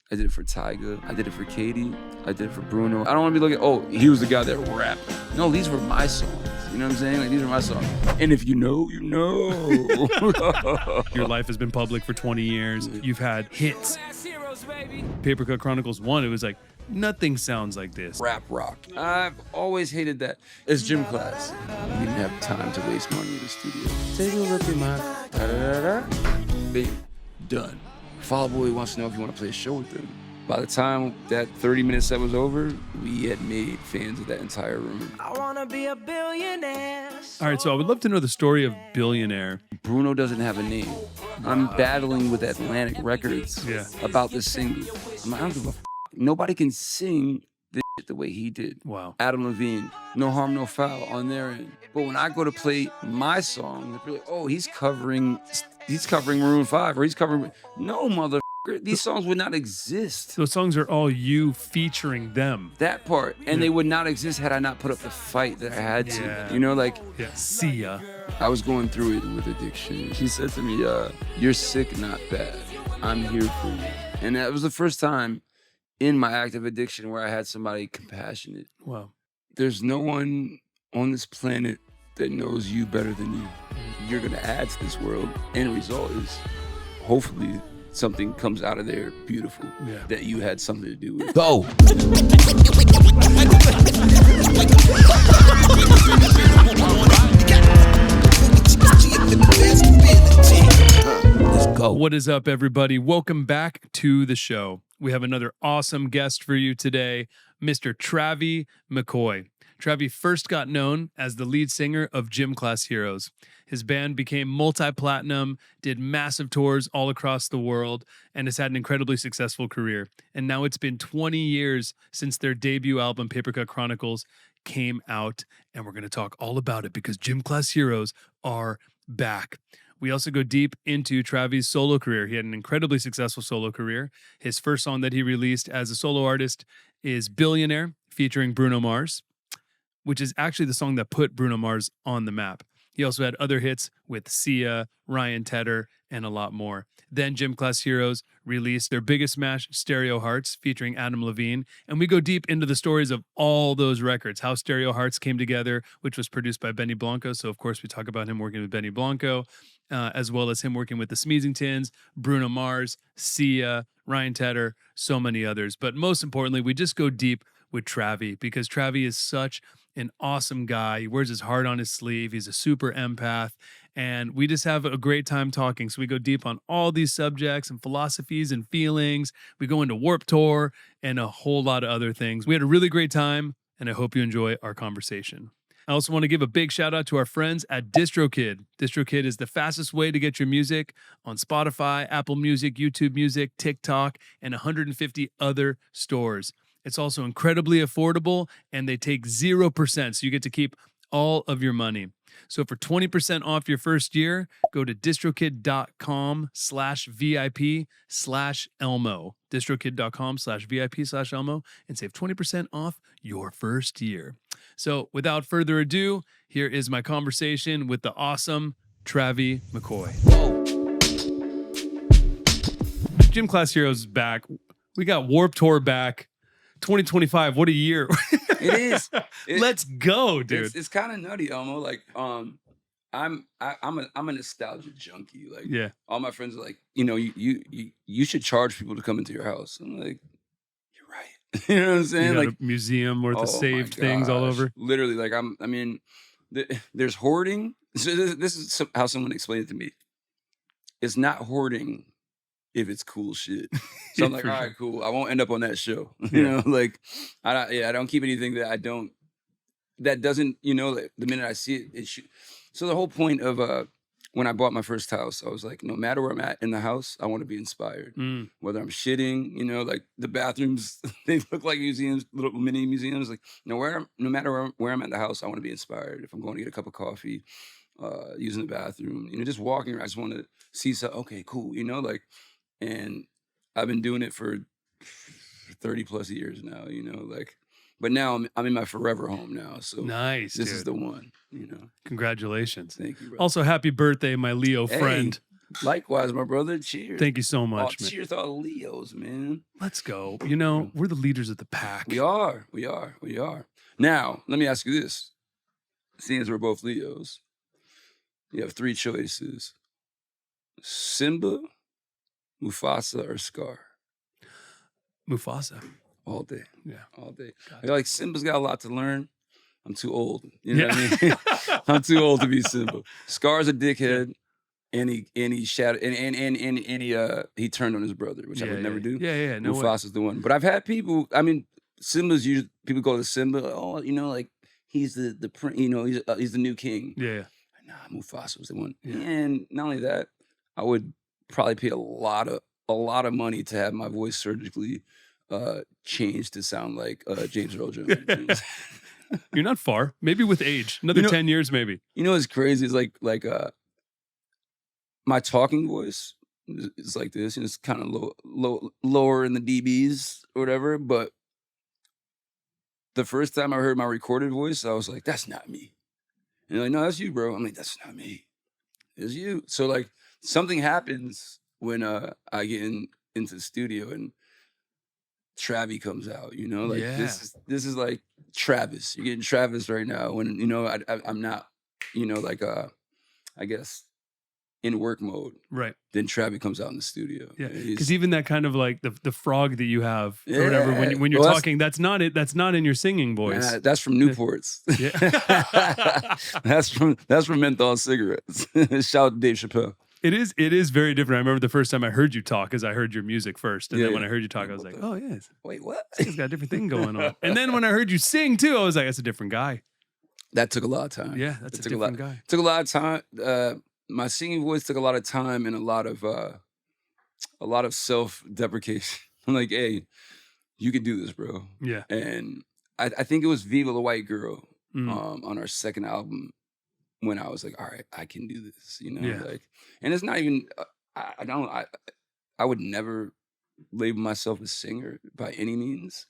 I did it for Tyga. I did it for Katie. I did it for Bruno. I don't want to be looking, oh, he was the guy that rapped. No, these were my songs. You know what I'm saying? Like, these are my songs. And if you know, you know. Your life has been public for 20 years. You've had hits. Papercut Chronicles 1, it was like, nothing sounds like this. Rap rock. I've always hated that. It's gym class. We didn't have time to waste money in the studio. Take a look at my da-da-da-da. Bing. Done. Fall Out Boy wants to know if you want to play a show with them. By the time that 30-minute set was over, we had made fans of that entire room. I wanna be a billionaire. All right, so I would love to know the story of Billionaire. Bruno doesn't have a name. I'm battling with Atlantic Records about this single. I'm like, I don't give a f. Nobody can sing this shit the way he did. Wow. Adam Levine, No Harm, No Foul on their end. But when I go to play my song, they're like, oh, he's covering Maroon 5, or he's covering... No, mother. These songs would not exist. Those songs are all you featuring them. That part. And they would not exist had I not put up the fight that I had to. You know, like... Yeah. See ya. I was going through it with addiction. She said to me, you're sick, not bad. I'm here for you. And that was the first time in my active addiction where I had somebody compassionate. Wow. There's no one on this planet that knows you better than you. You're going to add to this world. End result is hopefully something comes out of there beautiful that you had something to do with. Go! Let's go. What is up, everybody? Welcome back to the show. We have another awesome guest for you today, Mr. Travie McCoy. Travie first got known as the lead singer of Gym Class Heroes. His band became multi-platinum, did massive tours all across the world, and has had an incredibly successful career. And now it's been 20 years since their debut album, Papercut Chronicles, came out, and we're going to talk all about it because Gym Class Heroes are back. We also go deep into Travie's solo career. He had an incredibly successful solo career. His first song that he released as a solo artist is Billionaire, featuring Bruno Mars, which is actually the song that put Bruno Mars on the map. He also had other hits with Sia, Ryan Tedder, and a lot more. Then Gym Class Heroes released their biggest smash, Stereo Hearts, featuring Adam Levine. And we go deep into the stories of all those records, how Stereo Hearts came together, which was produced by Benny Blanco. So, of course, we talk about him working with Benny Blanco, as well as him working with the SMEEZINGTONS, Bruno Mars, Sia, Ryan Tedder, so many others. But most importantly, we just go deep with Travie because Travie is such an awesome guy. He wears his heart on his sleeve. He's a super empath. And we just have a great time talking. So we go deep on all these subjects and philosophies and feelings. We go into Warped Tour and a whole lot of other things. We had a really great time, and I hope you enjoy our conversation. I also want to give a big shout out to our friends at DistroKid. DistroKid is the fastest way to get your music on Spotify, Apple Music, YouTube Music, TikTok, and 150 other stores. It's also incredibly affordable, and they take 0%, so you get to keep all of your money. So for 20% off your first year, go to distrokid.com/VIP/Elmo. distrokid.com/VIP/Elmo and save 20% off your first year. So without further ado, here is my conversation with the awesome Travie McCoy. Gym Class Heroes is back. We got Warped Tour back. 2025, what a year. It is. Let's go, dude. It's kind of nutty, Elmo. Like, I'm a nostalgia junkie. Like, all my friends are like, you know, you should charge people to come into your house. I'm like, you're right. You know what I'm saying? You got like a museum worth of saved things all over. Literally, like there's hoarding. So this is how someone explained it to me. It's not hoarding if it's cool shit. So I'm like, all right, cool. I won't end up on that show. You know, like, I don't keep anything that doesn't, you know, like, the minute I see it, it should. So the whole point of when I bought my first house, I was like, no matter where I'm at in the house, I want to be inspired. Whether I'm shitting, you know, like the bathrooms, they look like museums, little mini museums. Like, no matter where I'm at in the house, I want to be inspired. If I'm going to get a cup of coffee, using the bathroom, you know, just walking around, I just want to see something. Okay, cool. You know, like, and I've been doing it for 30 plus years now, you know, like, but now I'm in my forever home now. So nice. This is the one, you know. Congratulations. Thank you, bro. Also, happy birthday, my Leo friend. Likewise, my brother. Cheers. Thank you so much, man. Cheers to all the Leos, man. Let's go. You know, we're the leaders of the pack. We are. Now, let me ask you this. Seeing as we're both Leos, you have 3 choices. Simba, Mufasa, or Scar? Mufasa. All day. Yeah. All day. Gotcha. I feel like Simba's got a lot to learn. I'm too old. You know what I mean? I'm too old to be Simba. Scar's a dickhead. And he shadowed he turned on his brother, which I would never do. Yeah. No way. Mufasa's the one. But I've had people, I mean, Simba's usually, people go to Simba, oh, you know, like he's the you know, he's the new king. Yeah. Nah, Mufasa was the one. Yeah. And not only that, I would probably pay a lot of money to have my voice surgically changed to sound like James Earl Jones. You're not far. Maybe with age. Another 10 years, maybe. You know what's crazy is like my talking voice is like this, and it's kind of lower in the dBs or whatever. But the first time I heard my recorded voice, I was like, "That's not me." And they're like, "No, that's you, bro." I'm like, "That's not me. It's you." So like something happens when I get into the studio and Travie comes out. You know, like this is like Travis. You're getting Travis right now. When you know I'm not, you know, like I guess. In work mode, right? Then Travie comes out in the studio. Yeah, because even that kind of like the frog that you have, or whatever, when you're talking, that's not it. That's not in your singing voice. Nah, that's from Newports. Yeah, that's from menthol cigarettes. Shout out to Dave Chappelle. It is very different. I remember the first time I heard you talk, because I heard your music first, and then when I heard you talk, I was like, oh yes, wait, what? He's got a different thing going on. And then when I heard you sing too, I was like, that's a different guy. That took a lot of time. Yeah, that's a different guy. Took a lot of time. My singing voice took a lot of time and a lot of self-deprecation. I'm like, hey, you can do this, bro. Yeah. And I think it was Viva la White Girl on our second album when I was like, all right, I can do this, you know? Yeah. Like, and it's not even I would never label myself a singer by any means,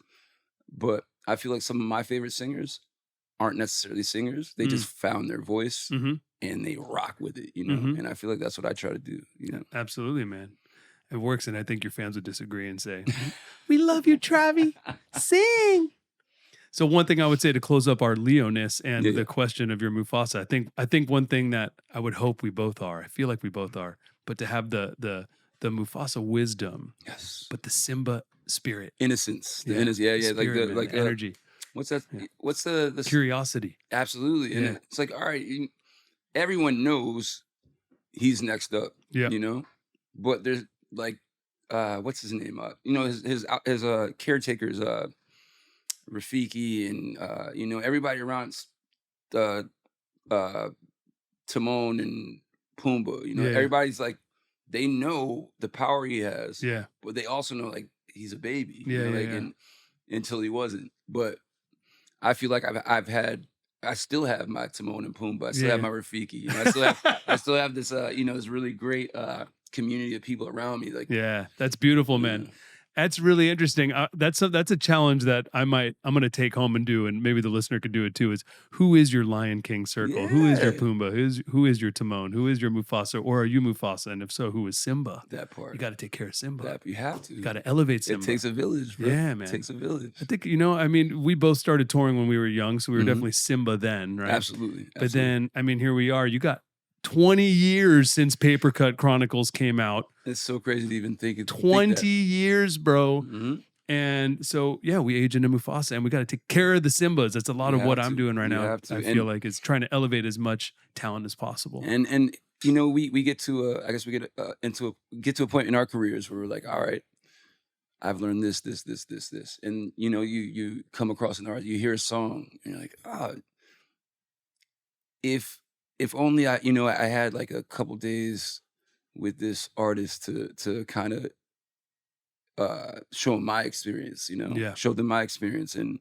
but I feel like some of my favorite singers aren't necessarily singers. They just found their voice and they rock with it, you know? And I feel like that's what I try to do, you know? Absolutely, man. It works, and I think your fans would disagree and say, we love you, Travie. Sing. So one thing I would say to close up our Leo-ness and the question of your Mufasa, I think one thing that I would hope we both are, I feel like we both are, but to have the Mufasa wisdom, yes, but the Simba spirit. Innocence. The spirit, like the energy. What's that? Yeah. What's the curiosity? Absolutely. And it's like, all right, everyone knows he's next up. Yeah. You know? But there's like what's his name? You know, his caretakers, Rafiki and you know, everybody around Timon and Pumbaa, you know, everybody's like, they know the power he has. Yeah. But they also know like he's a baby. Yeah. You know, like, and until he wasn't. But I feel like I still have my Timon and Pumbaa. I still have my Rafiki. You know, I still have this you know, this really great community of people around me. Like, yeah, that's beautiful, man. Yeah. That's really interesting. That's a challenge that I'm going to take home and do, and maybe the listener could do it too. Is who is your Lion King circle? Yeah. Who is your Pumbaa? Who is your Timon? Who is your Mufasa? Or are you Mufasa? And if so, who is Simba? That part. You got to take care of Simba. You have to. You got to elevate Simba. It takes a village, bro. Yeah, man. It takes a village. I think, you know, I mean, we both started touring when we were young, so we were definitely Simba then, right? Absolutely. But then, I mean, here we are. You got 20 years since Papercut Chronicles came out. It's so crazy to even think. 20 years, bro. And so, yeah, we age into Mufasa, and we got to take care of the Simbas. That's a lot of what I'm doing right now. I feel like it's trying to elevate as much talent as possible. And you know, we get to I guess we get to a point in our careers where we're like, all right, I've learned this, and you know, you come across an artist, you hear a song, and you're like, oh, if only I had like a couple days with this artist to kind of show them my experience, you know, show them my experience, and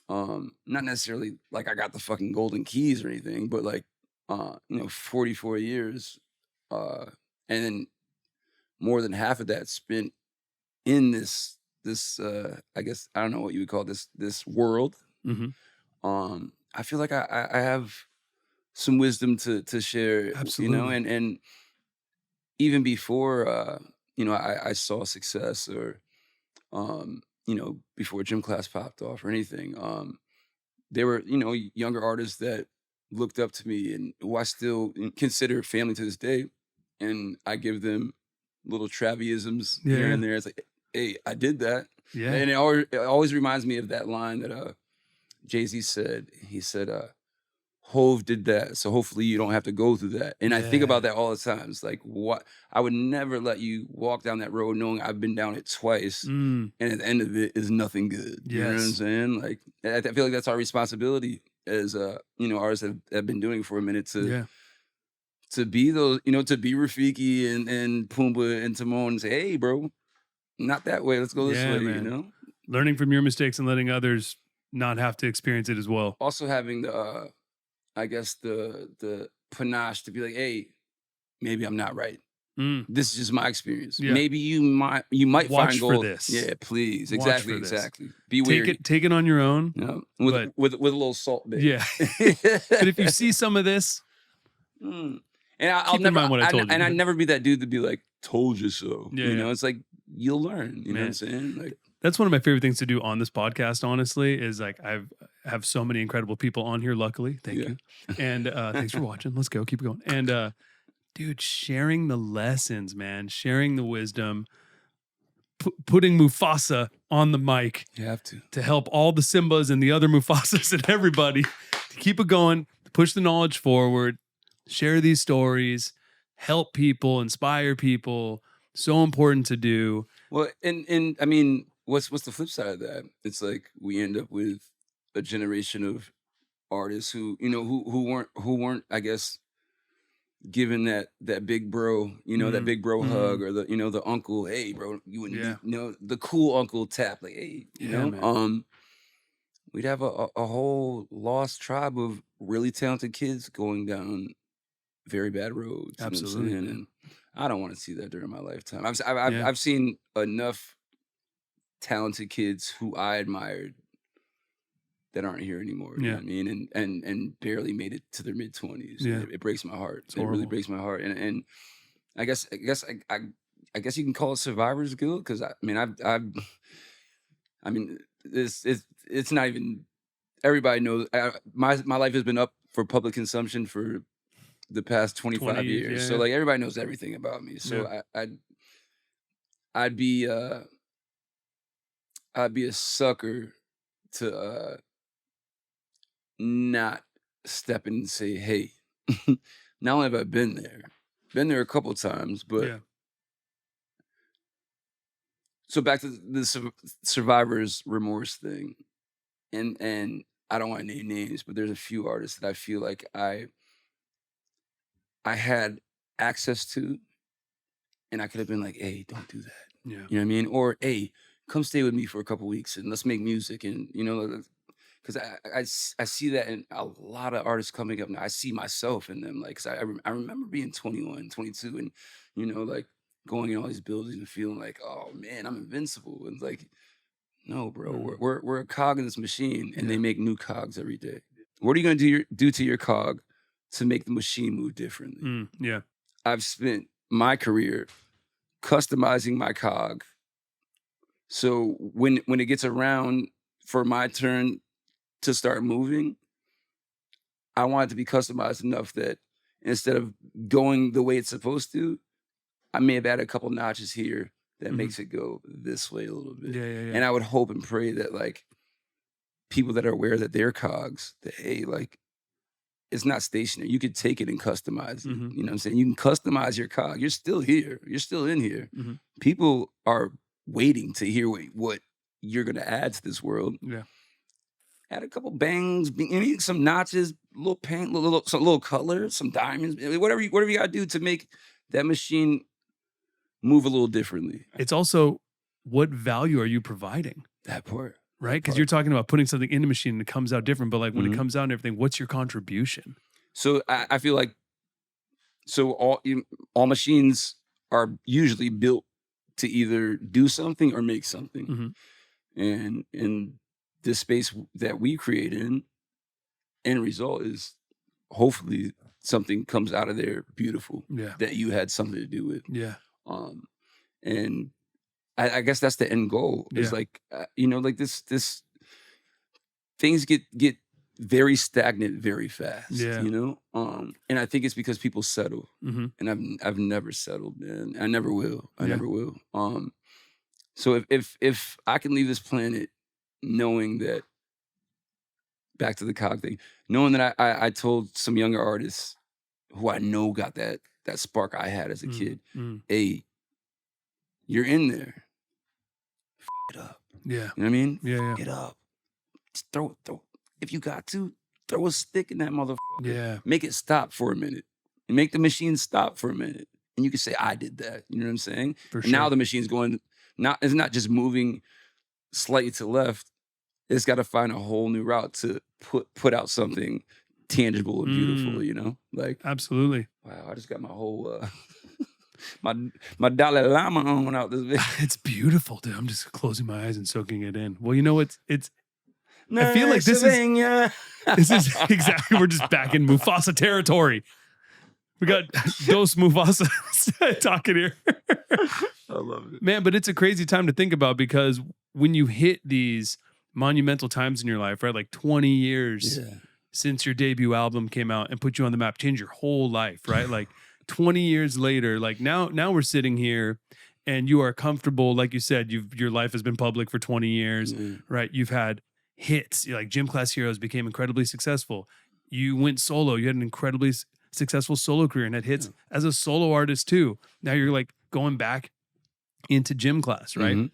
not necessarily like I got the fucking golden keys or anything, but like you know, 44 years, and then more than half of that spent in this I guess I don't know what you would call this world. I feel like I have some wisdom to share. Absolutely. You know, and even before I saw success, or before gym class popped off or anything, there were younger artists that looked up to me and who I still consider family to this day, and I give them little Travieisms here and there. It's like, hey, I did that. Yeah. And it always reminds me of that line that Jay-Z said. He said, Hove did that, so hopefully you don't have to go through that. And I think about that all the time. It's like, what? I would never let you walk down that road knowing I've been down it twice, and at the end of it is nothing good. You know what I'm saying? Like, I feel like that's our responsibility as artists that have been doing it for a minute to be those, to be Rafiki and Pumbaa and Timon and say, hey, bro, not that way. Let's go this way. Man. Learning from your mistakes and letting others not have to experience it as well. Also having the I guess the panache to be like, hey, maybe I'm not right. This is just my experience. Yeah. Maybe you might watch find gold for this. Yeah, please. Exactly. Be weird. Take it on your own. With a little salt bit. Yeah. But if you see some of this, and I'll keep in mind what I told you. And I'd never be that dude to be like, told you so. Yeah, it's like, you'll learn. You know what I'm saying? Like, that's one of my favorite things to do on this podcast, honestly, is like I have so many incredible people on here, luckily. Thank you. And thanks for watching. Let's go. Keep going. And dude, sharing the lessons, man, sharing the wisdom, putting Mufasa on the mic. You have to help all the Simbas and the other Mufasas and everybody to keep it going, to push the knowledge forward, share these stories, help people, inspire people. So important to do. Well, and I mean, what's the flip side of that? It's like we end up with a generation of artists who who weren't, I guess, given that big bro, that big bro hug, or the uncle, hey bro, you wouldn't be, the cool uncle tap, like, hey, man. We'd have a whole lost tribe of really talented kids going down very bad roads. Absolutely. And I don't want to see that during my lifetime. I've seen enough talented kids who I admired that aren't here anymore. You know what I mean? And barely made it to their mid-20s. Yeah. It breaks my heart. It's it really horrible. breaks my heart. And I guess you can call it survivor's guilt, because I mean it's not even, everybody knows my life has been up for public consumption for the past 25 years. So like everybody knows everything about me. So I'd be a sucker to not step in and say, hey, not only have I been there a couple times, but so back to the survivor's remorse thing. And I don't want to name names, but there's a few artists that I feel like I had access to, and I could have been like, hey, don't do that. Yeah. You know what I mean? Or, hey, come stay with me for a couple weeks and let's make music. And, because I see that in a lot of artists coming up now. I see myself in them. Like, 'cause I remember being 21, 22 and, like going in all these buildings and feeling like, oh man, I'm invincible. And like, no, bro, we're a cog in this machine, and they make new cogs every day. What are you going to do to your cog to make the machine move differently? I've spent my career customizing my cog, so when it gets around for my turn to start moving, I want it to be customized enough that instead of going the way it's supposed to, I may have added a couple notches here that makes it go this way a little bit. And I would hope and pray that like people that are aware that they're cogs, that hey, like, it's not stationary. You could take it and customize it. You know what I'm saying? You can customize your cog. You're still here. You're still in here. People are waiting to hear what you're going to add to this world. Add a couple bangs, some notches, little paint, some little color, some diamonds, whatever you got to do to make that machine move a little differently. It's also, what value are you providing? That part. Right? Because you're talking about putting something in a machine and it comes out different, but like when it comes out and everything, what's your contribution? So I feel like, all machines are usually built to either do something or make something. And in this space that we create in, end result is hopefully something comes out of there beautiful Yeah. that you had something to do with. Yeah. And I guess that's the end goal. Is like you know, like this things get very stagnant very fast. Yeah. You know, and I think it's because people settle, and I've never settled, man. I never will. I never will. So if I can leave this planet knowing that, back to the cog thing, knowing that I told some younger artists who I know got that spark I had as a kid, hey, you're in there. F it up. Yeah. You know what I mean? Yeah. Get up. Just throw. If you got to, throw a stick in that motherfucker. Yeah. Make it stop for a minute. And make the machine stop for a minute. And you can say, I did that. You know what I'm saying? For sure. Now the machine's going, it's not just moving slightly to the left. It's got to find a whole new route to put out something tangible and beautiful, you know? Like, absolutely. Wow, I just got my whole my Dalai Lama on out this video. It's beautiful, dude. I'm just closing my eyes and soaking it in. Well, you know, it's I feel like this is exactly, we're just back in Mufasa territory. We got Dos Mufasa talking here. I love it. Man, but it's a crazy time to think about, because when you hit these monumental times in your life, right? Like 20 years since your debut album came out and put you on the map, changed your whole life, right? Like 20 years later, like now we're sitting here and you are comfortable. Like you said, your life has been public for 20 years, right? You've had hits, like Gym Class Heroes became incredibly successful. You went solo. You had an incredibly successful solo career and had hits as a solo artist too. Now you're like going back into gym class, right?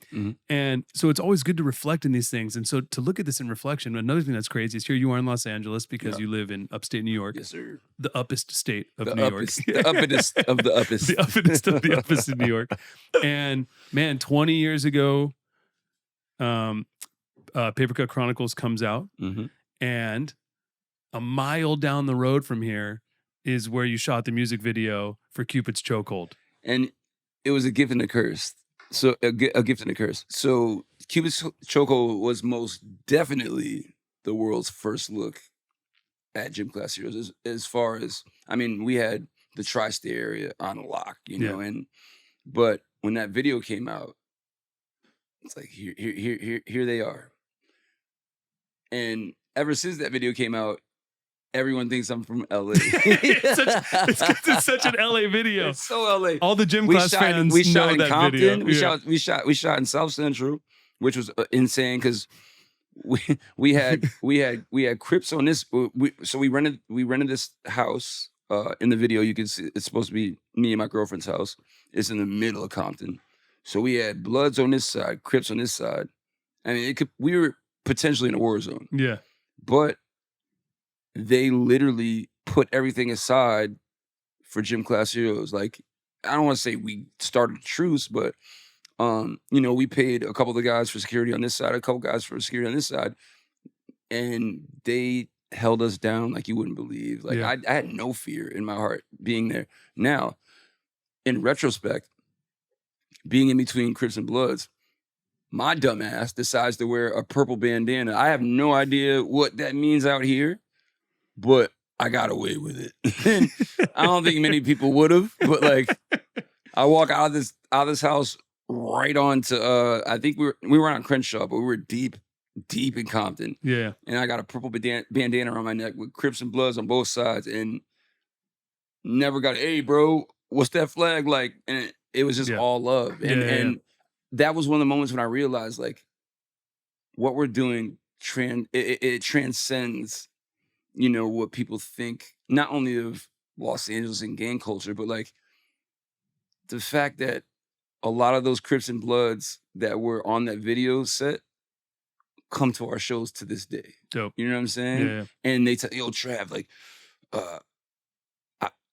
And so it's always good to reflect in these things. And so to look at this in reflection, another thing that's crazy is here you are in Los Angeles because you live in upstate New York. Yes, sir. The uppest state of New York. The uppest of the uppest. The uppest of the uppest in New York. And man, 20 years ago, Papercut Chronicles comes out, and a mile down the road from here is where you shot the music video for Cupid's Chokehold. And it was a gift and a curse. So a gift and a curse. So Cupid's Chokehold was most definitely the world's first look at Gym Class Heroes. As far as, I mean, we had the tri-state area on lock, you know, but when that video came out, it's like here they are. And ever since that video came out, everyone thinks I'm from LA. It's such an LA video. It's so LA. All the gym class fans we shot know in that Compton. video. We shot in South Central, which was insane because we had Crips on this. So we rented this house in the video. You can see it's supposed to be me and my girlfriend's house. It's in the middle of Compton. So we had Bloods on this side, Crips on this side. I mean, we were potentially in a war zone. Yeah, but they literally put everything aside for Gym Class Heroes. Like, I don't want to say we started a truce, but you know, we paid a couple of the guys for security on this side, a couple guys for security on this side, and they held us down like you wouldn't believe. Like, I had no fear in my heart being there. Now, in retrospect, being in between Crips and Bloods, my dumb ass decides to wear a purple bandana. I have no idea what that means out here, but I got away with it. And I don't think many people would have, but like, I walk out of this house right on to I think we were on Crenshaw, but we were deep in Compton. Yeah. And I got a purple bandana around my neck with Crips and Bloods on both sides, and never got, hey bro, what's that flag like? And it was just all love. And that was one of the moments when I realized, like, what we're doing it transcends, you know, what people think, not only of Los Angeles and gang culture, but like the fact that a lot of those Crips and Bloods that were on that video set come to our shows to this day. Dope. You know what I'm saying? Yeah. And they tell, yo, Trav, like,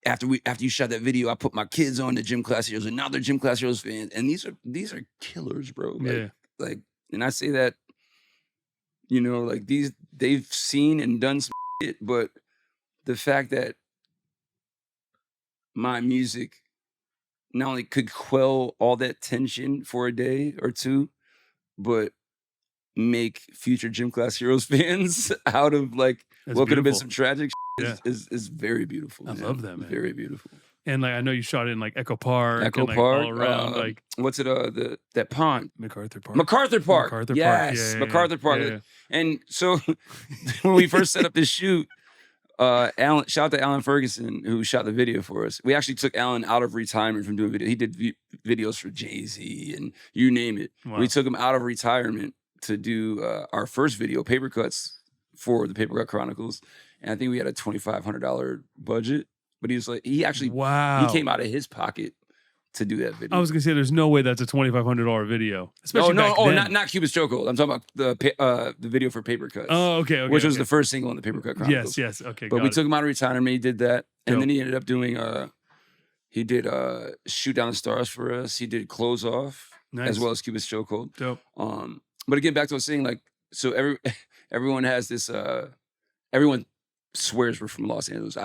after you shot that video, I put my kids on the Gym Class Heroes, and now they're Gym Class Heroes fans. And these are killers, bro. Like, and I say that, you know, like they've seen and done some shit, but the fact that my music not only could quell all that tension for a day or two, but make future Gym Class Heroes fans out of like what could have been some tragic shit. Yeah. is very beautiful. I love that, man. Very beautiful. And like I know you shot it in like Echo Park, Echo and, like, Park, all around, like what's it? That pond, MacArthur Park. MacArthur Park. MacArthur Park. Yes, Yeah, MacArthur Park. yeah. And so when we first set up this shoot, Alan, shout out to Alan Ferguson who shot the video for us. We actually took Alan out of retirement from doing video. He did videos for Jay-Z and you name it. Wow. We took him out of retirement to do our first video, Papercuts, for the Papercut Chronicles. And I think we had a $2,500 budget. But he was like, he actually wow. he came out of his pocket to do that video. I was gonna say, there's no way that's a $2,500 video. Especially no, back then. not CUPID'S Chokehold. I'm talking about the video for Papercuts. Oh, okay, which was the first single in the Papercut Chronicles. Yes, okay. But we took him out of retirement. He did that, and Dope. then he ended up doing he did Shoot Down the Stars for us. He did Close Off, Nice. as well as CUPID'S Chokehold. Dope. But again, back to what I was saying, like, so everyone has this. Everyone swears we're from Los Angeles.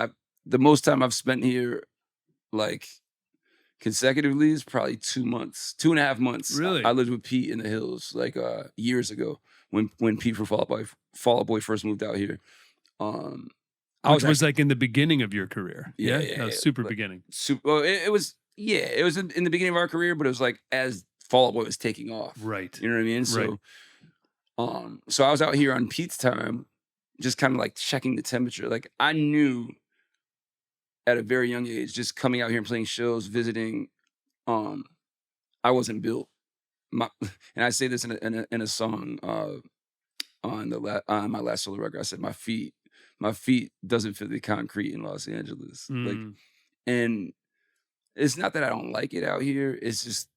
The most time I've spent here, like, consecutively is probably 2 months, 2.5 months. Really? I lived with Pete in the hills like years ago when Pete from Fall Out Boy first moved out here. Which was like in the beginning of your career. Yeah. No, super beginning. Well, it was in the beginning of our career, but it was like as Fall Out Boy was taking off. Right. You know what I mean? So, so I was out here on Pete's time, just kind of like checking the temperature. Like I knew at a very young age, just coming out here and playing shows, visiting, I wasn't built. And I say this in a song on my last solo record. I said my feet doesn't fit the concrete in Los Angeles. Like, and it's not that I don't like it out here. It's just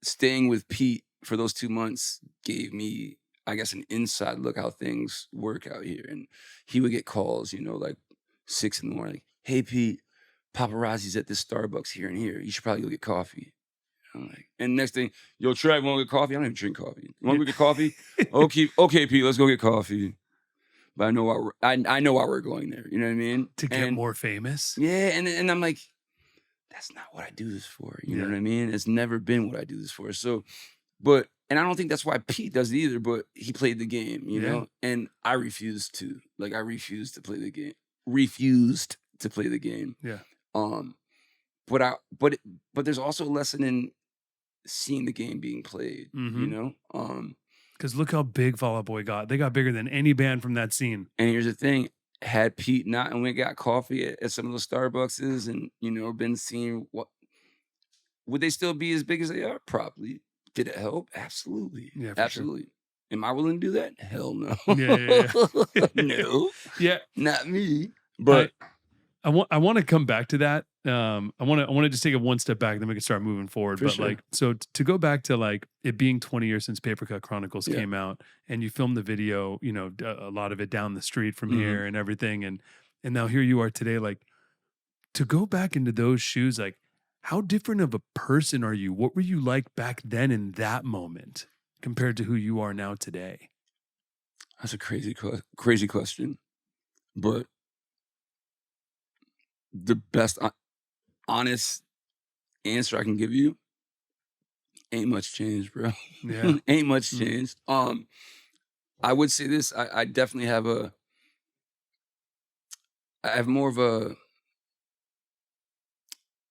staying with Pete for those 2 months gave me, I guess, an inside look how things work out here. And he would get calls, like 6 in the morning. Hey, Pete, paparazzi's at this Starbucks here and here. You should probably go get coffee. I'm like, and next thing, yo, Trav, want to get coffee? I don't even drink coffee. You want to go get coffee? Okay, Pete, let's go get coffee. But I know why I know why we're going there. You know what I mean? To get more famous. Yeah, and I'm like, that's not what I do this for. You know what I mean? It's never been what I do this for. So, and I don't think that's why Pete does it either. But he played the game, you know, and I refused to. Like I refused to play the game. Refused to play the game. Yeah. But there's also a lesson in seeing the game being played, you know? Because look how big Fall Out Boy got. They got bigger than any band from that scene. And here's the thing. Had Pete not and we got coffee at some of those Starbuckses and, been seeing would they still be as big as they are? Probably. Did it help? Absolutely. Yeah, absolutely. Sure. Am I willing to do that? Hell no. Yeah. No. Yeah. Not me. But I want to come back to that. I want to just take it one step back, then we can start moving forward. For but sure. like, so to go back to like it being 20 years since Papercut Chronicles came out, and you filmed the video, a lot of it down the street from here and everything, and now here you are today. Like, to go back into those shoes, like, how different of a person are you? What were you like back then in that moment compared to who you are now today? That's a crazy question, but the best honest answer I can give you, ain't much changed, bro. Yeah. Ain't much changed. I would say this, I definitely have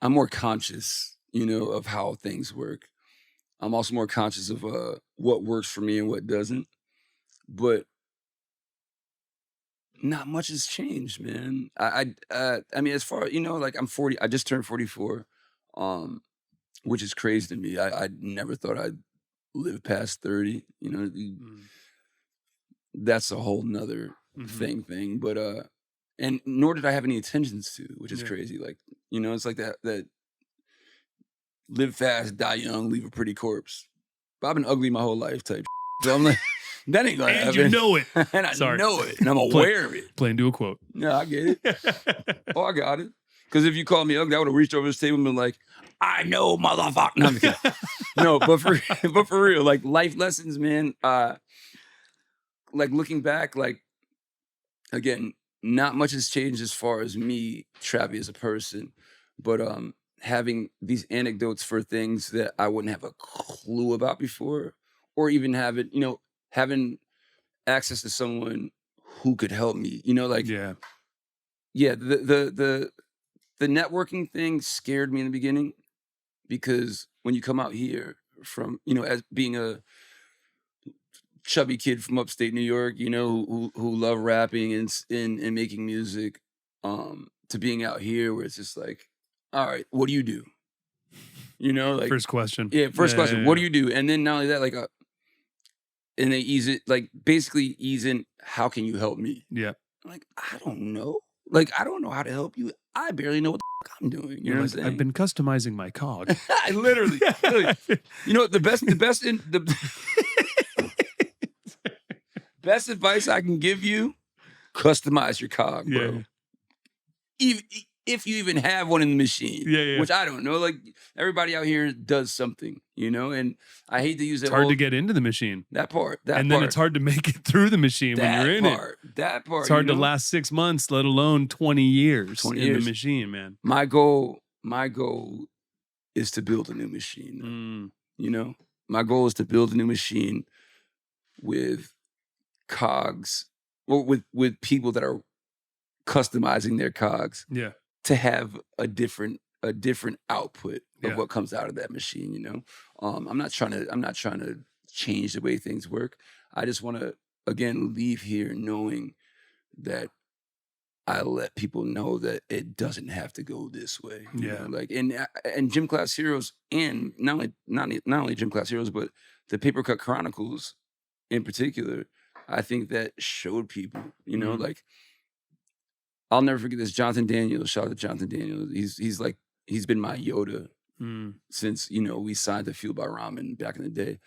I'm more conscious, of how things work. I'm also more conscious of what works for me and what doesn't. But not much has changed, man. I mean, as far like I'm 40. I just turned 44, which is crazy to me. I never thought I'd live past 30. That's a whole nother thing. But and nor did I have any intentions to, which is crazy. Like it's like that live fast, die young, leave a pretty corpse. But I've been ugly my whole life type. So I'm like. That ain't gonna happen. And you know it. And I know it. And I'm aware of it. Playing to a quote. Yeah, I get it. Oh, I got it. Because if you called me ugly, I would have reached over this table and been like, I know, motherfucker. No, I'm kidding. No, but for real, like life lessons, man. Like looking back, like again, not much has changed as far as me, Travie, as a person. But having these anecdotes for things that I wouldn't have a clue about before, or even have it, having access to someone who could help me, like Yeah. the networking thing scared me in the beginning, because when you come out here from, as being a chubby kid from upstate New York, who love rapping and making music, to being out here where it's just like, all right, what do you do? Like First question. yeah, first question, what do you do? And then not only that, like, and they basically ease in, how can you help me? Yeah. I'm like, I don't know. Like, I don't know how to help you. I barely know what the fuck I'm doing. You know what I'm saying? I've been customizing my cog. I literally. The best advice I can give you: customize your cog, bro. Yeah. Even if you even have one in the machine, Yeah. which I don't know. Like, everybody out here does something, and I hate to use that. It's hard to get into the machine. That part. And then it's hard to make it through the machine when you're in it. That part. It's hard to last 6 months, let alone 20 years 20 in years. the machine, man. My goal is to build a new machine. My goal is to build a new machine with cogs, or with people that are customizing their cogs. Yeah. To have a different output of Yeah. what comes out of that machine. I'm not trying to change the way things work. I just want to, again, leave here knowing that I let people know that it doesn't have to go this way. Yeah. Like, and Gym Class Heroes, and not only Gym Class Heroes, but the Papercut Chronicles in particular, I think that showed people, Mhm. like, I'll never forget this. Jonathan Daniels, shout out to Jonathan Daniels. He's been my Yoda since, we signed to Fueled by Ramen back in the day.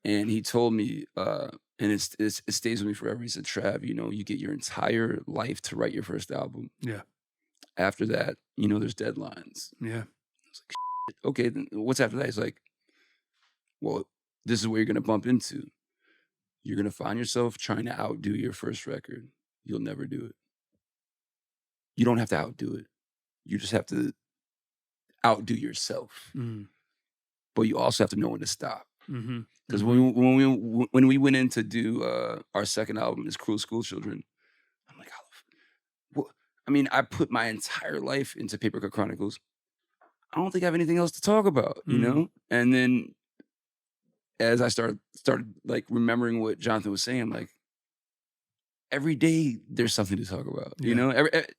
And he told me, and it stays with me forever. He said, Trav, you get your entire life to write your first album. Yeah. After that, there's deadlines. Yeah. I was like, shit, okay, then what's after that? He's like, well, this is where you're going to bump into. You're going to find yourself trying to outdo your first record. You'll never do it. You don't have to outdo it. You just have to outdo yourself. But you also have to know when to stop. Because when we went in to do our second album, is Cruel School Children, I'm like, I put my entire life into Papercut Chronicles. I don't think I have anything else to talk about, And then as I started like remembering what Jonathan was saying, I'm like, every day there's something to talk about,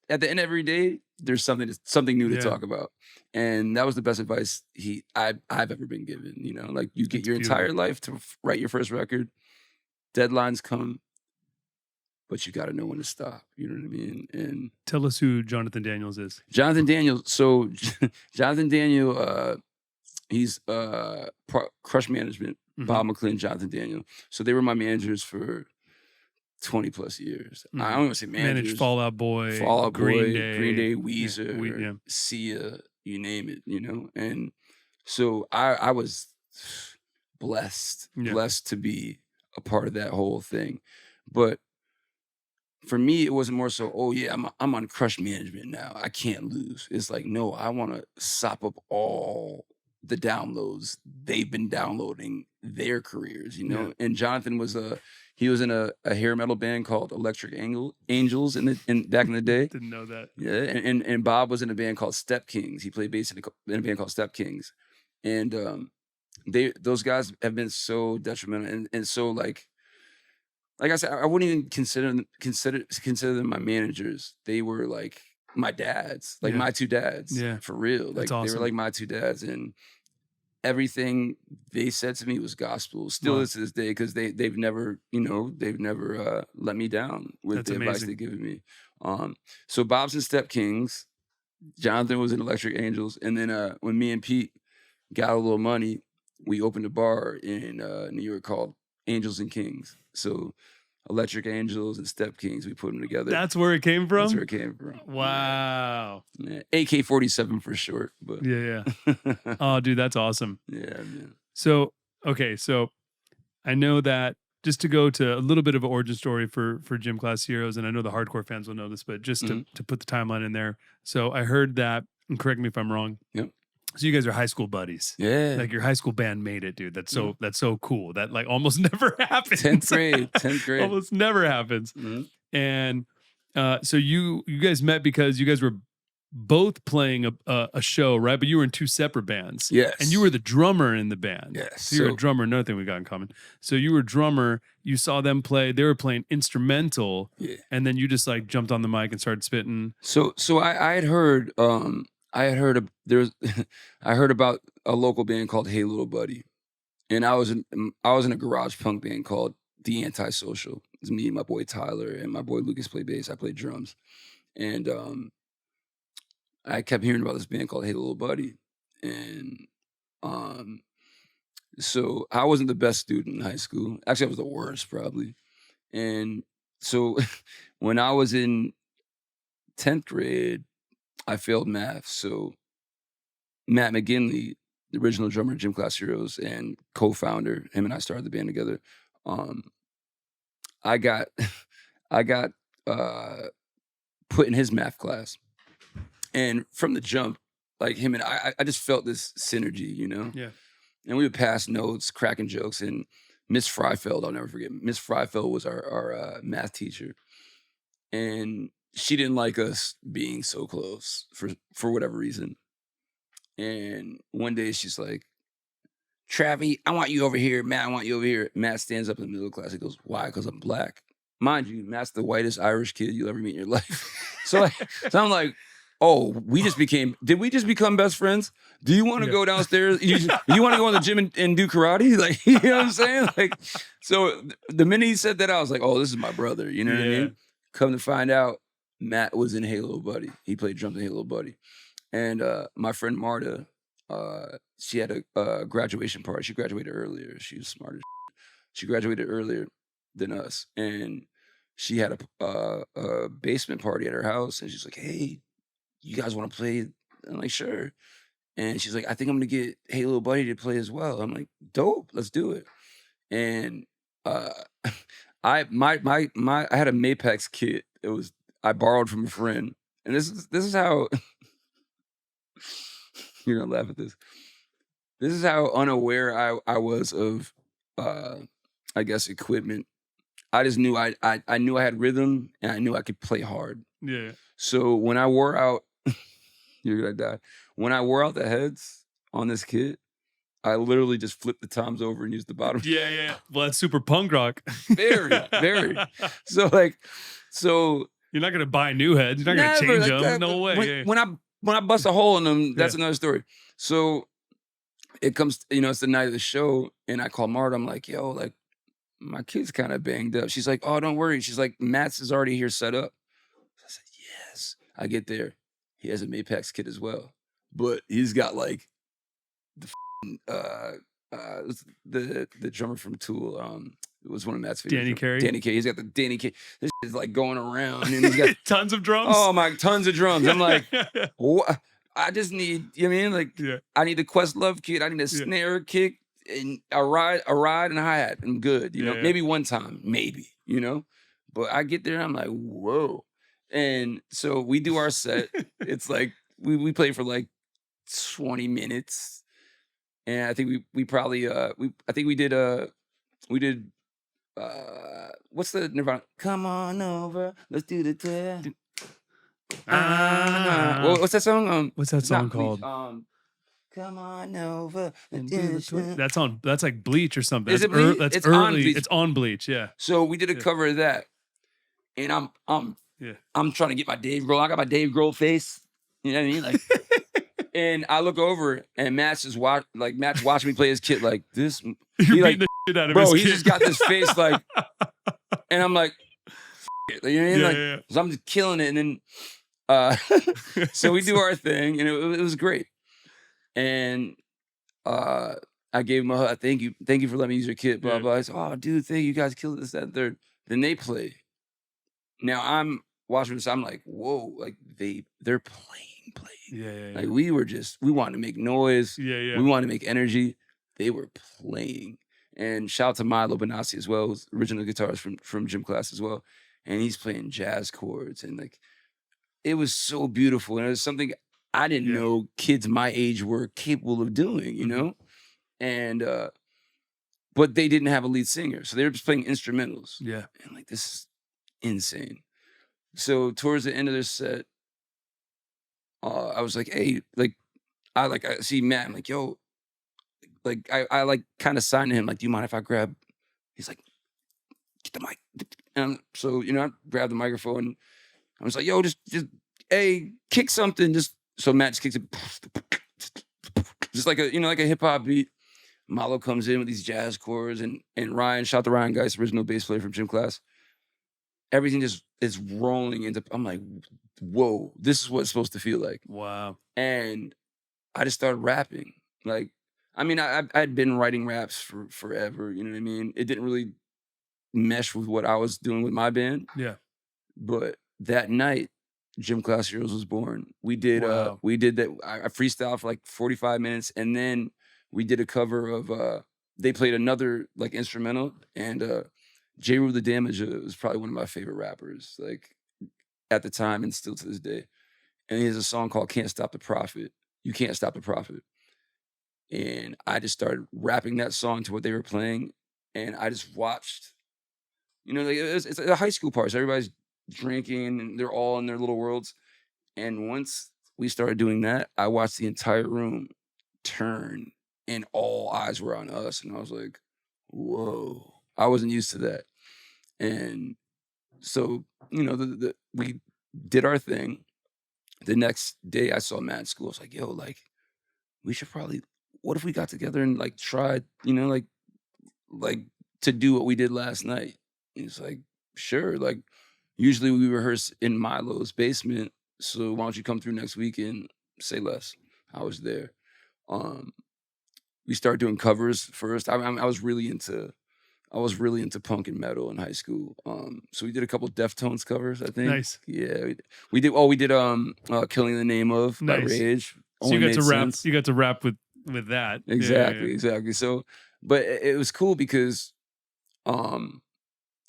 at the end of every day, there's something new to talk about. And that was the best advice I've ever been given, like, you get your entire life to write your first record, deadlines come, but you got to know when to stop. You know what I mean? And tell us who Jonathan Daniels is. Jonathan Daniels. So Jonathan Daniel, he's Crush Management, Bob McLean, Jonathan Daniel. So they were my managers for 20 plus years. I don't want to say managers. Managed Fall Out Boy, Green Day, Day, Weezer, Sia, you name it, And so I was blessed to be a part of that whole thing. But for me, it wasn't more so, oh yeah, I'm on Crush Management now, I can't lose. It's like, no, I want to sop up all the downloads they've been downloading their careers, And Jonathan was he was in a hair metal band called Electric Angels back in the day. Didn't know that. Yeah, and Bob was in a band called Step Kings. He played bass in a band called Step Kings, and those guys have been so detrimental and so like I said, I wouldn't even consider them my managers. They were like my dads, like my two dads. Yeah, for real. Like, awesome. They were like my two dads, and everything they said to me was gospel. Still is to this day, because they've never let me down with That's the advice amazing. they've given me. So Bob's in Step Kings, Jonathan was in Electric Angels, and then when me and Pete got a little money, we opened a bar in New York called Angels and Kings. So Electric Angels and Step Kings, we put them together. That's where it came from? That's where it came from. Wow. Yeah. AK-47 for short. But Yeah. Oh, dude, that's awesome. Yeah, man. So, okay, so I know that, just to go to a little bit of an origin story for Gym Class Heroes, and I know the hardcore fans will know this, but just to put the timeline in there. So I heard that, and correct me if I'm wrong. Yep. So you guys are high school buddies. Yeah. Like, your high school band made it, dude. That's so cool. That like almost never happens. 10th grade. Almost never happens. And so you guys met because you guys were both playing a show, right? But you were in two separate bands. Yes. And you were the drummer in the band. Yes. So you're a drummer, another thing we got in common. So you were a drummer, you saw them play, they were playing instrumental, and then you just like jumped on the mic and started spitting. So I had heard I heard about a local band called Hey Little Buddy. And I was in a garage punk band called The Antisocial. It was me and my boy Tyler and my boy Lucas played bass. I played drums. And I kept hearing about this band called Hey Little Buddy. And so I wasn't the best student in high school. Actually, I was the worst probably. And so when I was in 10th grade, I failed math. So Matt McGinley, the original drummer of Gym Class Heroes and co-founder, him and I started the band together. I got put in his math class. And from the jump, like him and I just felt this synergy, you know? Yeah. And we would pass notes, cracking jokes. And Miss Freifeld, I'll never forget. Miss Freifeld was our math teacher. And she didn't like us being so close for whatever reason. And one day she's like, Travie, I want you over here. Matt, I want you over here. Matt stands up in the middle of the class. He goes, why? Because I'm black. Mind you, Matt's the whitest Irish kid you'll ever meet in your life. So I'm like, oh, did we just become best friends? Do you want to go downstairs? You want to go in the gym and do karate? Like, you know what I'm saying? Like, so the minute he said that, I was like, oh, this is my brother. You know what I mean? Come to find out, Matt was in Hey Little Buddy. He played drums in Hey Little Buddy. And my friend Marta, she had a graduation party. She graduated earlier. She was smart as shit. She graduated earlier than us. And she had a basement party at her house. And she's like, hey, you guys want to play? I'm like, sure. And she's like, I think I'm going to get Hey Little Buddy to play as well. I'm like, dope, let's do it. And I had a MYSPACE kit. I borrowed from a friend. And this is how... You're gonna laugh at this. This is how unaware I was of, I guess, equipment. I just knew I knew I had rhythm and I knew I could play hard. Yeah. So when I wore out, you're gonna die. When I wore out the heads on this kit, I literally just flipped the toms over and used the bottom. Yeah. Well, that's super punk rock. Very. So you're not gonna buy new heads. You're not gonna change them. No way. When I bust a hole in them, that's another story. So it comes, it's the night of the show, and I call Marta. I'm like, yo, like, my kid's kind of banged up. She's like, oh, don't worry. She's like, Matt's is already here set up. I said, yes. I get there. He has a MYSPACE kit as well. But he's got like the drummer from Tool. It was one of Matt's favorites. Danny Carey. Danny Carey. He's got the Danny Carey. This is like going around, and he's got tons of drums. Oh my, tons of drums. I'm like, what? I just need, you know what I mean? Like, I need the Questlove kit. I need a snare kick and a ride and a hi-hat. I'm good, you know? Maybe one time, maybe, you know? But I get there and I'm like, whoa. And so we do our set. It's like, we play for like 20 minutes. And I think we probably, we did what's the Nirvana? Come on over, let's do the test. What's that song? What's that song called? Come on over. That's like Bleach or something. Is it Bleach? That's It's early. on Bleach. It's on Bleach, yeah. So we did a cover of that, and I'm trying to get my Dave Grohl. I got my Dave Grohl face. You know what I mean? Like, and I look over, and Matt's watching me play his kit like this. You're like, beating the shit out of bro, his he kid. just got this face like, and I'm like, you know what I mean? Yeah. So I'm just killing it, and then so we do our thing, and it was great. And I gave him a hug. Thank you for letting me use your kit. Blah blah. I said, oh, dude, thank you. Guys killed this, that, and third. Then they play. Now I'm watching this. I'm like, whoa, like they're playing. Yeah. Like we wanted to make noise. Yeah. We wanted to make energy. They were playing. And shout out to Milo Benassi as well, who's original guitarist from Gym Class as well. And he's playing jazz chords, and like it was so beautiful. And it was something I didn't know kids my age were capable of doing, you know? And but they didn't have a lead singer. So they were just playing instrumentals. Yeah. And like this is insane. So towards the end of their set, I was like, hey, like I see Matt. I'm like, yo, like I like kind of signed to him, like, do you mind if I grab? He's like, get the mic. And so, you know, I grabbed the microphone. I was like, yo, just hey, kick something. Just so Matt just kicks it, just like a, you know, like a hip hop beat. Malo comes in with these jazz chords, and Ryan, shout out to Ryan Geist, original bass player from gym class. Everything just is rolling into. I'm like, whoa, this is what it's supposed to feel like. Wow. And I just started rapping. Like, I mean, I'd been writing raps for forever. You know what I mean? It didn't really mesh with what I was doing with my band. Yeah. But that night, Gym Class Heroes was born. We did Wow. that. I freestyled for like 45 minutes, and then we did a cover of they played another like instrumental, and J. Rue the Damager was probably one of my favorite rappers, like at the time and still to this day. And he has a song called Can't Stop the Prophet. You Can't Stop the Prophet. And I just started rapping that song to what they were playing, and I just watched, you know, like it's a high school party, so everybody's drinking and they're all in their little worlds. And once we started doing that, I watched the entire room turn and all eyes were on us. And I was like, whoa, I wasn't used to that. And so, you know, we did our thing. The next day I saw Matt at school. I was like, yo, like, we should probably, what if we got together and like tried, you know, like to do what we did last night? And he's like, sure. Like, usually we rehearse in Milo's basement. So why don't you come through next week and say less? I was there. We started doing covers first. I was really into punk and metal in high school. So we did a couple Deftones covers, I think. Nice. Yeah. We did Killing in the Name of by Nice. Rage. So you Only got to made rap. sense. You got to rap with that. Exactly, Yeah. exactly. So, but it was cool because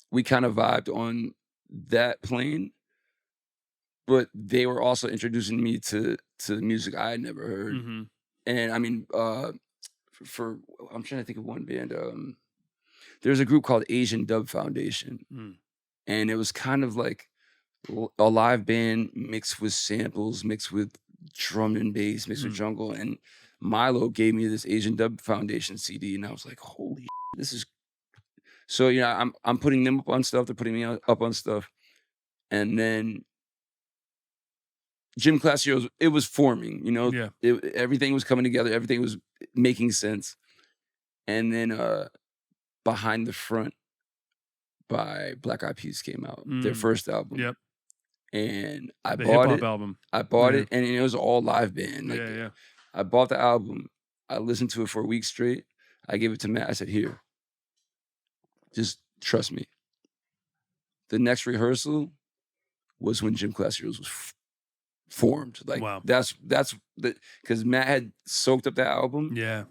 we kind of vibed on that plane, but they were also introducing me to music I had never heard. Mm-hmm. And I mean, for I'm trying to think of one band. There's a group called Asian Dub Foundation, and it was kind of like a live band mixed with samples, mixed with drum and bass, mixed with jungle. And Milo gave me this Asian Dub Foundation CD, and I was like, holy shit, this is. So, you know, I'm putting them up on stuff, they're putting me up on stuff. And then Gym Class Heroes, it was forming, you know? Yeah. Everything was coming together, everything was making sense. And then Behind the Front by Black Eyed Peas came out, their first album. Yep. And I The bought hip-hop it. album. I bought it, and it was all live band. Like, Yeah. I bought the album. I listened to it for a week straight. I gave it to Matt. I said, here, just trust me. The next rehearsal was when Gym Class Heroes was formed. Like, wow. That's because Matt had soaked up the album. Yeah.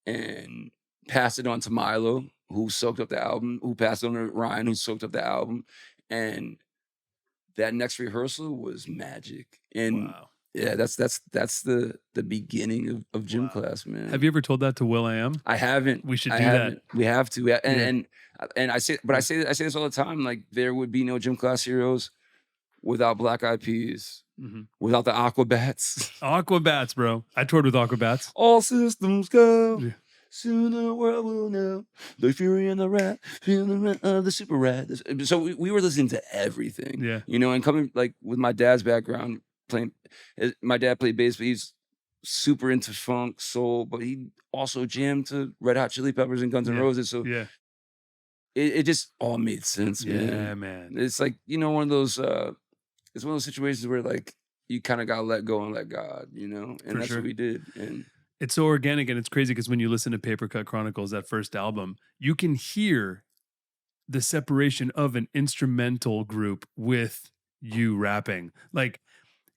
And passed it on to Milo, who soaked up the album, who passed it on to Ryan, who soaked up the album. And that next rehearsal was magic. And wow. yeah, that's the beginning of Gym Class, man. Have you ever told that to Will.i.am? I haven't. We should do that. We have to. And I say this all the time. Like, there would be no Gym Class Heroes without Black Eyed Peas, without the AQUABATS. AQUABATS, bro. I toured with AQUABATS. All systems go. Yeah. Soon the world will know the fury and the rat, feeling of the super rat. So we were listening to everything. Yeah. You know, and coming like with my dad's background, my dad played bass, but he's super into funk, soul, but he also jammed to Red Hot Chili Peppers and Guns N' Roses. So yeah. It just all made sense, man. Yeah, man. It's like, you know, one of those it's one of those situations where like you kind of gotta let go and let God, you know? And that's what we did. And it's so organic, and it's crazy because when you listen to Papercut Chronicles, that first album, you can hear the separation of an instrumental group with you rapping. Like,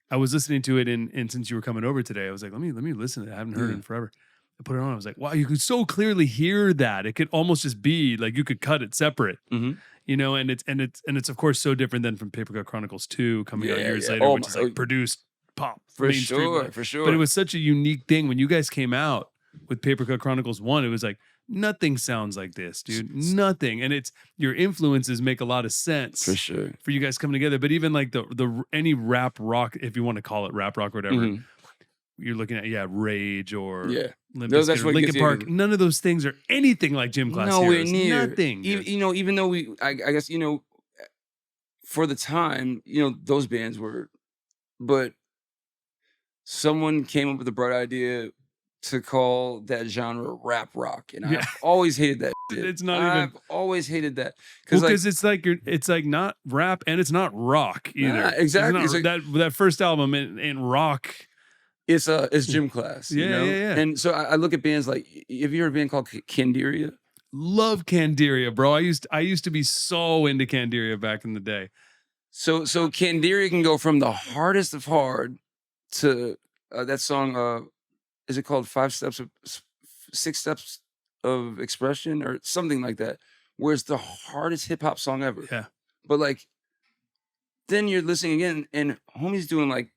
I was listening to it, and since you were coming over today, I was like, let me listen to it. I haven't heard it in forever. I put it on. I was like, wow, you could so clearly hear that. It could almost just be like you could cut it separate. You know, and it's of course so different than from Papercut Chronicles 2 coming out years later, which is like produced pop. For sure. But it was such a unique thing when you guys came out with Papercut Chronicles 1. It was like, nothing sounds like this, dude. Nothing. And it's your influences make a lot of sense For sure. for you guys coming together. But even like the any rap rock, if you want to call it rap rock or whatever, you're looking at Rage or Limp That's Bizkit or what Linkin gets Park. you. None of those things are anything like Gym Class Nowhere Heroes. near. Nothing. Even though I guess, for the time, those bands were, but someone came up with a bright idea to call that genre rap rock, and I've always hated that shit. It's not even. I've always hated that Because it's like not rap and it's not rock either. Exactly. It's not, that first album in rock. It's Gym Class. Yeah. And so I look at bands like, have you heard a band called Candiria? Love Candiria, bro. I used to be so into Candiria back in the day. So Candiria can go from the hardest of hard to that song. Is it called 6 Steps of Expression or something like that? Where it's the hardest hip hop song ever. Yeah. But like, then you're listening again, and homie's doing like,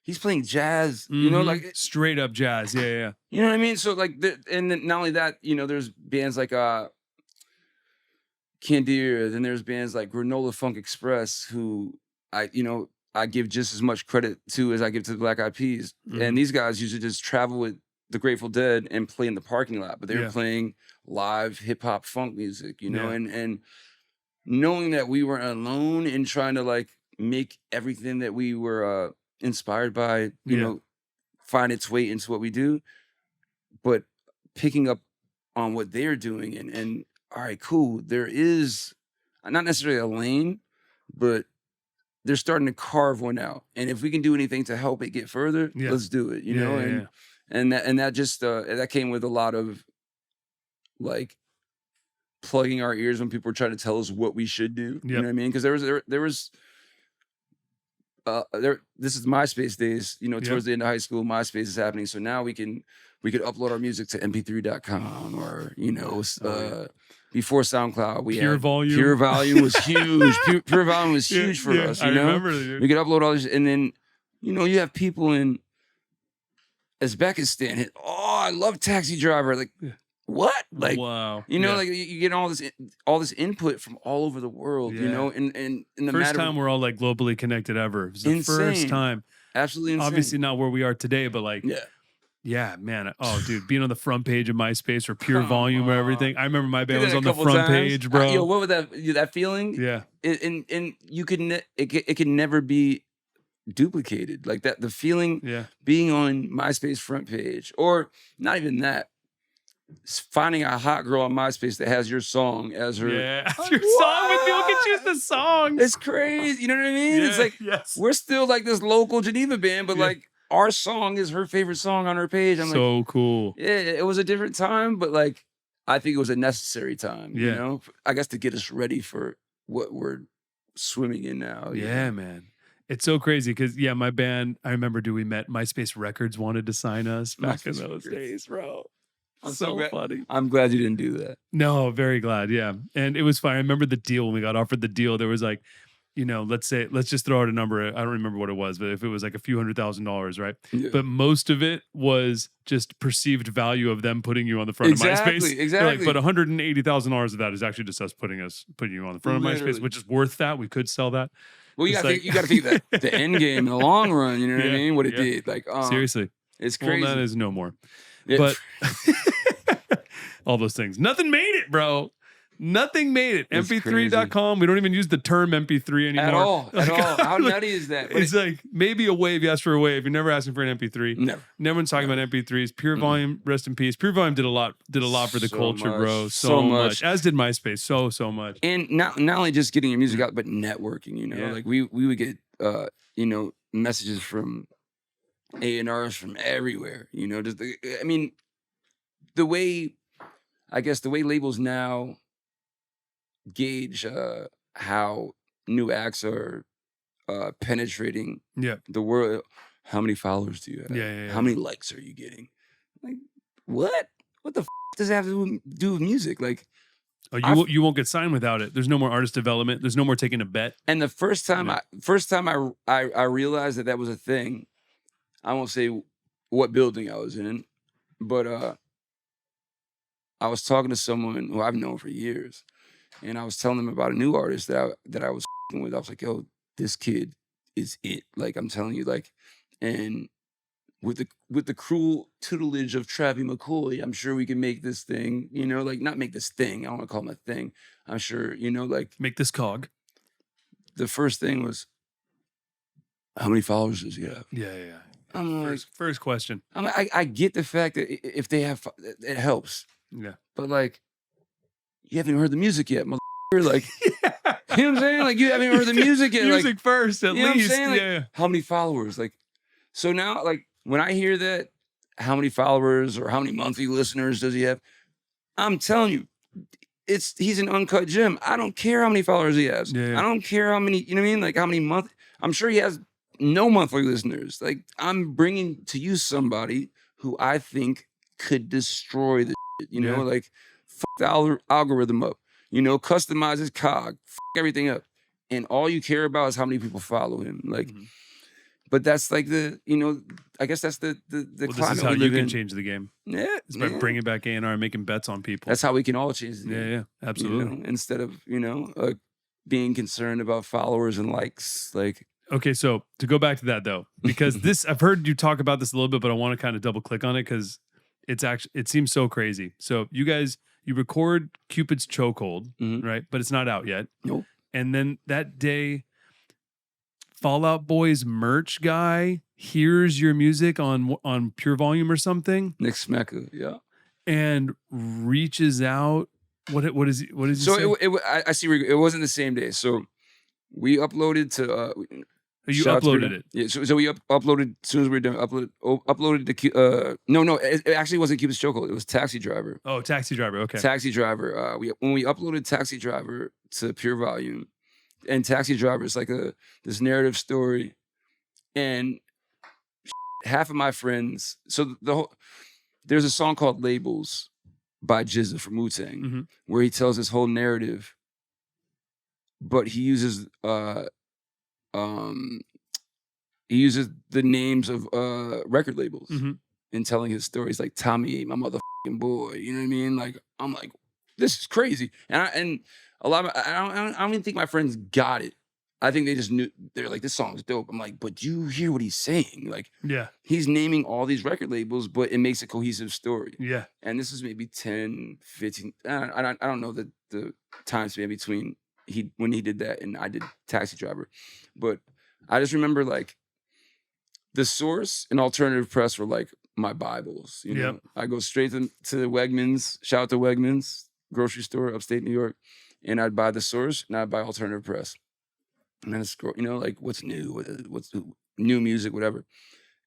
he's playing jazz. Like straight up jazz. Yeah. You know what I mean? So like, and then not only that, there's bands like Candiria, then there's bands like Granola Funk Express, who I give just as much credit to as I give to the Black Eyed Peas. And these guys used to just travel with the Grateful Dead and play in the parking lot, but they were playing live hip hop funk music, and knowing that we weren't alone in trying to like make everything that we were inspired by, find its way into what we do, but picking up on what they're doing and all right, cool. There is not necessarily a lane, but they're starting to carve one out. And if we can do anything to help it get further, let's do it, And that just that came with a lot of like plugging our ears when people were trying to tell us what we should do. You know what I mean? Because there was this is MySpace days, towards the end of high school, MySpace is happening. So now we could upload our music to mp3.com or, before SoundCloud, we Pure had Volume. Pure Volume was huge. Pure Volume was huge for us, I remember, dude. We could upload all this, and then, you have people in Uzbekistan. I love Taxi Driver. Like, what? Like, wow. Like you get all this input from all over the world, and in the first time we're all like globally connected ever. It was the first time. Absolutely insane. Obviously not where we are today, but like, yeah, man. Oh, dude, being on the front page of MySpace or Pure Volume or everything. I remember my band was on the front page, bro. What was that feeling? Yeah. And you could it can never be duplicated. Like that, the feeling being on MySpace front page, or not even that. Finding a hot girl on MySpace that has your song as her your song with people can choose the song. It's crazy. You know what I mean? It's like we're still like this local Geneva band, but like our song is her favorite song on her page. I'm so like, cool. Yeah, it was a different time, but like I think it was a necessary time. I guess to get us ready for what we're swimming in now. Yeah, man. It's so crazy because my band. I remember, we met MySpace Records wanted to sign us back in those days, bro. I'm so funny. I'm glad you didn't do that. No, very glad. Yeah. And it was fine. I remember the deal when we got offered the deal. There was like, let's just throw out a number. I don't remember what it was, but if it was like a few $100,000, right? Yeah. But most of it was just perceived value of them putting you on the front of MySpace. Exactly. But $180,000 of that is actually just us putting you on the front of MySpace, which is worth that. We could sell that. Well, you got to think that the end game in the long run. You know what I mean? What it did, like seriously, it's crazy. Well, that is no more. But all those things, nothing made it, bro. Nothing made it. MP3.com. We don't even use the term MP3 anymore. At all. How nutty is that? It's like maybe a wave. You ask for a wave. You're never asking for an MP3. Never. No one's talking about MP3s. Pure Volume, rest in peace. Pure Volume did a lot for the culture, bro. So much. As did MySpace. So much. And not only just getting your music out, but networking. Like we would get messages from A&Rs from everywhere. The way labels now gauge how new acts are penetrating the world. How many followers do you have? Yeah. How many likes are you getting? Like, what the does it have to do with music? Like, you won't get signed without it. There's no more artist development. There's no more taking a bet. And the first time I realized that was a thing. I won't say what building I was in, but I was talking to someone who I've known for years, and I was telling them about a new artist that I was with. I was like, yo, this kid is it. Like, I'm telling you, like, and with the cruel tutelage of Travie McCoy, I'm sure we can make this thing, you know, like, not make this thing. I don't want to call him a thing. I'm sure, you know, like, Make this cog. the first thing was, how many followers does he have? Yeah. I'm like, First question. I'm like, I get the fact that if they have, it helps. Yeah. But like, you haven't heard the music yet, motherfucker. Like, you know what I'm saying? Like, you haven't heard the music yet. Music Like, first, at you know what I'm least. saying? Like, Yeah. how many followers? Like, so now, like, when I hear that, how many followers or how many monthly listeners does he have? I'm telling you, he's an uncut gem. I don't care how many followers he has. Yeah. I don't care how many, you know what I mean? Like, how many I'm sure he has no monthly listeners. Like, I'm bringing to you somebody who I think could destroy the shit, you know? Yeah. Like, fuck the algorithm up, you know, customize his cog, fuck everything up. And all you care about is how many people follow him. Like, but that's like the, you know, I guess that's the Well, climate this is how we you live can in. change the game. Yeah. It's by yeah. bringing back A&R and making bets on people. That's how we can all change the game. yeah, absolutely. You know, instead of, you know, being concerned about followers and likes. Like, Okay, so to go back to that though, because this, I've heard you talk about this a little bit, but I want to kind of double click on it because it seems so crazy. So you guys, you record Cupid's Chokehold, right? But it's not out yet. Nope. And then that day, Fall Out Boy's merch guy hears your music on Pure Volume or something, Nick Smecca, yeah. and reaches out. What is he? What is he? So I see. It wasn't the same day. So we uploaded to. You shout out to uploaded Bruno. it. Yeah. So we uploaded as soon as we were done. Uploaded to. No. It actually wasn't Cupid's Chokehold. It was Taxi Driver. Oh, Taxi Driver. Okay. Taxi Driver. When we uploaded Taxi Driver to Pure Volume, and Taxi Driver is like this narrative story, and half of my friends. So there's a song called Labels by GZA from Wu-Tang, where he tells this whole narrative, but he uses the names of record labels in telling his stories, like Tommy ain't my motherfucking boy. You know what I mean? Like, I'm like, this is crazy. And a lot of I don't even think my friends got it. I think they just knew. They're like, this song's dope. I'm like, but you hear what he's saying? Like, Yeah. he's naming all these record labels, but it makes a cohesive story. Yeah. And this is maybe 10, 15. I don't know the time span between when he did that and I did Taxi Driver, but I just remember like The Source and Alternative Press were like my Bibles. You know, Yep. I go straight to Wegmans. Shout out to Wegmans grocery store, upstate New York, and I'd buy The Source and I'd buy Alternative Press, and then I scroll. You know, like what's new, what's new music, whatever.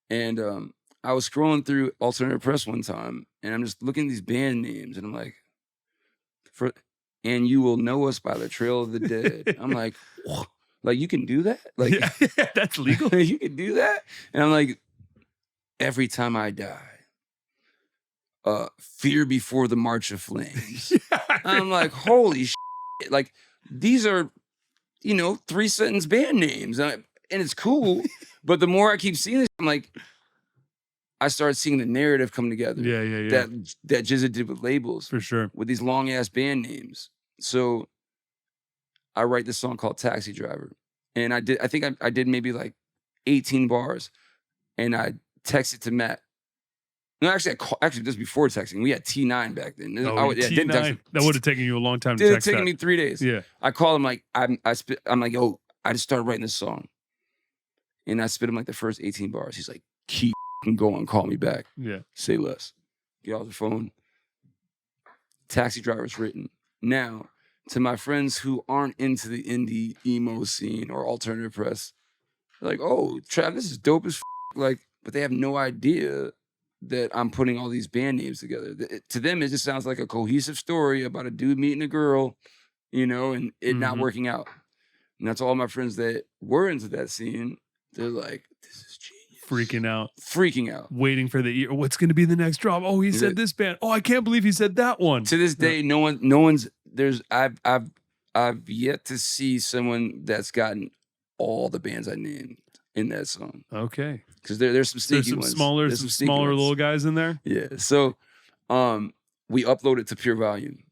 And I was scrolling through Alternative Press one time, and I'm just looking at these band names, and I'm like, and you will know us by the Trail of the Dead. I'm like, whoa, like you can do that? Like, Yeah. That's legal. you can do that? And I'm like, Every Time I Die, Fear Before the March of Flames. I'm like, holy shit. Like, these are, 3-sentence band names. And it's cool. But the more I keep seeing this, I'm like, I started seeing the narrative come together. Yeah. That GZA did with labels. For sure. With these long ass band names. So I write this song called Taxi Driver. And I think I did maybe like 18 bars. And I texted to Matt. No, actually, this was before texting. We had T9 back then. T9. That would have taken you a long time to It text taken that. me 3 days. Yeah. I called him like, I'm like, yo, I just started writing this song. And I spit him like the first 18 bars. He's like, keep going, call me back. Yeah. Say less. Get off the phone. Taxi Driver's written. Now, to my friends who aren't into the indie emo scene or alternative press, they're like, oh, Trav, this is dope as like, but they have no idea that I'm putting all these band names together. To them, it just sounds like a cohesive story about a dude meeting a girl, and it not working out. And that's all my friends that were into that scene. They're like, this is genius. Freaking out. Waiting for the what's going to be the next drop? Oh, he said this band. Oh, I can't believe he said that one. To this day, no one's I've yet to see someone that's gotten all the bands I named in that song. Okay. Because there's some sneaky There's some ones. smaller There's some sneaky smaller ones. little guys in there. Yeah. So we upload it to Pure Volume.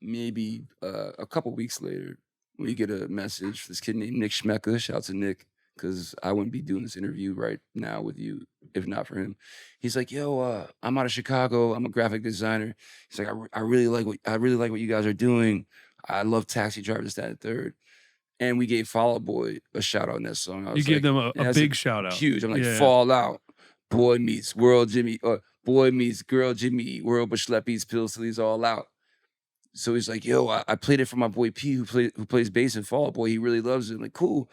Maybe a couple weeks later, we get a message from this kid named Nick Schmecka. Shout out to Nick, because I wouldn't be doing this interview right now with you if not for him. He's like, yo, I'm out of Chicago. I'm a graphic designer. He's like, I really like what you guys are doing. I love Taxi Driver, this, that, and the third. And we gave Fall Out Boy a shout out in that song. You gave them a big shout out. Huge. I'm like, Fall Out, boy meets world Jimmy, boy meets girl Jimmy, world but schleppies, pills till he's all out. So he's like, yo, I played it for my boy P who plays bass in Fall Out Boy. He really loves it. I'm like, cool.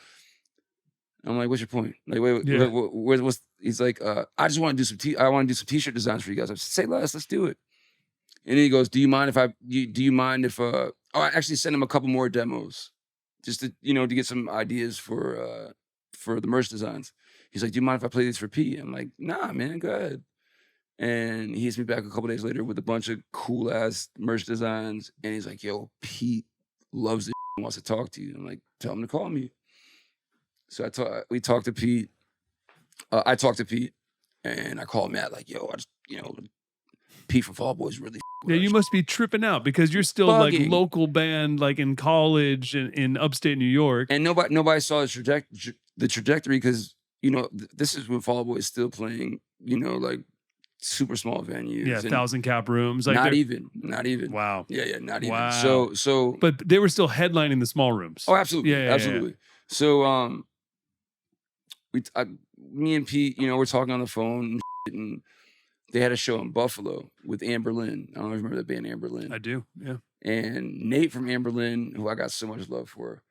I'm like, what's your point? Like, what's? He's like, I just want to do some t-shirt designs for you guys. I said, say less, let's do it. And then he goes, do you mind if I actually send him a couple more demos, just to to get some ideas for the merch designs. He's like, do you mind if I play these for P? I'm like, nah, man, go ahead. And he hits me back a couple days later with a bunch of cool ass merch designs, and he's like, yo, Pete loves this and wants to talk to you. I'm like, tell him to call me. So we talked to Pete. I talked to Pete, and I called Matt like, yo, Pete from Fall Out Boy is really you must be tripping out because you're still bugging. Like local band, like in college and in upstate New York. And nobody saw the trajectory because, this is when Fall Out Boy is still playing, like super small venues. Yeah, 1,000 cap rooms. Like not even. Wow. Yeah, not even. Wow. So but they were still headlining the small rooms. Oh, absolutely. Yeah, absolutely. Yeah. So me and Pete, we're talking on the phone and they had a show in Buffalo with Amberlyn. I don't know if you remember that band Amberlyn. I do, yeah. And Nate from Amberlyn, who I got so much love for,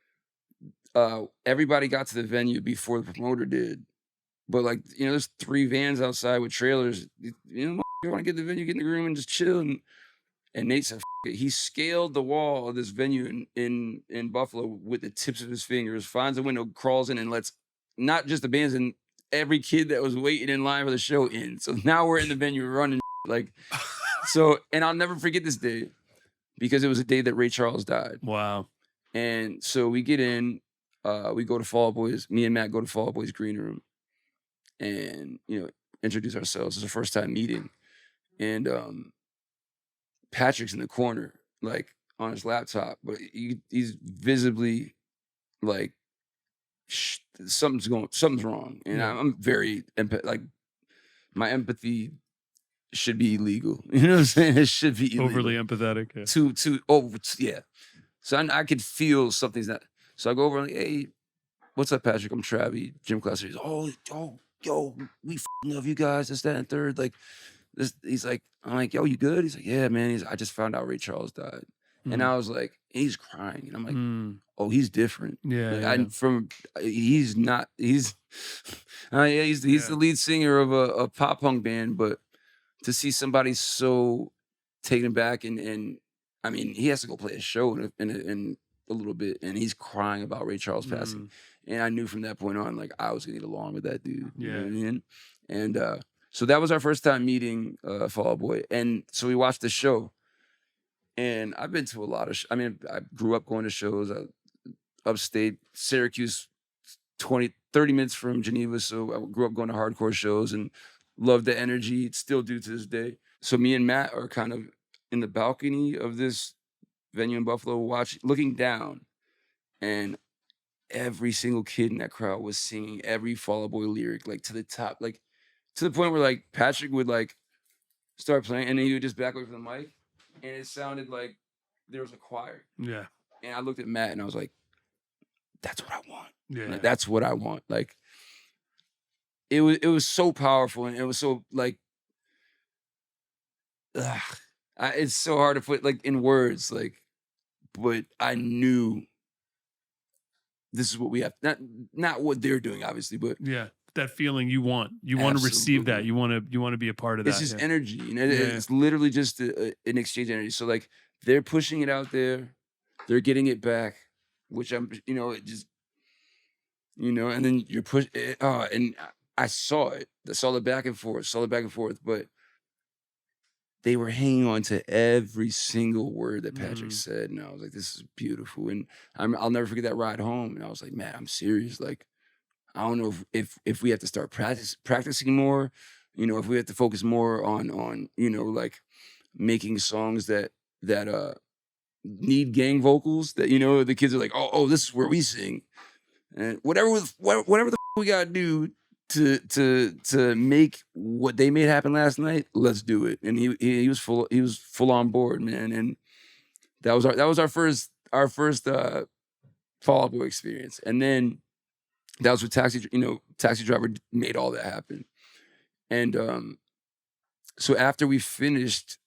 everybody got to the venue before the promoter did. But there's 3 vans outside with trailers. You want to get to the venue, get in the room and just chill. And Nate said, it. He scaled the wall of this venue in Buffalo with the tips of his fingers, finds a window, crawls in and lets not just the bands and every kid that was waiting in line for the show in. So now we're in the venue running and I'll never forget this day because it was a day that Ray Charles died. Wow. And so we get in, we go to Fall Out Boys, me and Matt go to Fall Out Boys green room and, introduce ourselves. It's our first time meeting. And Patrick's in the corner, on his laptop, but he's visibly something's wrong. And I'm very my empathy should be illegal. You know what I'm saying? It should be illegal. Overly empathetic. Yeah. Yeah. So I could feel something's not. So I go over and hey, what's up, Patrick? I'm Travie, gym class. He's yo, we love you guys. This, that, and third. He's like, I'm like, yo, you good? He's like, yeah, man. I just found out Ray Charles died. And I was like, he's crying. And I'm like, oh, he's different. Yeah. He's not, he's the lead singer of a pop punk band, but to see somebody so taken back and I mean, he has to go play a show in a little bit and he's crying about Ray Charles passing. And I knew from that point on, I was gonna get along with that dude. Yeah. You know what I mean? And so that was our first time meeting Fall Out Boy. And so we watched the show. And I've been to a lot of, I grew up going to shows upstate, Syracuse, 30 minutes from Geneva. So I grew up going to hardcore shows and loved the energy, still do to this day. So me and Matt are kind of in the balcony of this venue in Buffalo, looking down. And every single kid in that crowd was singing every Fall Out Boy lyric, to the top, to the point where Patrick would start playing and then he would just back away from the mic. And it sounded like there was a choir. Yeah. And I looked at Matt and I was like, that's what I want. Yeah. That's what I want. It was so powerful and it was so it's so hard to put in words, but I knew this is what we have. Not what they're doing, obviously, but yeah. That feeling you want to receive that. You want to be a part of that. It's just energy. It's literally just an exchange energy. So they're pushing it out there, they're getting it back, which I'm, it just, and then you're and I saw it. I saw the back and forth, but they were hanging on to every single word that Patrick said. And I was like, this is beautiful. And I'll never forget that ride home. And I was like, man, I'm serious. I don't know if we have to start practicing more, if we have to focus more on making songs that need gang vocals, that, you know, the kids are like, oh, this is where we sing. And whatever the we gotta do to make what they made happen last night, let's do it. And he was full on board, man. And that was our first Fall Out Boy experience. And then that was with Taxi Driver made all that happen. And so after we finished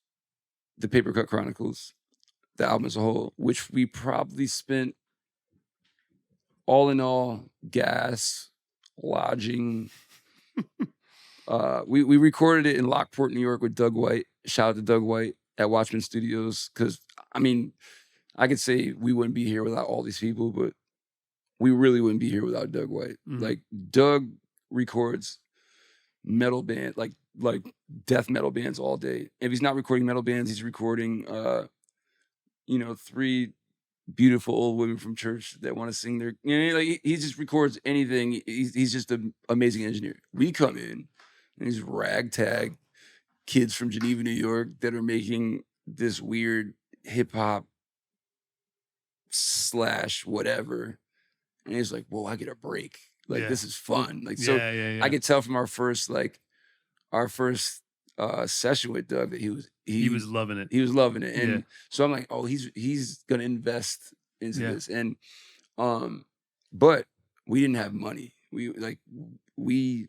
the Papercut Chronicles, the album as a whole, which we probably spent, all in all, gas, lodging. We recorded it in Lockport, New York with Doug White. Shout out to Doug White at Watchman Studios. Because, I mean, I could say we wouldn't be here without all these people, but we really wouldn't be here without Doug White. Mm-hmm. Like, Doug records metal band, like death metal bands all day. If he's not recording metal bands, he's recording, 3 beautiful old women from church that want to sing their, like he just records anything. He's just an amazing engineer. We come in and these ragtag kids from Geneva, New York that are making this weird hip hop / whatever. And he's like, whoa, I get a break. Like, this is fun. Like, so I could tell from our first session with Doug that he was loving it. He was loving it. And so I'm like, oh, he's gonna invest into this. And but we didn't have money.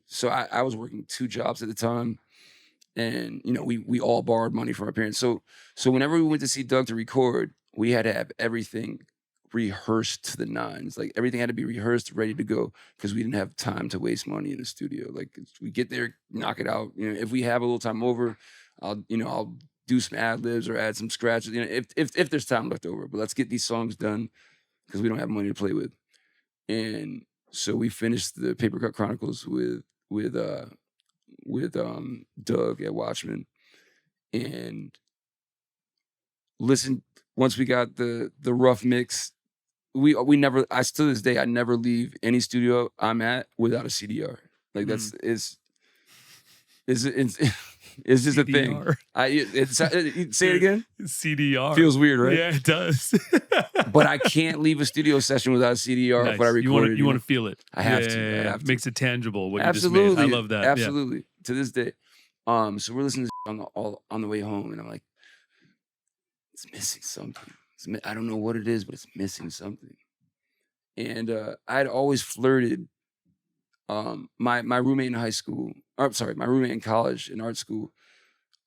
So I was working 2 jobs at the time. And we all borrowed money from our parents. So whenever we went to see Doug to record, we had to have everything rehearsed to the nines. Like, everything had to be rehearsed, ready to go, because we didn't have time to waste money in the studio. Like, we get there, knock it out. If we have a little time over, I'll do some ad libs or add some scratches. If there's time left over. But let's get these songs done because we don't have money to play with. And so we finished the Papercut Chronicles with Doug at Watchman, and listened. Once we got the rough mix, we never. To this day, I never leave any studio I'm at without a CDR. Like, that's it's just a thing. Say it again. CDR Feels weird, right? Yeah, it does. But I can't leave a studio session without a CDR. Nice. Of what I recorded. You want to feel it. I have to. I have to. Makes it tangible. What Absolutely. you just made. I love that. Absolutely. To this day. So we're listening to on the way home, and I'm like, it's missing something. I don't know what it is, but it's missing something. And I'd always flirted. My roommate in high school, my roommate in college in art school,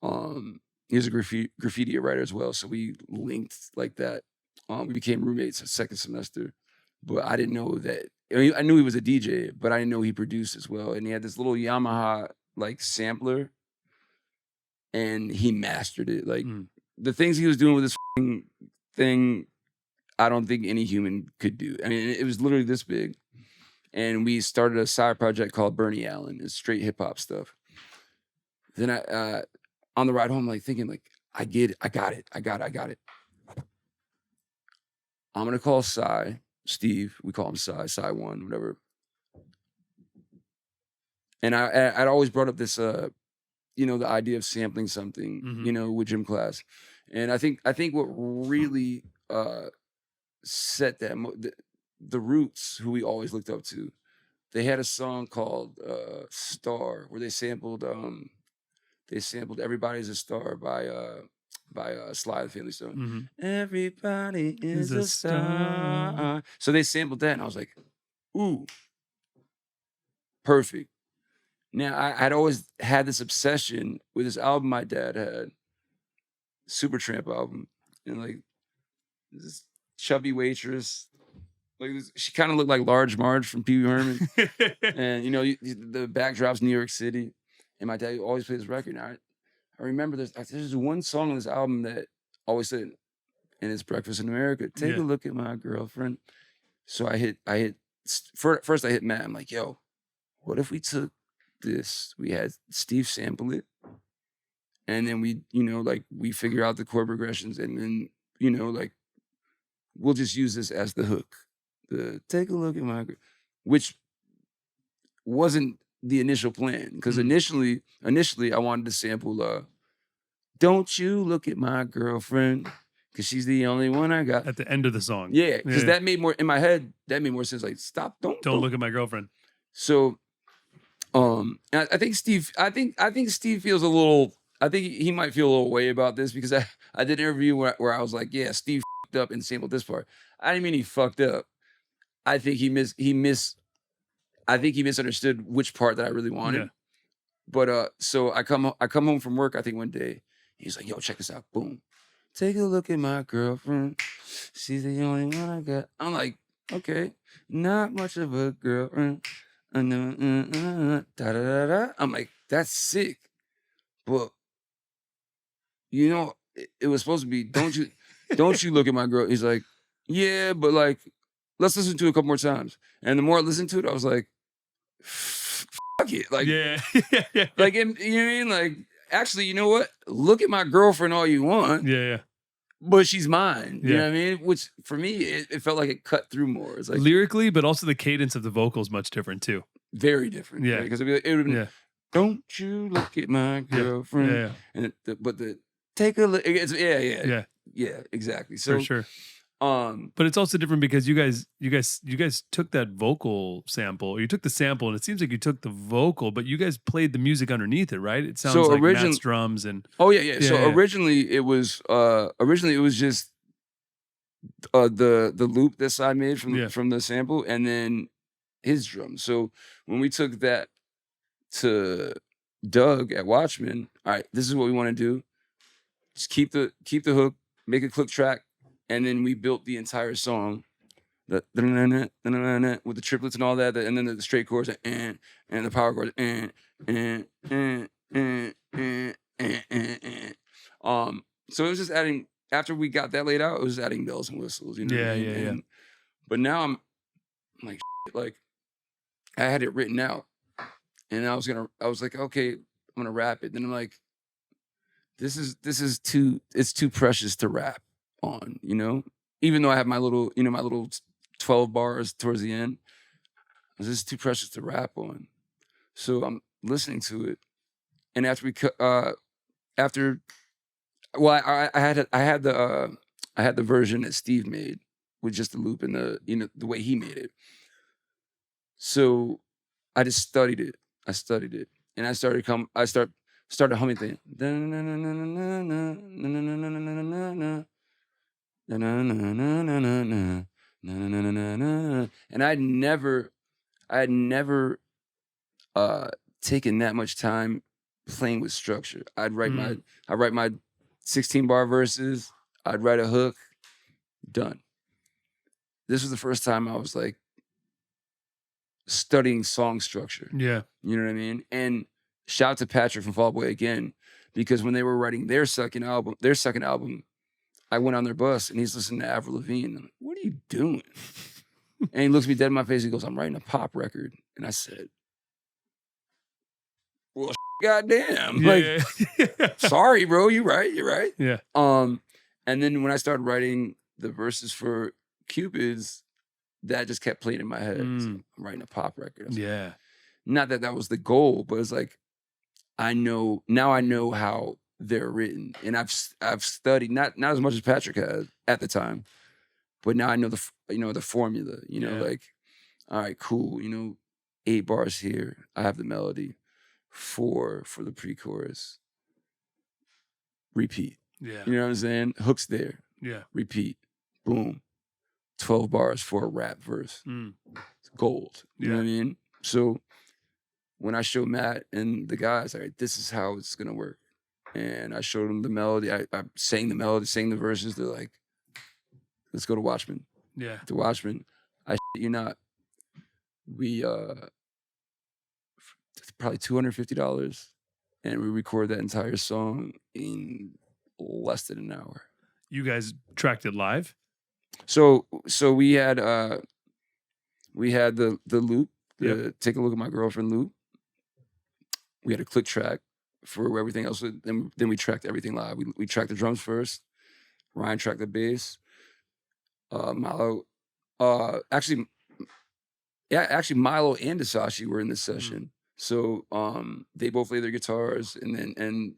he was a graffiti writer as well. So we linked like that. We became roommates the second semester, but I didn't know that. I knew he was a DJ, but I didn't know he produced as well. And he had this little Yamaha like sampler, and he mastered it. Like the things he was doing with this thing, I don't think any human could do. I mean, it was literally this big. And we started a side project called Bernie Allen. It's straight hip hop stuff. Then I, on the ride home, like thinking, like, I got it. I'm gonna call Steve. We call him Cy1, whatever. And I'd always brought up this, the idea of sampling something, with gym class. And I think what really set that the Roots, who we always looked up to, they had a song called Star, where they sampled Everybody's a Star by Sly the Family Stone. Everybody is a star. So they sampled that, and I was like, ooh, perfect. Now, I'd always had this obsession with this album my dad had, Supertramp album, and like this chubby waitress, like this, she kind of looked like Large Marge from Pee Wee Herman, and the backdrop's New York City, and my dad always played this record. Now I remember there's one song on this album that always said, and it's Breakfast in America. Take a look at my girlfriend. So I hit first I hit Matt. I'm like, yo, what if we took this? We had Steve sample it, and then we figure out the chord progressions, and then we'll just use this as the hook. The take a look at my girl, which wasn't the initial plan, because initially I wanted to sample Don't you look at my girlfriend, because she's the only one I got. At the end of the song. Yeah, because that made more, in my head, that made more sense. Like, stop, don't look at my girlfriend. So, I think Steve feels a little, I think he might feel a little way about this, because I did an interview where I was like, yeah, Steve fucked up and sampled this part. I didn't mean he fucked up. I think I think he misunderstood which part that I really wanted. Yeah. But so I come home from work, I think one day, he's like, yo, check this out. Boom. Take a look at my girlfriend. She's the only one I got. I'm like, okay, not much of a girlfriend. Da-da-da-da. I'm like, that's sick. But you know, it was supposed to be, don't you look at my girl. He's like, yeah, but like, let's listen to it a couple more times. And the more I listened to it, I was like, fuck it. Like, yeah. like, you know what I mean? Like, actually, you know what? Look at my girlfriend all you want. Yeah. But she's mine. You know what I mean? Which for me, it felt like it cut through more. It's like lyrically, but also the cadence of the vocals much different too. Very different. Yeah. Because it would have been, don't you look at my girlfriend. Yeah. And but the take a look. It's, yeah, exactly. So for sure. But it's also different because you guys took that vocal sample, or you took the sample, and it seems like you took the vocal, but you guys played the music underneath it, right? It sounds like Matt's drums and originally it was just the loop that I made from the sample, and then his drums. So when we took that to Doug at Watchmen, all right, this is what we want to do. Just keep the hook, make a click track. And then we built the entire song, with the triplets and all that, and then the straight chords and the power chords So it was just adding. After we got that laid out, it was adding bells and whistles. You know. Yeah. But now I'm like, like I had it written out, and I was like, okay, I'm gonna rap it. Then I'm like, this is too precious to rap on, you know, even though I have my little 12 bars towards the end. This is too precious to rap on. So I'm listening to it, and after I had the version that Steve made with just the loop and the way he made it. So I just studied it. And I started humming things. And I had never taken that much time playing with structure. I'd write my 16 bar verses, I'd write a hook, done. This was the first time I was like studying song structure. Yeah. You know what I mean? And shout out to Patrick from Fall Out Boy again, because when they were writing their second album, I went on their bus and he's listening to Avril Lavigne. I'm like, what are you doing? And he looks me dead in my face. He goes, I'm writing a pop record. And I said, well, goddamn. Yeah. Like, sorry, bro. You're right. Yeah. And then when I started writing the verses for Cupid's, that just kept playing in my head. So I'm writing a pop record. Yeah. Not that was the goal, but it's like, I know how they're written, and I've studied not as much as Patrick had at the time, but now I know the formula. Like, all right, cool. 8 bars here. I have the melody. 4 for the pre-chorus. Repeat. Yeah. You know what I'm saying? Hooks there. Yeah. Repeat. Boom. 12 bars for a rap verse. It's gold. You know what I mean? So when I showed Matt and the guys, all right, this is how it's gonna work. And I showed them the melody. I sang the melody, sang the verses. They're like, let's go to Watchmen. Yeah. To Watchmen. I shit you not. We probably $250, and we recorded that entire song in less than an hour. You guys tracked it live? So we had the loop, Take a Look at My Girlfriend loop. We had a click track for everything else. Then we tracked everything live. We tracked the drums first. Ryan tracked the bass. Milo, actually Milo and Dasashi were in this session. So they both played their guitars, and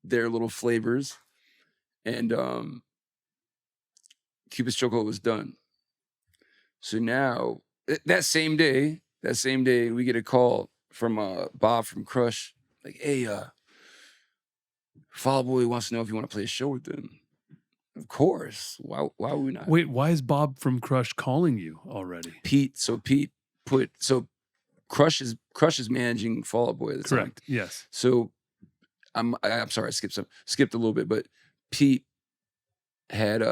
their little flavors. And Cupid's Chokehold was done. So now, that same day, we get a call from Bob from Crush. Like, hey, Fall Out Boy wants to know if you want to play a show with them. Of course. Why would we not? Wait, why is Bob from Crush calling you already? Pete Crush is managing Fall Out Boy at the time. Correct. Yes. So I'm sorry, I skipped a little bit, but Pete had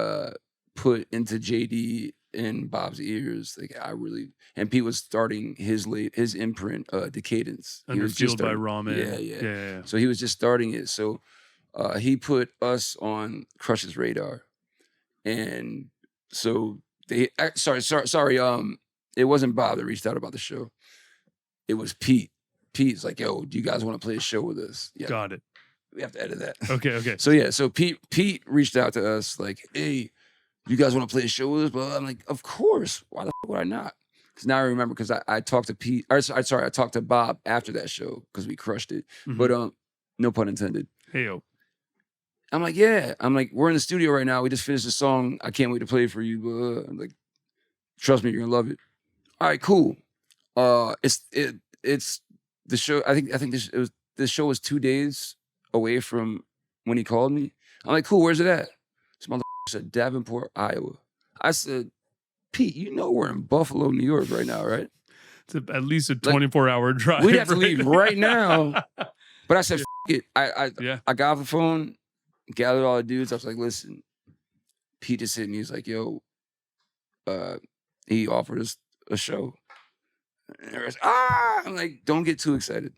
put into JD in Bob's ears, like and Pete was starting his imprint, Decadence. Under Fueled by Ramen. Yeah. So he was just starting it. So he put us on Crush's radar. And so sorry, it wasn't Bob that reached out about the show. It was Pete. Pete's like, yo, do you guys want to play a show with us? Yeah. Got it. We have to edit that. Okay. So Pete reached out to us like, hey, you guys want to play a show with us? But I'm like, of course. Why the fuck would I not? Because now I remember, because I talked to Pete. I talked to Bob after that show because we crushed it. Mhm. But no pun intended. Hey-o. I'm like, yeah. I'm like, we're in the studio right now. We just finished the song. I can't wait to play it for you. I'm like, trust me, you're gonna love it. All right, cool. It's the show. I think this show was 2 days away from when he called me. I'm like, cool. Where's it at? This motherfucker said Davenport, Iowa. I said, Pete, you know we're in Buffalo, New York right now, right? It's at least a 24-hour drive. We'd have to leave right now. But I said, F it. I got off the phone, gathered all the dudes. I was like, listen, Pete just hit me. He's like, yo, he offered us a show. And I was, I'm like, don't get too excited.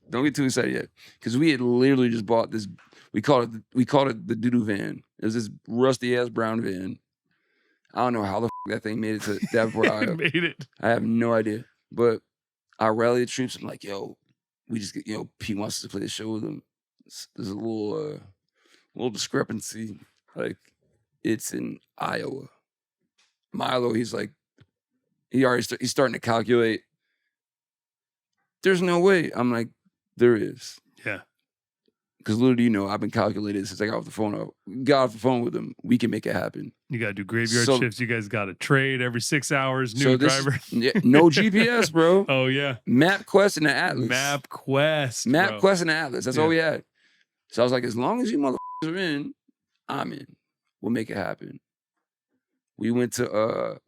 Don't get too excited yet. Because we had literally just bought this. We called it the doo-doo van. It was this rusty ass brown van. I don't know how the that thing made it to Davenport, Iowa. Made it. I have no idea. But I rallied the troops. I'm like, yo, we just get, Pete wants us to play the show with him. There's a little discrepancy. Like, it's in Iowa. Milo, he's like, he's starting to calculate. There's no way. I'm like, there is. Yeah. Because little do you know, I've been calculating since I got off the phone with him. We can make it happen. You got to do graveyard shifts. You guys got to trade every 6 hours. New driver. No GPS, bro. Oh, yeah. MapQuest and the Atlas. MapQuest And the Atlas. That's all we had. So I was like, as long as you motherfuckers are in, I'm in. We'll make it happen. We went to,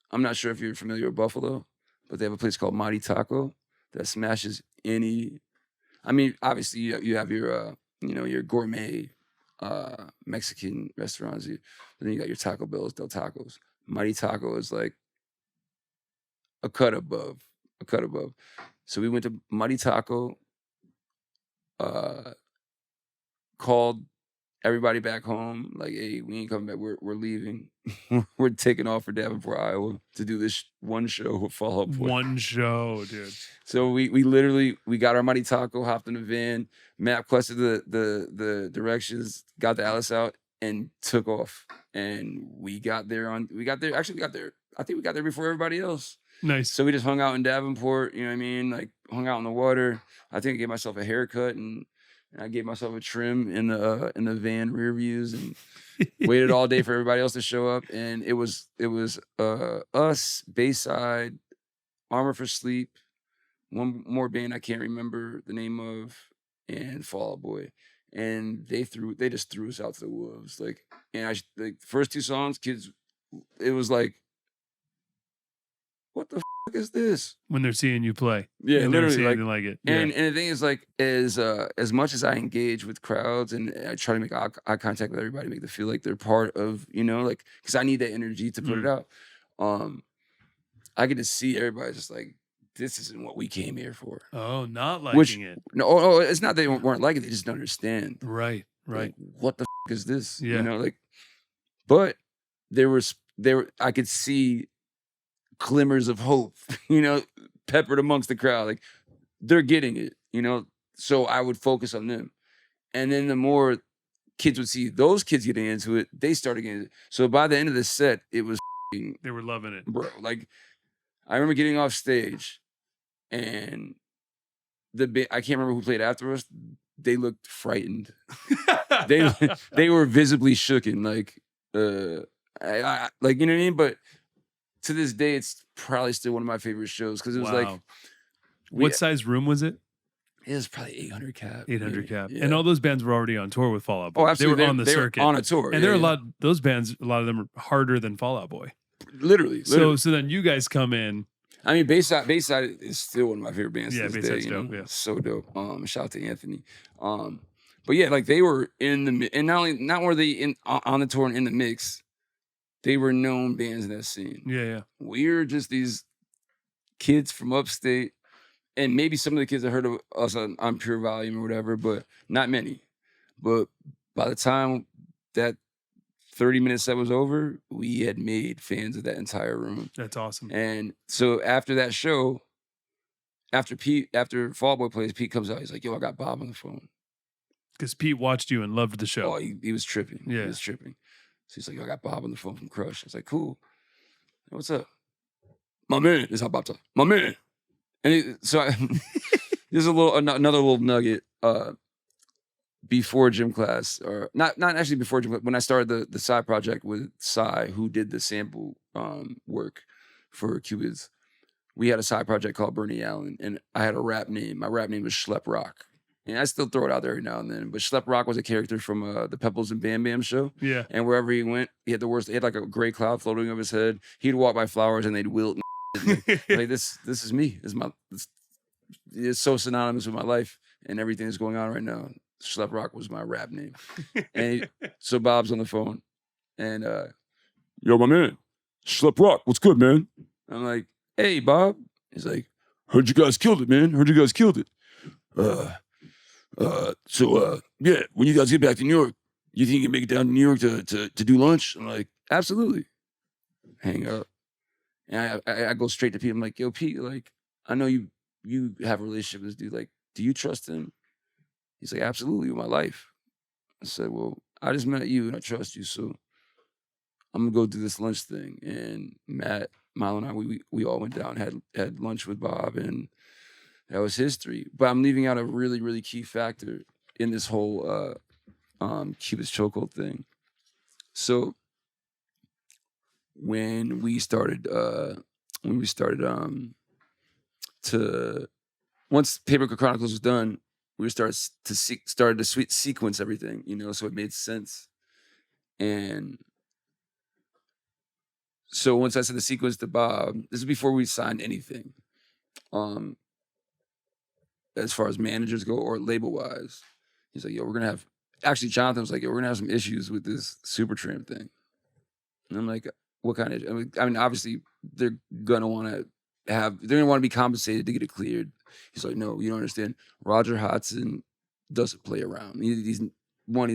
I'm not sure if you're familiar with Buffalo, but they have a place called Mighty Taco that smashes any. I mean, obviously you have your, your gourmet Mexican restaurants. But then you got your Taco Bells, Del Tacos. Mighty Taco is like a cut above. So we went to Mighty Taco, called everybody back home, like, hey, we ain't coming back. We're leaving. We're taking off for Davenport, Iowa to do this one show with Fall Out Boy. One show, dude. So we literally got our Mighty Taco, hopped in the van, MapQuested the directions, got the Atlas out, and took off. And we got there. I think we got there before everybody else. Nice. So we just hung out in Davenport, you know what I mean? Like, hung out in the water. I think I gave myself a haircut and I gave myself a trim in the van rear views and waited all day for everybody else to show up. And it was us, Bayside, Armor for Sleep, one more band I can't remember the name of, and Fall Out Boy. And they just threw us out to the wolves. Like, and the first 2 songs, kids, it was like, what the fuck is this? When they're seeing you play. Yeah, They've literally. never seen anything like it. Yeah. And the thing is, like, as much as I engage with crowds and I try to make eye contact with everybody, make them feel like they're part of, like, because I need that energy to put it out. I get to see everybody just like, this isn't what we came here for. Oh, not liking it. No, it's not they weren't liking it. They just don't understand. Right. Like, what the is this? Yeah. But I could see glimmers of hope, peppered amongst the crowd. Like, they're getting it, so I would focus on them. And then the more kids would see those kids getting into it, they started getting it. So by the end of the set, it was they were loving it. Bro, like, I remember getting off stage and I can't remember who played after us. they looked frightened. They were visibly shooken, like like, you know what I mean? But to this day, it's probably still one of my favorite shows because it was like, what size room was it? It was probably 800 cap. 800 cap. Yeah. And all those bands were already on tour with Fall Out Boy. Oh, absolutely. They were on the circuit. On a tour. And there are those bands, a lot of them are harder than Fall Out Boy. Literally. So then you guys come in. I mean, Bayside is still one of my favorite bands. Yeah, to this Bayside's day, dope. Yeah. So dope. Shout out to Anthony. But yeah, like they were in the, and not were they on the tour and in the mix, they were known bands in that scene. Yeah. We're just these kids from upstate, and maybe some of the kids have heard of us on Pure Volume or whatever, but not many. But by the time that 30-minute set was over, we had made fans of that entire room. That's awesome. And so after that show, after Fall Out Boy plays, Pete comes out. He's like, "Yo, I got Bob on the phone." Because Pete watched you and loved the show. Oh, he was tripping. Yeah. He was tripping. So he's like, "Yo, I got Bob on the phone from Crush." I was like, "Cool. What's up?" "My man." This is how Bob talks. "My man." And there's another little nugget. Before gym class, or not actually before gym class, when I started the side project with Cy, who did the sample work for CUPID'S, we had a side project called Bernie Allen, and I had a rap name. My rap name was Schlep Rock. And I still throw it out there every now and then. But Schlep Rock was a character from the Pebbles and Bam Bam show. Yeah. And wherever he went, he had the worst. He had like a gray cloud floating over his head. He'd walk by flowers and they'd wilt. Like this is me. It's so synonymous with my life and everything that's going on right now. Schlep Rock was my rap name. And so Bob's on the phone. And "Yo, my man, Schlep Rock, what's good, man?" I'm like, "Hey, Bob." He's like, "Heard you guys killed it, man. Heard you guys killed it. So yeah, when you guys get back to New York, you think you can make it down to New York to do lunch?" I'm like, "Absolutely." Hang up. And I go straight to Pete. I'm like, "Yo, Pete, like, I know you have a relationship with this dude. Like, do you trust him?" He's like, "Absolutely, with my life." I said, "Well, I just met you and I trust you, so I'm gonna go do this lunch thing." And Matt, Milo, and I, we all went down, had lunch with Bob, and that was history. But I'm leaving out a really, really key factor in this whole CUPID'S chokehold thing. So when we started once Papercut Chronicles was done, we started to sequence everything, so it made sense. And so once I said the sequence to Bob, this is before we signed anything, as far as managers go or label wise. He's like, "Yo, we're gonna have," actually Jonathan was like, "Yo, we're gonna have some issues with this Supertramp thing." And I'm like, "What kind of?" I mean, obviously they're gonna want to be compensated to get it cleared. He's like, "No, you don't understand. Roger Hodgson doesn't play around. He's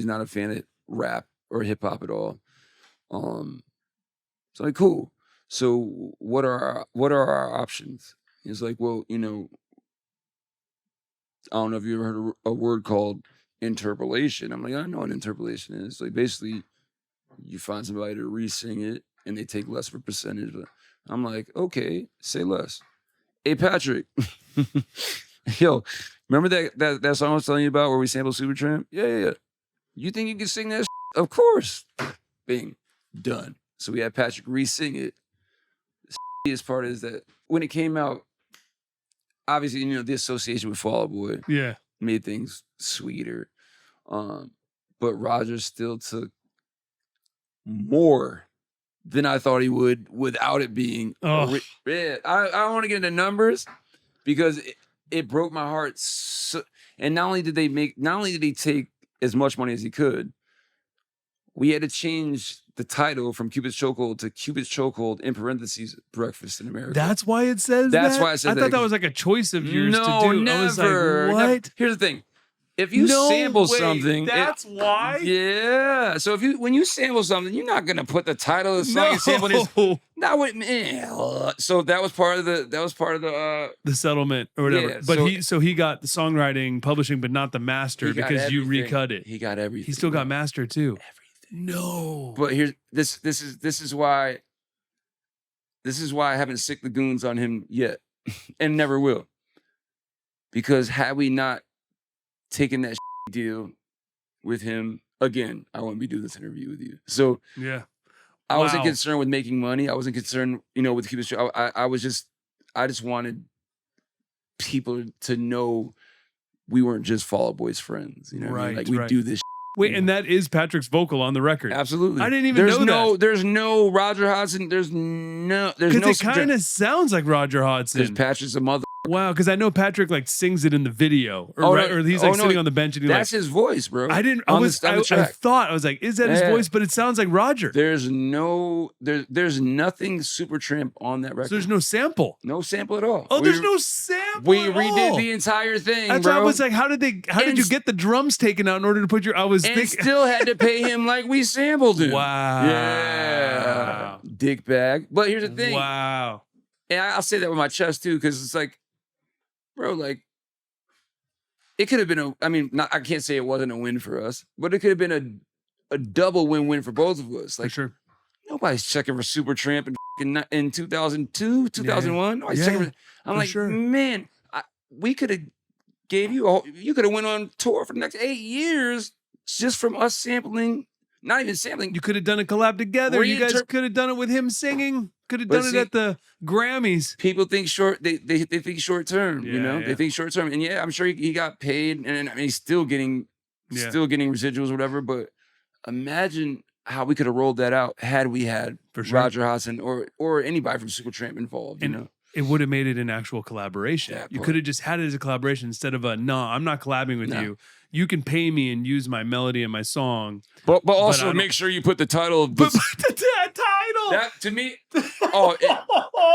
not a fan of rap or hip hop at all." So I'm like, "Cool. So what are our options?" He's like, "Well, I don't know if you ever heard a word called interpolation." I'm like, "I know what interpolation is. Like, basically, you find somebody to re-sing it and they take less of a percentage." But I'm like, "Okay, say less." "Hey, Patrick." "Yo, remember that song I was telling you about where we sampled Supertramp? Yeah. You think you can sing that? Of course." Bing. Done. So we had Patrick re-sing it. The part is that when it came out, obviously, the association with Fall Out Boy made things sweeter. But Roger still took more than I thought he would without it being. I don't want to get into numbers because it broke my heart. And not only did he take as much money as he could, we had to change the title from CUPID'S Chokehold to CUPID'S Chokehold in parentheses Breakfast in America. That's why it says That's that? why it says I thought that was like a choice of yours to do. Never. I was like, what? Here's the thing. If you sample something, that's why? Yeah. So when you sample something, you're not gonna put the title of the song you sampled. Not with me. So that was part of the settlement or whatever. Yeah, but he got the songwriting, publishing, but not the master because you recut it. He got everything. He still got master too. Everything. No. But here's this is why I haven't sicked the goons on him yet, and never will. Because had we not taken that deal with him. Again, I wouldn't be doing this interview with you. So Yeah. I wasn't Wow. concerned with making money. I wasn't concerned, with keeping straight. I just wanted people to know we weren't just Fall Out Boys friends. You know what I mean? Right, Like we right. do this. Wait, and that is Patrick's vocal on the record. Absolutely. I didn't even know that. There's no Roger Hodgson. There's no Because it kind of sounds like Roger There's Hodgson. Patrick's a mother. Wow, because I know Patrick like sings it in the video, or, Oh, right, no. or he's Oh, like no. sitting on the bench and he's That's like, his voice, bro. I didn't. I On was. the I track. thought I was like, is that his Yeah. voice? But it sounds like Roger. There's nothing Supertramp on that record. So there's no sample. No sample at all. Oh, there's no sample. We at redid all. the entire thing, That's bro. why I was like, how did you And- get the drums taken out in order to put your? I was and thinking. still had to pay him like we sampled him. Wow. Yeah. Dick bag. But here's the thing. Wow. And I'll say that with my chest too, because it's like, bro, like, it could have been I can't say it wasn't a win for us, but it could have been a double win-win for both of us. For Like, sure. nobody's checking for Supertramp in 2002, 2001. Nobody's Yeah, checking for, I'm for like, sure. man, we could have gave you you could have went on tour for the next 8 years just from us sampling, not even sampling. You could have done a collab together. You guys Reinter- could have done it with him singing. Could have But done it see- at the Grammys. People think short. They think short term. Yeah, yeah. They think short term. And yeah, I'm sure he got paid, and I mean he's still getting residuals or whatever. But imagine how we could have rolled that out had we had For sure. Roger Hodgson or anybody from Supertramp involved. And it would have made it an actual collaboration. That You part. could have just had it as a collaboration instead of no, I'm not collabing with No. you. You can pay me and use my melody and my song. but I also don't- make sure you put the title of But the, the title. that to me.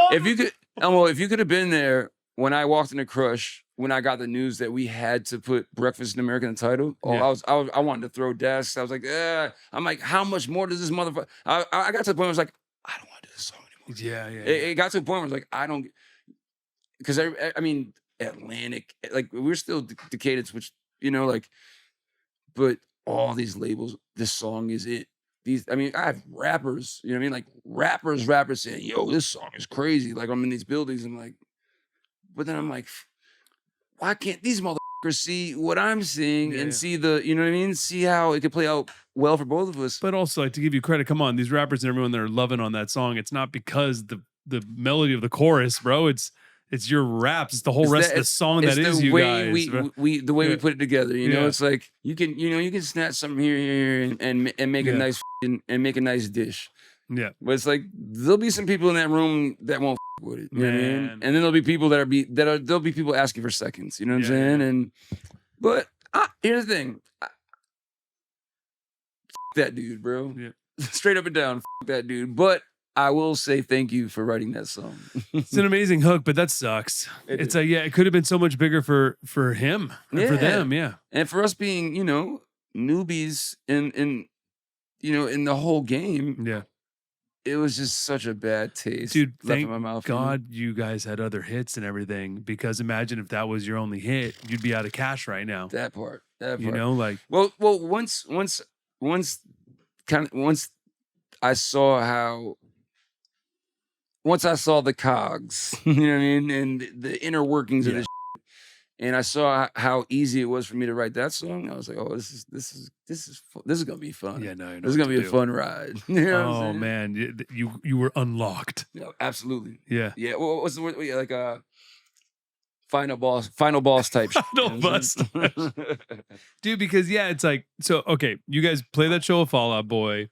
If you could have been there when I walked into Crush, when I got the news that we had to put Breakfast in America in the title, Yeah. I wanted to throw desks. I was like, I'm like, how much more does this motherfucker? I got to the point where I was like, I don't want to do this song anymore. Yeah. It got to the point where I was like, I don't, because I mean, Atlantic, like we're still Decadence, which but all these labels, this song is it. I have rappers, you know what I mean? Like rappers saying, yo, this song is crazy. Like I'm in these buildings and like, but then I'm like, why can't these motherfuckers see what I'm seeing Yeah. and see the, you know what I mean? See how it could play out well for both of us. But also, like, to give you credit, come on, these rappers and everyone that are loving on that song, it's not because the melody of the chorus, bro. It's your raps. It's the whole rest of the song that is you guys. bro. The way we Yeah. put it together, you know, Yeah. it's like you can snatch something here and make Yeah. a nice and make a nice dish. Yeah. But it's like there'll be some people in that room that won't with it. You know what I mean? Man. And then there'll be people there'll be people asking for seconds. You know what I'm Yeah, saying? yeah. And but here's the thing. That dude, bro. Yeah. Straight up and down, that dude. But I will say thank you for writing that song. It's an amazing hook, but that sucks. It It's did. like, it could have been so much bigger for him, or for Yeah. them. Yeah. And for us being, newbies in the whole game, Yeah. it was just such a bad taste. Dude, left thank in my mouth. you know? God you guys had other hits and everything, because imagine if that was your only hit, you'd be out of cash right now. That part. You know, like, Well, once I saw once I saw the cogs, you know what I mean, and the inner workings of Yeah. this, and I saw how easy it was for me to write that song, I was like, oh, this is gonna be fun. yeah, no, This is gonna be a fun ride. You know what I'm Oh saying? man, you were unlocked. Yeah, absolutely. Yeah. Yeah. What's the word? Yeah, like final boss type. shit, Final you know what I'm saying? Dude, because it's like, so okay, you guys play that show of Fall Out Boy.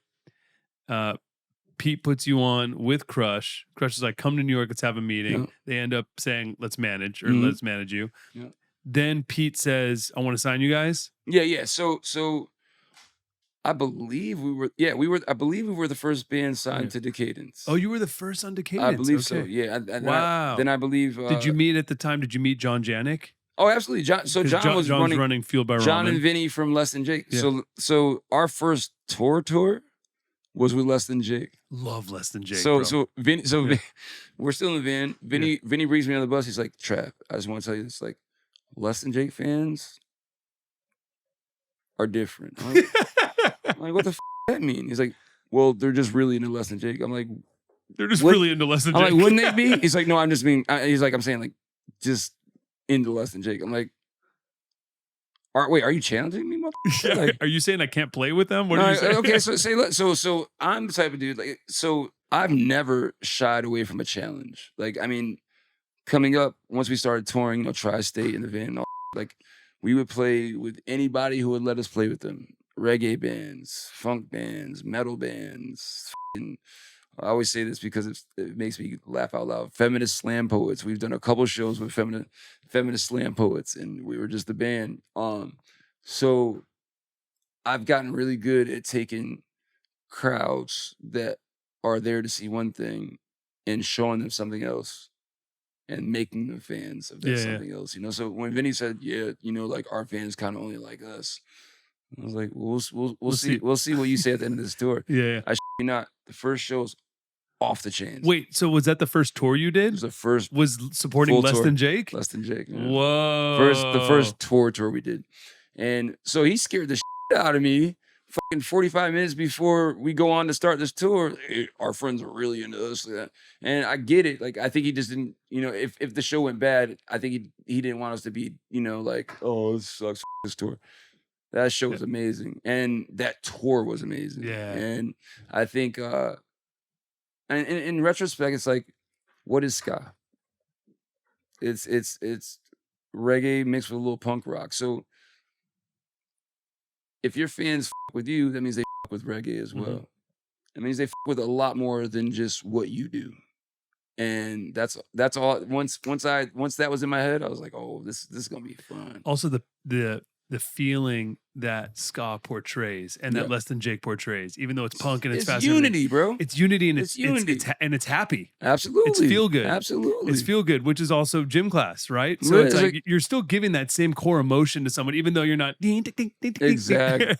Pete puts you on with Crush. Crush is like, come to New York, let's have a meeting. Yeah. They end up saying, let's manage, or Mhm. let's manage you. Yeah. Then Pete says, I want to sign you guys. Yeah. So I believe we were the first band signed Yeah. to Decadence. Oh, you were the first on Decadence. I believe so. Okay. Yeah. Wow. Then I believe. Did you meet at the time? Did you meet John Janik? Oh, absolutely. John 'Cause John was John's running. Fueled by John Ramen. and Vinny from Less Than Jake. Yeah. So our first tour was with Less Than Jake. Love Less Than Jake. So bro. Vinny, Yeah. we're still in the van. Vinny brings me on the bus. He's like, Trav, I just want to tell you this. Like, Less Than Jake fans are different. I'm like, what the f that mean? He's like, well, they're just really into Less Than Jake. I'm like, They're just what- really into Less Than I'm Jake. like, wouldn't they be? He's like, no, I'm just being. He's like, I'm saying like, just into Less Than Jake. I'm like, Are you challenging me, motherfucker? Yeah, Like, are you saying I can't play with them? What no, are you saying? okay, so I'm the type of dude, like, so I've never shied away from a challenge. Like, I mean, coming up, once we started touring, tri-state in the van, and all, like, we would play with anybody who would let us play with them. Reggae bands, funk bands, metal bands. I always say this because it makes me laugh out loud. Feminist slam poets. We've done a couple shows with feminist slam poets, and we were just the band. So I've gotten really good at taking crowds that are there to see one thing and showing them something else and making them fans of that something else. So when Vinny said, yeah, like our fans kind of only like us, I was like, we'll see. We'll see what you say at the end of this tour. Yeah. I you not. The first show's off the chains. Wait, so was that the first tour you It did? was the first. Was supporting Less tour. Than Jake? Less Than Jake. Yeah. Whoa. The first tour we did. And so he scared the shit out of me. Fucking 45 minutes before we go on to start this tour, our friends are really into us. And I get it. Like, I think he just didn't, if the show went bad, I think he didn't want us to be, like, oh, this sucks, this tour. That show was amazing. And that tour was amazing. Yeah. And I think, and in retrospect, it's like, what is ska? It's reggae mixed with a little punk rock. So if your fans with you, that means they with reggae as well. Mm-hmm. It means they with a lot more than just what you do. And that's all. Once that was in my head, I was like, oh, this is gonna be fun. Also, the feeling that ska portrays and that Less Than Jake portrays, even though it's punk and it's fast. Unity, bro. It's unity and it's unity. It's happy. Absolutely. It's feel good. Absolutely. It's feel good, which is also gym class, right? So it's like you're still giving that same core emotion to someone, even though you're not. Exactly.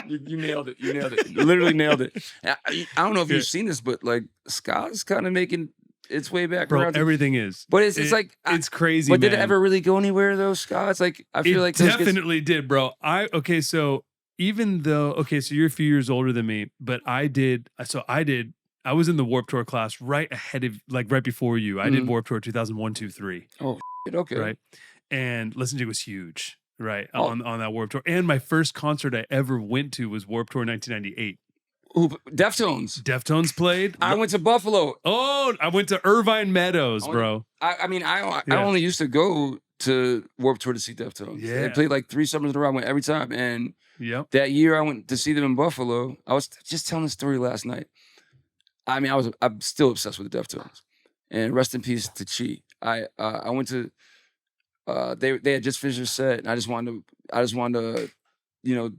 You nailed it. You nailed it. You literally nailed it. I don't know if you've seen this, but like ska is kind of making its way back around. Bro, everything is. But it's like it's crazy. But did it ever really go anywhere though, ska? It's like I feel like it definitely did, bro. So even though so you're a few years older than me, but I was in the Warped Tour class right ahead of right before you. I did Warped Tour 2001, 2, 3. Oh, okay. Right. And Less Than Jake was huge. Right, on that Warped Tour. And my first concert I ever went to was Warped Tour 1998. Ooh, Deftones. Deftones played. I went to Buffalo. Oh, I went to Irvine Meadows, bro. I only used to go to Warped Tour to see Deftones. Yeah. They played like 3 summers in a row. I went every time. And that year I went to see them in Buffalo. I was just telling the story last night. I'm still obsessed with the Deftones. And rest in peace to Chi. I went to they had just finished their set, and I just wanted to,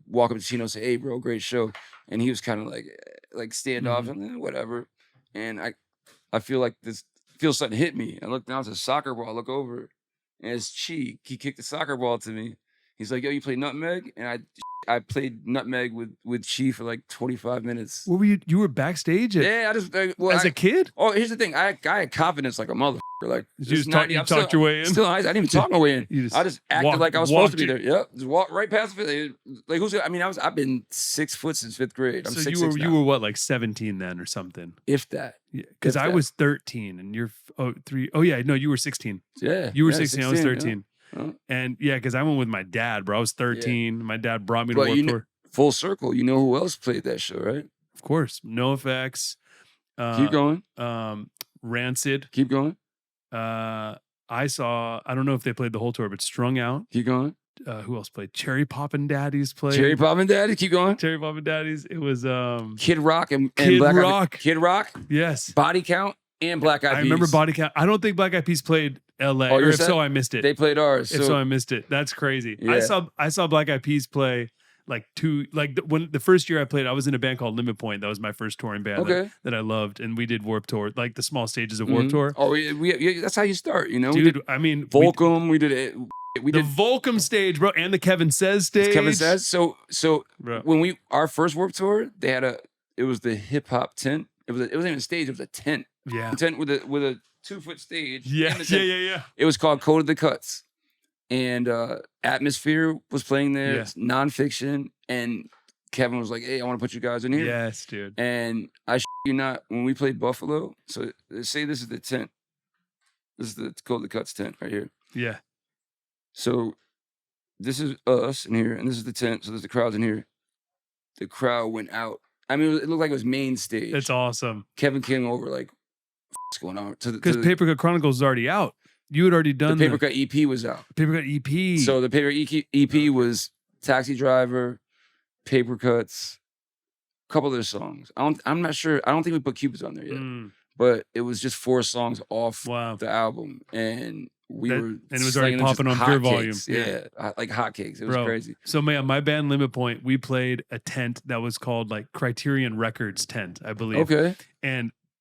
walk up to Chino and say, "Hey, bro, great show." And he was kind of like standoff, and whatever. And I feel something hit me. I look down to the soccer ball. I look over, and it's Chi. He kicked the soccer ball to me. He's like, "Yo, you play nutmeg?" And I played nutmeg with Chi for like 25 minutes. What were you? You were backstage? Yeah, as a kid? Oh, here's the thing. I had confidence like a motherfucker. Like you talked your way in. I didn't even talk my way in. I just acted like I was supposed to be there. Yep, just walk right past it. Like I've been 6 foot since 5th grade. I'm so 6'6" you were what, like 17 then or something? If that. Because I was 13 and you're 3. Oh yeah, no, you were 16. Yeah, you were 16. I was 13. Yeah. And because I went with my dad, bro. I was 13. Yeah. My dad brought me to Warped Tour. Full circle. You know who else played that show, right? Of course, NoFX. Keep going. Rancid. Keep going. I don't know if they played the whole tour, but Strung Out. Keep going. Who else played? Cherry Poppin' Daddies played. Cherry Poppin' Daddies. Keep going. Cherry Poppin' Daddies. It was Kid Rock and Kid Black Rock. Kid Rock. Yes. Body Count and Black Eyed Peas. I remember Body Count. I don't think Black Eyed Peas played LA. Or if so, I missed it. They played ours. If so, I missed it. That's crazy. Yeah. I saw Black Eyed Peas play when the first year I played, I was in a band called Limit Point. That was my first touring band that I loved, and we did Warped Tour, like the small stages of Warped Tour. Oh, we that's how you start, Dude, we did Volcom. We did it. We did the Volcom stage, bro, and the Kevin Says stage. Kevin Says. So when our first Warped Tour, they had it was the hip hop tent. It wasn't even a stage. It was a tent. Yeah, a tent with a 2-foot stage. Yeah. It was called Code of the Cuts. And Atmosphere was playing there. Yeah. It's nonfiction. And Kevin was like, "Hey, I want to put you guys in here." Yes, dude. And I you not, when we played Buffalo, so say this is the tent. This is the Code of the Cuts tent right here. Yeah. So this is us in here, and this is the tent. So there's the crowds in here. The crowd went out. I mean, it looked like it was main stage. That's awesome. Kevin came over like, what's going on? Because Papercut Chronicles is already out. You had already done the Papercut EP was out. Papercut EP. So the Papercut EP was Taxi Driver, Papercuts, a couple of their songs. I'm not sure. I don't think we put CUPID'S on there yet. But it was just 4 songs off the album. And and it was already popping on Pure Volume. Yeah, like hotcakes. It was crazy. So my band Limit Point, we played a tent that was called like Criterion Records tent, I believe. Okay.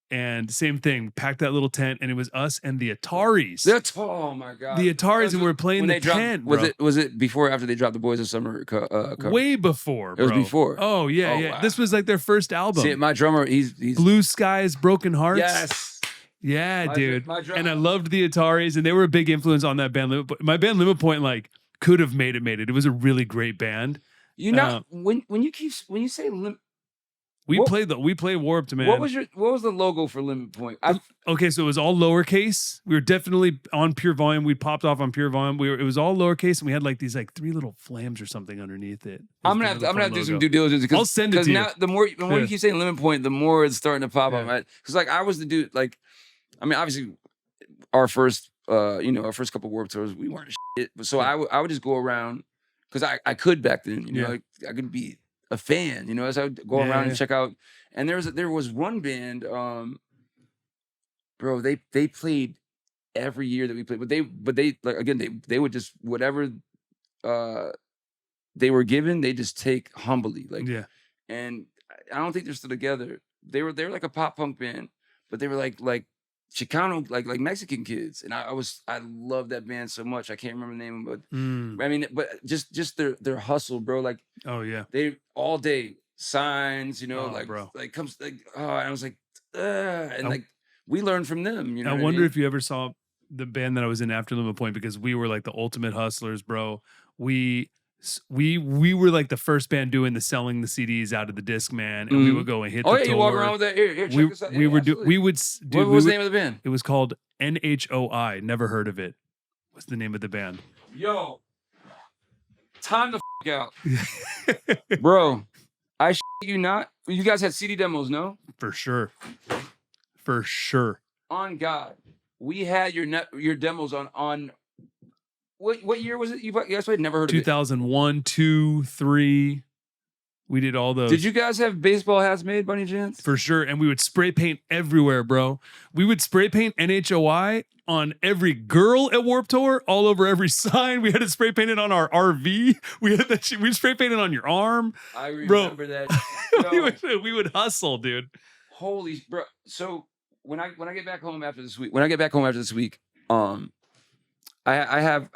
And same thing, packed that little tent, and it was us and the Ataris. Oh my god, the Ataris, and we were playing the tent. Was it before or after they dropped the Boys of Summer cover? Way before, bro. It was before. Oh yeah, yeah. Wow. This was like their first album. See, my drummer, he's Blue Skies, Broken Hearts. Yes. Yeah, dude. And I loved the Ataris, and they were a big influence on that band. My band Limit Point like could have made it. It was a really great band. You know, when you say we played Warped, man. What was the logo for Limit Point? Okay, so it was all lowercase. We were definitely on Pure Volume. We popped off on Pure Volume. It was all lowercase, and we had like these like 3 little flams or something underneath it. I'm gonna have to do some due diligence. I'll send it to you. Now the more you keep saying Limit Point, the more it's starting to pop up. Because like I was the dude. Like, I mean, obviously, our first couple Warped Tours, we weren't shit. So I would just go around because I could back then. You know, like, I could be a fan, as I would go around and check out. And there was one band, bro. They played every year that we played, but they like again they would just whatever they were given, they just take humbly, like And I don't think they're still together. They were like a pop punk band, but they were like Chicano, like Mexican kids, and I love that band so much. I can't remember the name, but I mean, but just their hustle, bro. Like, oh yeah, they all day signs, bro. like comes like and I was like, and like we learned from them. I wonder if you ever saw the band that I was in after Limit Point, because we were like the ultimate hustlers, bro. We were like the first band doing the selling the CDs out of the Discman, and we would go and hit the tour. You walk around with that. Here, check this out. What was the name of the band? It was called NHOI. Never heard of it. What's the name of the band? Yo, time the out, bro. I you not. You guys had CD demos, no? For sure. On God, we had your demos on. What year was it? You guys played? Never heard of it. 2001, 2, 3. We did all those. Did you guys have baseball hats made by any chance? For sure. And we would spray paint everywhere, bro. We would spray paint NHOI on every girl at Warped Tour, all over every sign. We had it spray painted on our RV. We had that shit. We spray painted on your arm. I remember that. we would hustle, dude. Holy bro. So when I get back home after this week, I have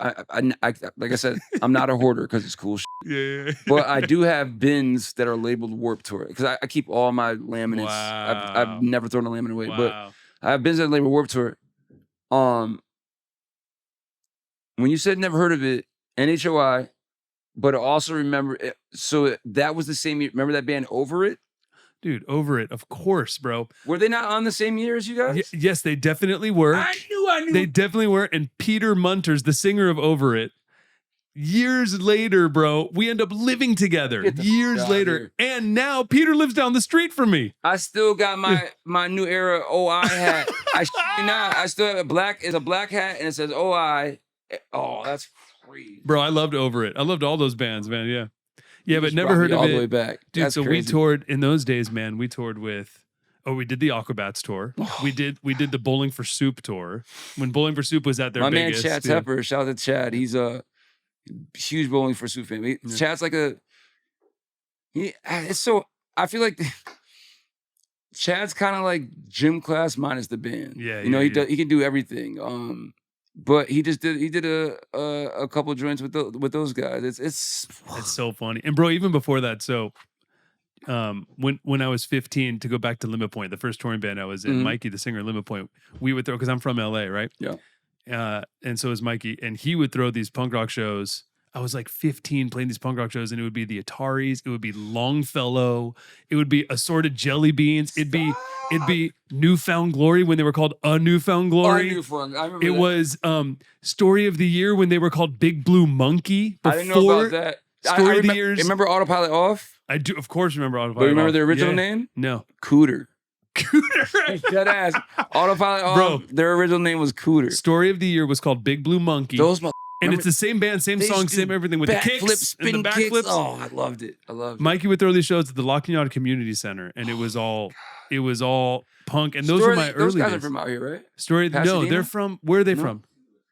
like I said, I'm not a hoarder because it's cool shit. Yeah. But I do have bins that are labeled Warped Tour because I keep all my laminates. Wow. I've never thrown a laminate away, Wow. but I have bins that are labeled Warped Tour. When you said never heard of it, NHOI, but I also remember it, so that was the same year. Remember that band Over It? Dude, Over It, of course, bro. Were they not on the same year as you guys? Yes, they definitely were. I knew. They definitely were. And Peter Munters, the singer of Over It, years later, bro, we end up living together. Years later. Here. And now Peter lives down the street from me. I still got my New Era OI hat. I still have a black hat and it says OI. Oh, that's crazy. Bro, I loved Over It. I loved all those bands, man. Yeah. Yeah, but never heard of it. All the way back. Dude, that's so crazy. we toured in those days, man. We toured with we did the AQUABATS tour. We did the Bowling for Soup tour. When Bowling for Soup was at their biggest. Man Chad Tepper, shout out to Chad. He's a huge Bowling for Soup fan. Chad's like I feel like Chad's kind of like gym class minus the band. Yeah, he can do everything. But he did a couple joints with those guys. It's so funny. And bro, even before that, so when I was 15, to go back to Limit Point, the first touring band I was in, Mikey, the singer of Limit Point, we would throw, because I'm from LA, right? Yeah. And so is Mikey, and he would throw these punk rock shows. I was like 15 playing these punk rock shows, and it would be the Ataris, it would be Longfellow, it would be Assorted Jelly Beans, it'd be It'd be Newfound Glory when they were called A Newfound Glory. I remember It that. was Story of the Year when they were called Big Blue Monkey. I didn't know about that. Story of the Years. Remember Autopilot Off? I do, of course, remember Autopilot. But you remember Off. their original Yeah. name? No. Cooter. Cooter. Dead ass. Autopilot Off. Bro. Their original name was Cooter. Story of the Year was called Big Blue Monkey. Those and it's the same band, same song, same everything with the kicks spin and the kicks. backflips. Oh, I loved it. Mikey would throw these shows at the Locking Yard Community Center, and it was all punk. And those were my Those early guys days. are from out here, right? No, Pasadena? they're from. Where are they No. from?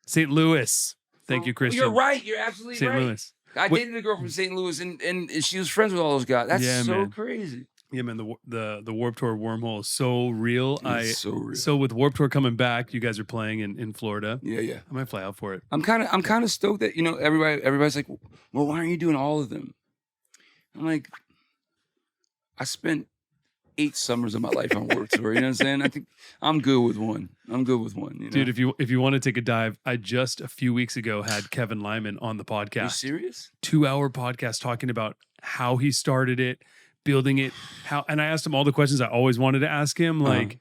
St. Louis. Thank you, Christian. You're right. You're absolutely St. right. Louis. I dated a girl from St. Louis, and she was friends with all those guys. That's Yeah, so man. crazy. Yeah, man. The Warp Tour wormhole is so real. It's so real. So with Warp Tour coming back, you guys are playing in Florida. Yeah. I might fly out for it. I'm kind of stoked that everybody's like, well, why aren't you doing all of them? I'm like, I spent 8 summers of my life on Warp Tour. You know what I'm saying? I think I'm good with one. You know? Dude, if you want to take a dive, I just a few weeks ago had Kevin Lyman on the Are you podcast. serious? 2-hour podcast talking about how he started it, building it, and I asked him all the questions I always wanted to ask him, like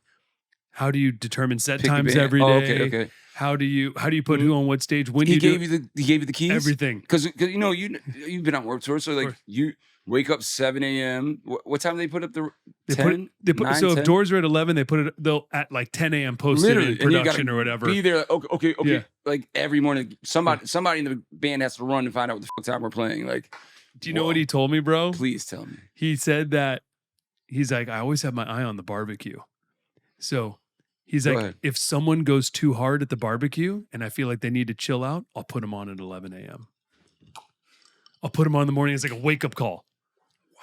how do you determine set Pick a times band. every day? Okay. How do you put who on what stage? When do He you gave you the keys. everything? Because you've been on Warp Tour, so like you wake up 7 a.m. What time do they put up the 10? They put 9, so 10? if doors are at 11, they'll at like 10 a.m. post it Literally, in and you gotta production or whatever. Be there. Like, okay. Yeah. Like every morning, somebody in the band has to run and find out what the fuck time we're playing. Like, Do you know what he told me, bro? Please tell me. He said that he's like, I always have my eye on the barbecue. So he's Go like, ahead. if someone goes too hard at the barbecue and I feel like they need to chill out, I'll put them on at 11 a.m. I'll put them on in the morning as like a wake up call. Wow.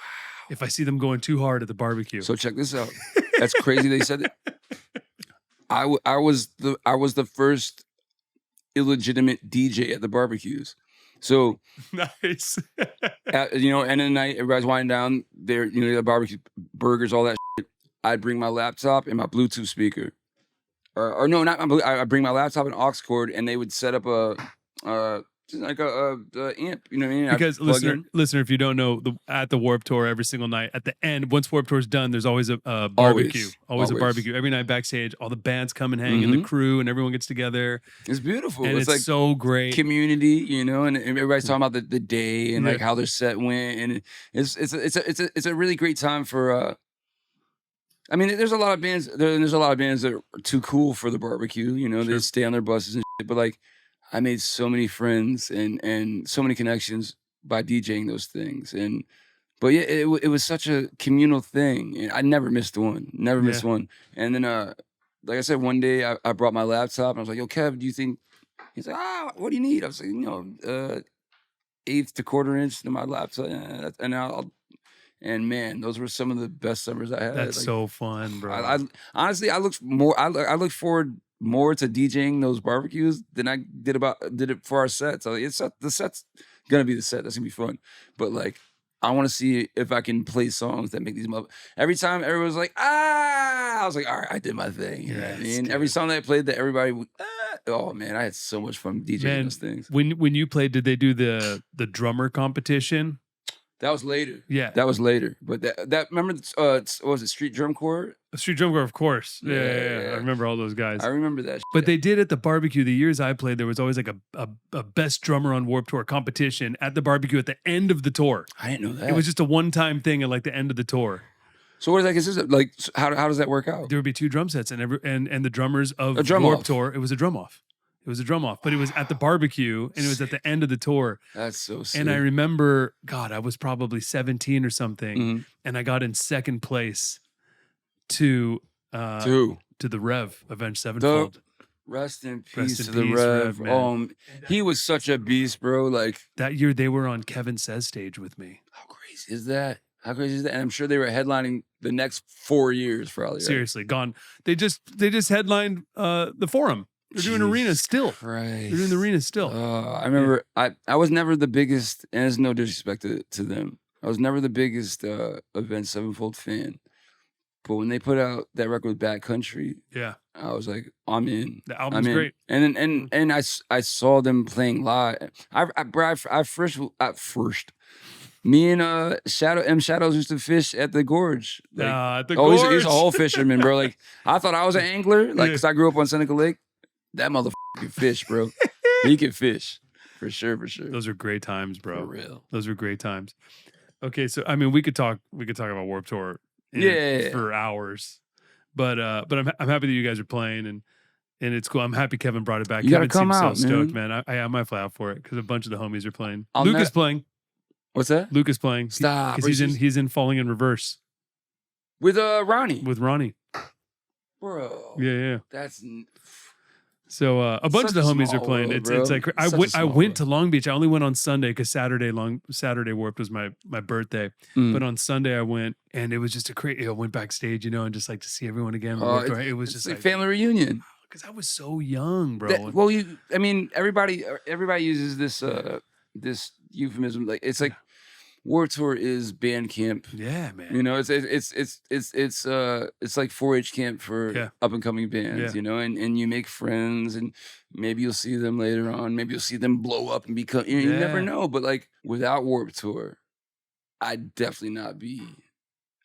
If I see them going too hard at the barbecue. So check this out. That's crazy. They said that. I was the first illegitimate DJ at the barbecues. So Nice. end of the night, everybody's winding down. There, the barbecue, burgers, all that shit. I'd bring my laptop and my Bluetooth speaker, or no, not my Bluetooth. I bring my laptop and aux cord, and they would set up a amp. You know what I mean? Because listener, if you don't know, at the Warp Tour every single night, at the end, once Warp Tour's done, there's always a barbecue. Always a barbecue. Every night backstage, all the bands come and hang, and the crew and everyone gets together. It's beautiful. And it's like so great. Community, and everybody's talking about the day and like how their set went, and it's a really great time for. I mean, there's a lot of bands. There's a lot of bands that are too cool for the barbecue. They stay on their buses and shit. But like, I made so many friends and so many connections by DJing those things. But yeah, it was such a communal thing, and I never missed one. Never missed one. And then, like I said, one day I brought my laptop and I was like, "Yo, Kev, do you think?" He's like, what do you need? I was like, 1/8 to 1/4 inch to my laptop, and man, those were some of the best summers I had. That's so fun, bro. I honestly, I look forward more to DJing those barbecues than I did it for our sets. So the set's gonna be the set. That's gonna be fun. But like, I want to see if I can play songs that make these up. Every time everyone's like, I was like, all right, I did my thing. You know what I mean? Every song that I played that everybody would, oh man, I had so much fun DJing those things. When you played, did they do the drummer competition? That was later. Yeah. That was later. But that remember, what was it, Street Drum Corps? Street Drum Corps, of course. Yeah. Yeah. I remember all those guys. I remember that. But they did at the barbecue. The years I played, there was always like a best drummer on Warped Tour competition at the barbecue at the end of the tour. I didn't know that. It was just a one-time thing at like the end of the tour. So what is that consistent? Like, how does that work out? There would be 2 drum sets, and the drummers of A drum Warped off. Tour, it was a drum off. It was a drum off, but it was at the barbecue, and it was at the end of the tour. That's so sick. And I remember, God, I was probably 17 or something, and I got in second place to the Rev, Avenged Sevenfold. Rest in peace Rest in to the peace, Rev. man. He was such a beast, bro. Like, That year, they were on Kevin Says stage with me. how crazy is that? And I'm sure they were headlining the next 4 years, probably. Right? Seriously, gone. They just headlined the Forum. They're doing arenas still. Right. They're doing the arenas still. I remember I was never the biggest, and there's no disrespect to them. I was never the biggest Avenged Sevenfold fan. But when they put out that record with Bad Country, Yeah, I was like, I'm in. the album's I'm in. great. And I saw them playing live. I first Me and Shadows used to fish at the gorge. Like, at the he's gorge. a whole fisherman, bro. Like, I thought I was an angler, like, Yeah. because I grew up on Seneca Lake. That motherfucker can fish, bro. He can fish. For sure. Those are great times, bro. For real. Those are great times. Okay, so I mean, we could talk about Warped Tour, for hours, but I'm happy that you guys are playing and it's cool. I'm happy Kevin brought it back. You gotta Kevin come seems so out, stoked, man. I might fly out for it because a bunch of the homies are playing. I'll Luke ne- is playing. What's that? Luke is playing. Stop. Because he's in Falling in Reverse With Ronnie. with Ronnie. Bro. Yeah. That's So a bunch Such of the a homies are small playing. world, It's bro. like Such a I small went world. to Long Beach. I only went on Sunday because Saturday Warped was my birthday. But on Sunday I went and it was just a crazy. I went backstage, and just like to see everyone again. It was just like family reunion. because I was so young, bro. Everybody uses this euphemism. Like, it's like Warped Tour is band camp. yeah, man. It's like 4-H camp for up and coming bands. Yeah. And you make friends, and maybe you'll see them later on. Maybe you'll see them blow up and become. You never know. But like, without Warped Tour, I'd definitely not be.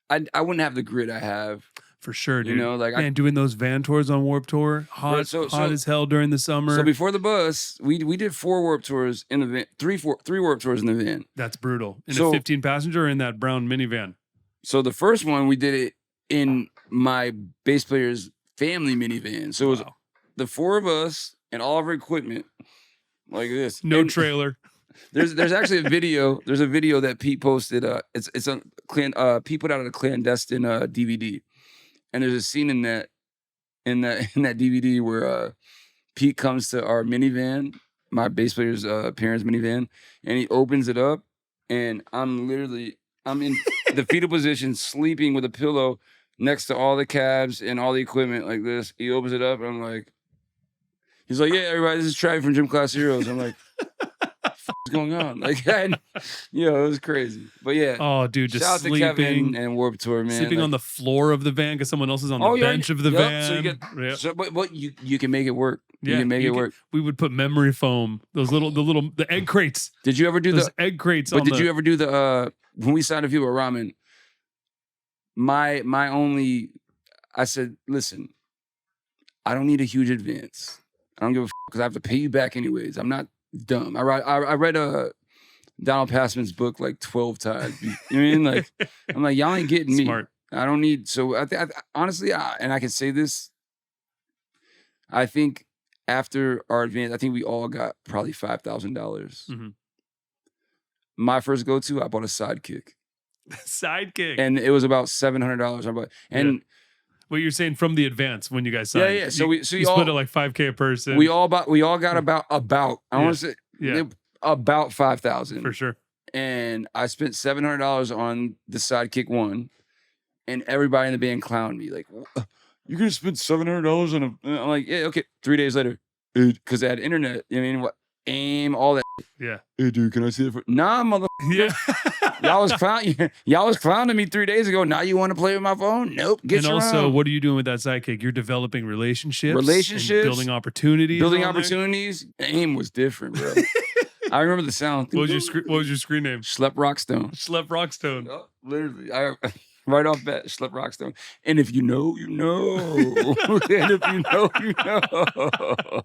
I wouldn't have the grit I have. For sure, dude. Like, doing those van tours on Warped Tour, hot as hell during the summer. So before the bus, we did 4 Warped Tours in the van, three Warped Tours in the van. That's brutal. In So- a 15 passenger or in that brown minivan. So the first one, we did it in my bass player's family minivan. So it was the 4 of us and all of our equipment like this. No And trailer. There's actually a video. There's a video that Pete posted. Pete put out a clandestine DVD, and there's a scene in that DVD where Pete comes to our minivan, my bass player's parents' minivan, and he opens it up, and I'm in the fetal position, sleeping with a pillow next to all the cabs and all the equipment like this. He opens it up, and I'm like, he's like, "Yeah, everybody, this is Travie from Gym Class Heroes." I'm like, what's going on? Like, it was crazy. But yeah. Oh, dude, just shout out to sleeping Kevin and Warped Tour, man. Sleeping on the floor of the van because someone else is on the bench of the van. So you get, but you can make it work. You can make it work. We would put memory foam, the egg crates. Did you ever do those egg crates? But did you ever do the when we signed a few with Ramen? I said, listen, I don't need a huge advance. I don't give a because I have to pay you back anyways. I'm not dumb. I read Donald Passman's book like 12 times. You know what I mean? Like, I'm like, y'all ain't getting me. Smart. I don't need. So I honestly, and I can say this. I think after our advance, I think we all got probably $5,000. Mm-hmm. My first go-to, I bought a sidekick. Sidekick. And it was about $700. And what you're saying from the advance when you guys signed? Yeah. So you split it like $5K a person. We all got about. I want to say about 5,000 for sure. And I spent $700 on the sidekick one, and everybody in the band clowned me like, "You're gonna spend $700 on a?" I'm like, "Yeah, okay." 3 days later, because I had internet. I mean, AIM, all that. Yeah. Hey, dude, can I see it? Nah, mother. Yeah. Y'all was clowning me 3 days ago. Now you want to play with my phone? Nope. And also, what are you doing with that sidekick? You're developing relationships, and building opportunities. AIM was different, bro. I remember the sound. What was your screen name? Schlep Rockstone. Schlep Rockstone. Oh, literally, right off bat, Schlep Rockstone. And if you know, you know. And if you know, you know.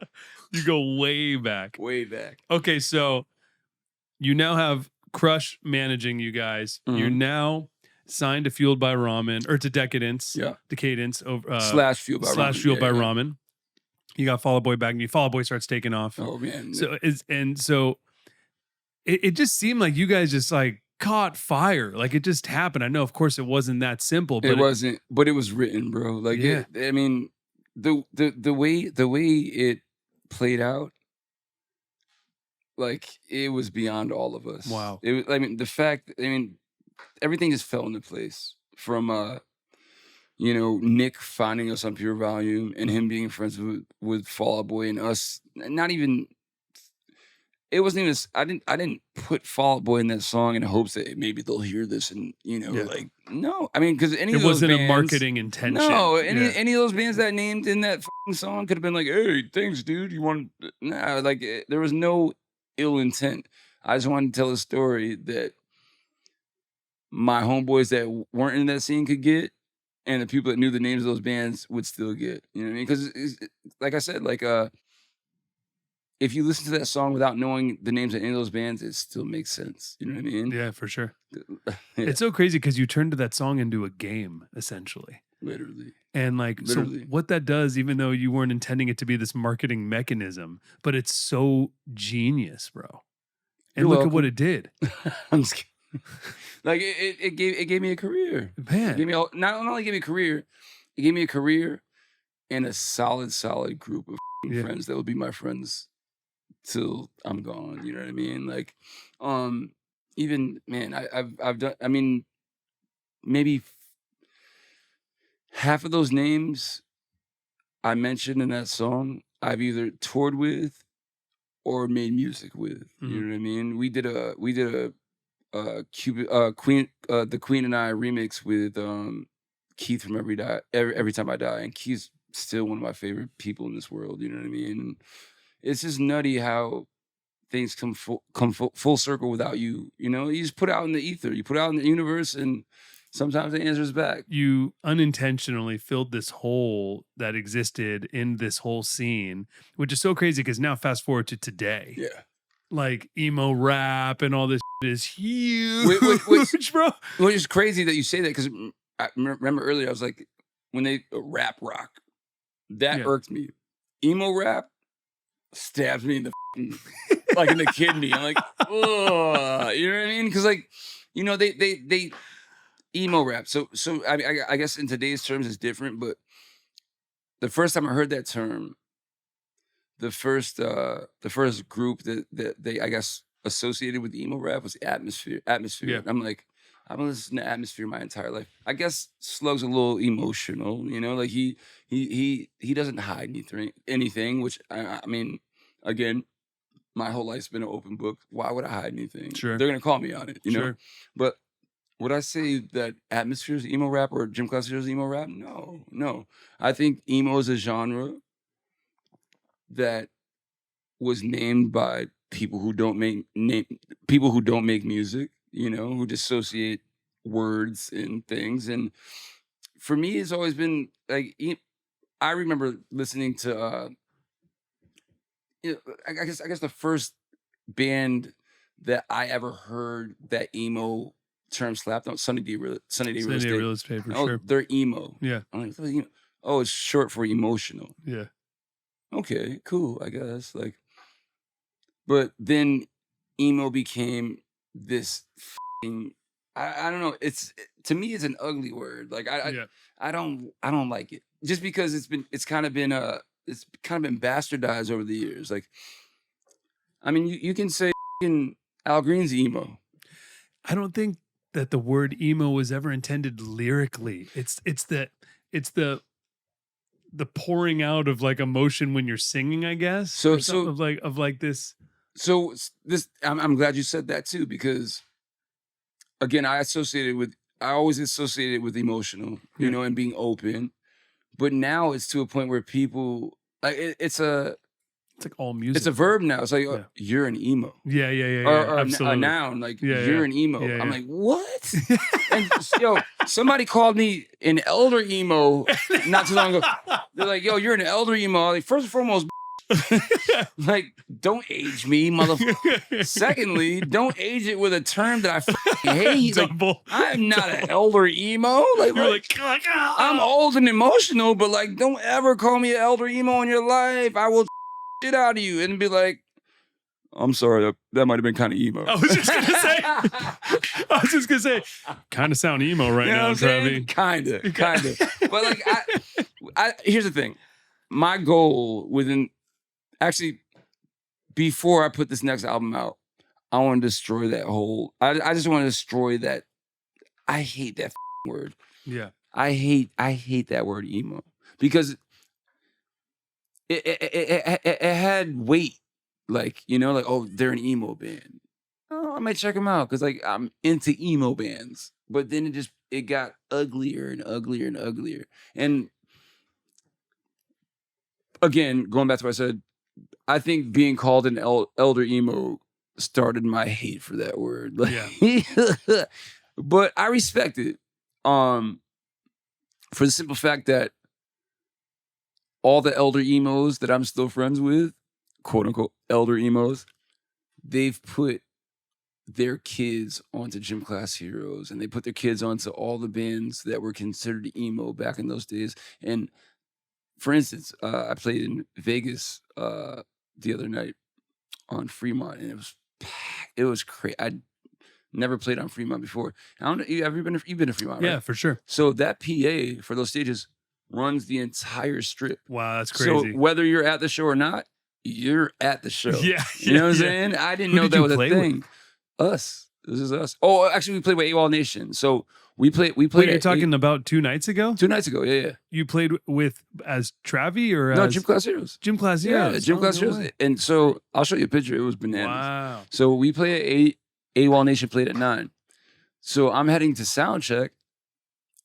You go way back. Way back. Okay, so you now have Crush managing you guys. Mm-hmm. You're now signed to Fueled by Ramen or to Decadence. Yeah. Decadence over slash Fueled by Ramen. Fueled by Ramen. You got Fall Out Boy back, and Fall Out Boy starts taking off. Oh man. So it just seemed like you guys just like caught fire. Like it just happened. I know, of course, it wasn't that simple, but it wasn't. But it was written, bro. Like, I mean, the way it played out, like it was beyond all of us. Wow. It was. Everything just fell into place from Nick finding us on Pure Volume and him being friends with Fall Out Boy and us. Not even. It wasn't even. I didn't put Fall Out Boy in that song in hopes that maybe they'll hear this and like no. I mean, because any of those wasn't bands, a marketing intention. No, any of those bands that named in that song could have been like, "Hey, thanks, dude. You want?" Nah, like there was no ill intent. I just wanted to tell a story that my homeboys that weren't in that scene could get, and the people that knew the names of those bands would still get. You know what I mean? Because, like I said, like if you listen to that song without knowing the names of any of those bands, it still makes sense. You know what I mean? Yeah, for sure. Yeah. It's so crazy because you turned that song into a game, essentially. Literally. And like, Literally. so what that does, even though you weren't intending it to be this marketing mechanism, but it's so genius, bro. And You're look welcome. at what it did. I'm just kidding. Like it gave me a career. Man. It gave me not only gave me a career, it gave me a career and a solid group of friends that will be my friends till I'm gone. You know what I mean? Like, even man, I've done. I mean, maybe half of those names I mentioned in that song, I've either toured with or made music with. You know what I mean? We did a Queen, the Queen and I remix with Keith from Every Time I Die, and Keith's still one of my favorite people in this world. You know what I mean? And it's just nutty how things come full circle without you. You know, you just put out in the ether, you put out in the universe, and sometimes it answers back. You unintentionally filled this hole that existed in this whole scene, which is so crazy because now fast forward to today. Yeah. Like emo rap and all this is huge, Wait. bro. Well, it's crazy that you say that because I remember earlier I was like, when they rap rock, that irked me. Emo rap stabs me in the like in the kidney. I'm like, ugh, you know what I mean? Because like, you know, they emo rap. So I guess in today's terms it's different, but the first time I heard that term, the first group that they I guess associated with emo rap was Atmosphere. Yeah. I'm like, I've been listening to Atmosphere my entire life. I guess Slug's a little emotional, you know, like he doesn't hide anything, which I mean, again, my whole life's been an open book. Why would I hide anything? Sure. They're gonna call me on it, you know. Sure. But would I say that Atmosphere is emo rap or Gym Class Heroes emo rap? No. I think emo is a genre that was named by people who don't make music, you know, who dissociate words and things. And for me, it's always been like, I remember listening to, I guess the first band that I ever heard that emo term slapped on, Sunny Day Real Estate for oh, sure. They're emo. Yeah. I'm like, oh, it's short for emotional. Yeah. Okay, cool, I guess. Like, but then emo became this I don't know. To me, it's an ugly word. Like I don't like it. Just because it's kind of been bastardized over the years. Like, I mean, you can say Al Green's emo. I don't think that the word emo was ever intended lyrically. It's the pouring out of like emotion when you're singing, I guess. So of like this. So this, I'm glad you said that too, because again, I always associated with emotional, you know, and being open. But now it's to a point where people like it's like all music. It's a verb now. It's like you're an emo. Yeah. Or absolutely. a noun, like you're an emo. Yeah, I'm like, what? And somebody called me an elder emo not too long ago. They're like, yo, you're an elder emo. Like, first and foremost, like, don't age me, motherfucker. Secondly, don't age it with a term that I fucking hate. Like, I'm not an elder emo. Like, I'm old and emotional, but like, don't ever call me an elder emo in your life. I will shit out of you and be like, I'm sorry, that might have been kind of emo. I was just gonna say, kind of sound emo right now, Travie. Kind of. But like, I here's the thing. My goal actually, before I put this next album out, I want to destroy that whole. I just want to destroy that. I hate that word. Yeah. I hate that word emo because it had weight. Like, you know, like, oh, they're an emo band. Oh, I might check them out because like I'm into emo bands. But then it got uglier and uglier and uglier. And again, going back to what I said, I think being called an elder emo started my hate for that word. Like, But I respect it. For the simple fact that all the elder emos that I'm still friends with, quote unquote elder emos, they've put their kids onto Gym Class Heroes, and they put their kids onto all the bands that were considered emo back in those days. And for instance, I played in Vegas the other night on Fremont, and it was crazy. I never played on Fremont before. I don't know. You've been to Fremont, right? Yeah, for sure. So that PA for those stages runs the entire strip. Wow, that's crazy. So whether you're at the show or not, you're at the show. Yeah, you know what I'm saying? I didn't Who know did that you was a play thing. Us. This is us. Oh, actually, we played with AWOL Nation. So we played. Wait, you're talking about 2 nights ago? 2 nights ago. Yeah. You played with as Travie or No, as Gym Class Heroes. Gym Class Yeah, Heroes? Gym Oh, Class no Heroes. way. And so I'll show you a picture. It was bananas. Wow. So we played at AWOL Nation played at 9. So I'm heading to sound check,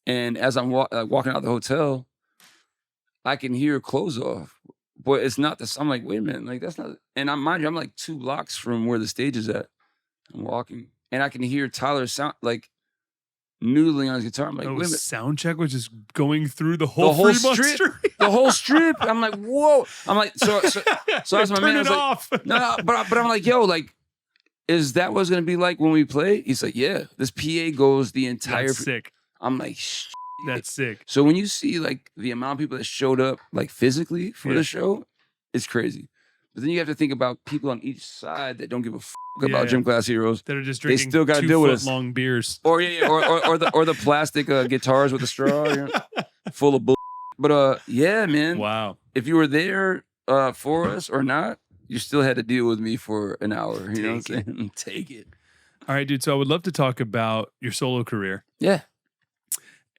and as I'm walking out the hotel, I can hear clothes off, but it's not this. I'm like, wait a minute, like that's not. And mind you, I'm like 2 blocks from where the stage is at. I'm walking, and I can hear Tyler sound like noodling on his guitar. I'm like, wait a minute. Sound check was just going through the whole Fremont strip, Street. the whole strip. I'm like, whoa. I'm like, so that's my Turn man. I it was like, off. no, but I'm like, yo, like, is that what's gonna be like when we play? He's like, yeah. This PA goes the entire. That's sick. I'm like, That's sick. So when you see like the amount of people that showed up like physically for the show, it's crazy. But then you have to think about people on each side that don't give a about Gym Class Heroes. That are just drinking they still got to deal with us. long beers. Or or the plastic guitars with the straw, you know, full of bull. But yeah, man. Wow. If you were there for us or not, you still had to deal with me for an hour. You know what I'm saying? Take it. All right, dude. So I would love to talk about your solo career. Yeah.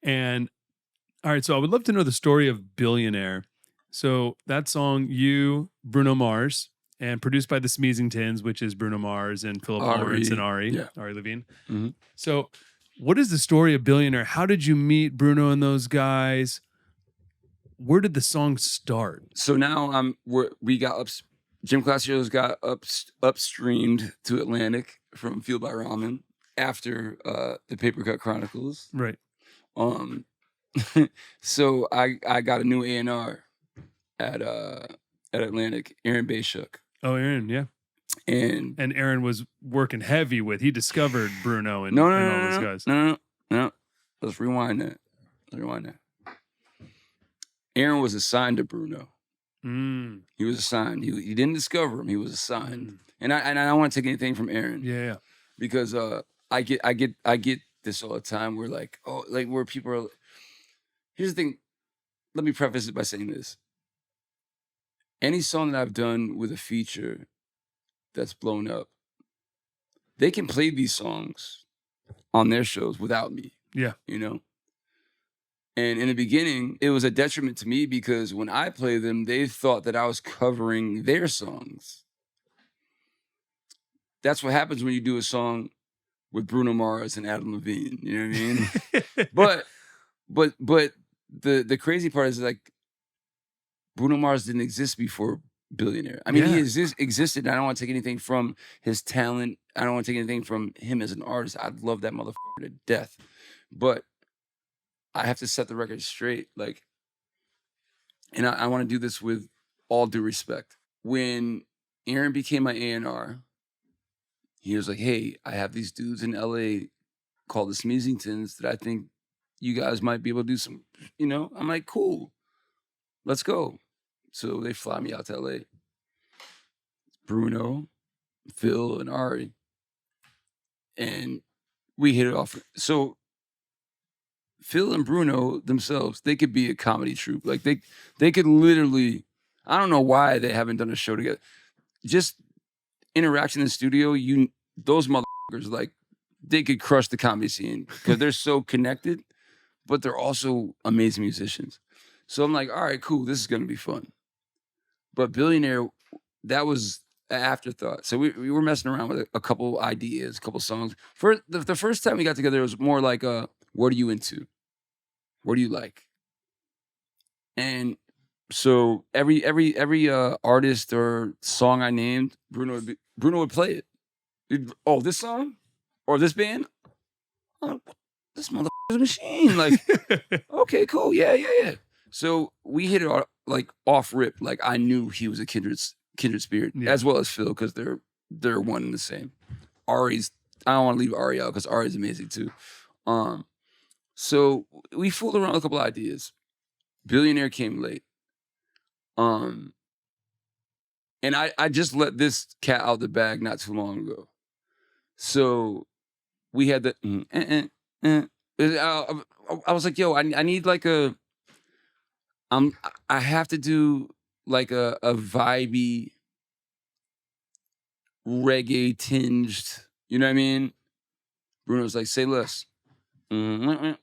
And all right, so I would love to know the story of Billionaire. So that song, you, Bruno Mars, and produced by the SMEEZINGTONS, which is Bruno Mars and Philip Lawrence and Ari Levine. Mm-hmm. So what is the story of Billionaire? How did you meet Bruno and those guys? Where did the song start? So now we got Gym Class Heroes got upstreamed to Atlantic from Fueled by Ramen after the Papercut Chronicles. Right. So I got a new A&R at Atlantic, Aaron BAY-SCHUCK. Oh, Aaron, yeah. And Aaron was working heavy with. He discovered Bruno and no, all those guys. No. Let's rewind that. Aaron was assigned to Bruno. He was assigned. He didn't discover him. He was assigned. And I don't want to take anything from Aaron. Yeah. Because I get this all the time. Where like, oh, like where people are. Here's the thing. Let me preface it by saying this. Any song that I've done with a feature that's blown up, they can play these songs on their shows without me. Yeah. You know? And in the beginning, it was a detriment to me because when I play them, they thought that I was covering their songs. That's what happens when you do a song with Bruno Mars and Adam Levine. You know what I mean? but the crazy part is like Bruno Mars didn't exist before Billionaire. I mean, he existed. And I don't want to take anything from his talent. I don't want to take anything from him as an artist. I love that motherfucker to death. But I have to set the record straight. Like, and I want to do this with all due respect. When Aaron became my A&R, he was like, hey, I have these dudes in LA called the SMEEZINGTONS that I think you guys might be able to do some, you know? I'm like, cool, let's go. So they fly me out to LA. Bruno, Phil, and Ari. And we hit it off. So Phil and Bruno themselves, they could be a comedy troupe. Like they could literally, I don't know why they haven't done a show together. Just interaction in the studio, those motherfuckers, like, they could crush the comedy scene because they're so connected, but they're also amazing musicians. So I'm like, all right, cool, this is gonna be fun. But Billionaire, that was an afterthought. So we were messing around with a couple ideas, a couple songs. For the first time we got together, it was more like, what are you into? What do you like? And so every artist or song I named, Bruno would play it. Oh, this song or this band? I'm like, this motherfucker's a machine. Like, okay, cool. Yeah. So we hit it like off rip. Like I knew he was a kindred spirit, as well as Phil, because they're one and the same. Ari's, I don't want to leave Ari out because Ari's amazing too. So we fooled around with a couple ideas. Billionaire came late. And I just let this cat out the bag not too long ago. So we had the I was like, yo, I need like I have to do like a vibey reggae tinged, you know what I mean? Bruno's like, say less. Comes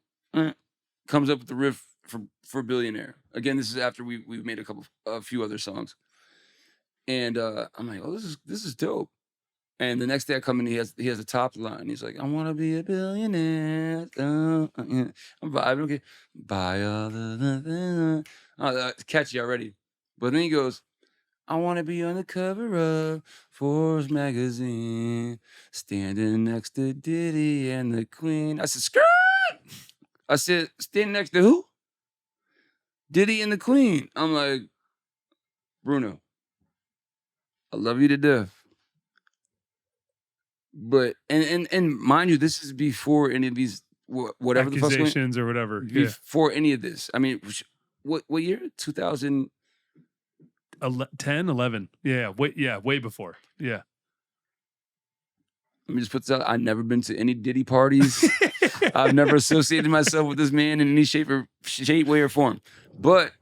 up with the riff for Billionaire. Again, this is after we've made a few other songs. And I'm like, oh, this is dope. And the next day I come in, he has a top line. He's like, I want to be a billionaire. I'm vibing, okay. Buy all the that's catchy already. But then he goes, I want to be on the cover of Forbes magazine, standing next to Diddy and the Queen. I said, skirt! I said, standing next to who? Diddy and the Queen. I'm like, Bruno, I love you to death. But and mind you, this is before any of these whatever accusations the or whatever. Before any of this. I mean, what year? 2010, 11. Yeah, way before. Yeah. Let me just put this out. I've never been to any Diddy parties. I've never associated myself with this man in any shape, way, or form. But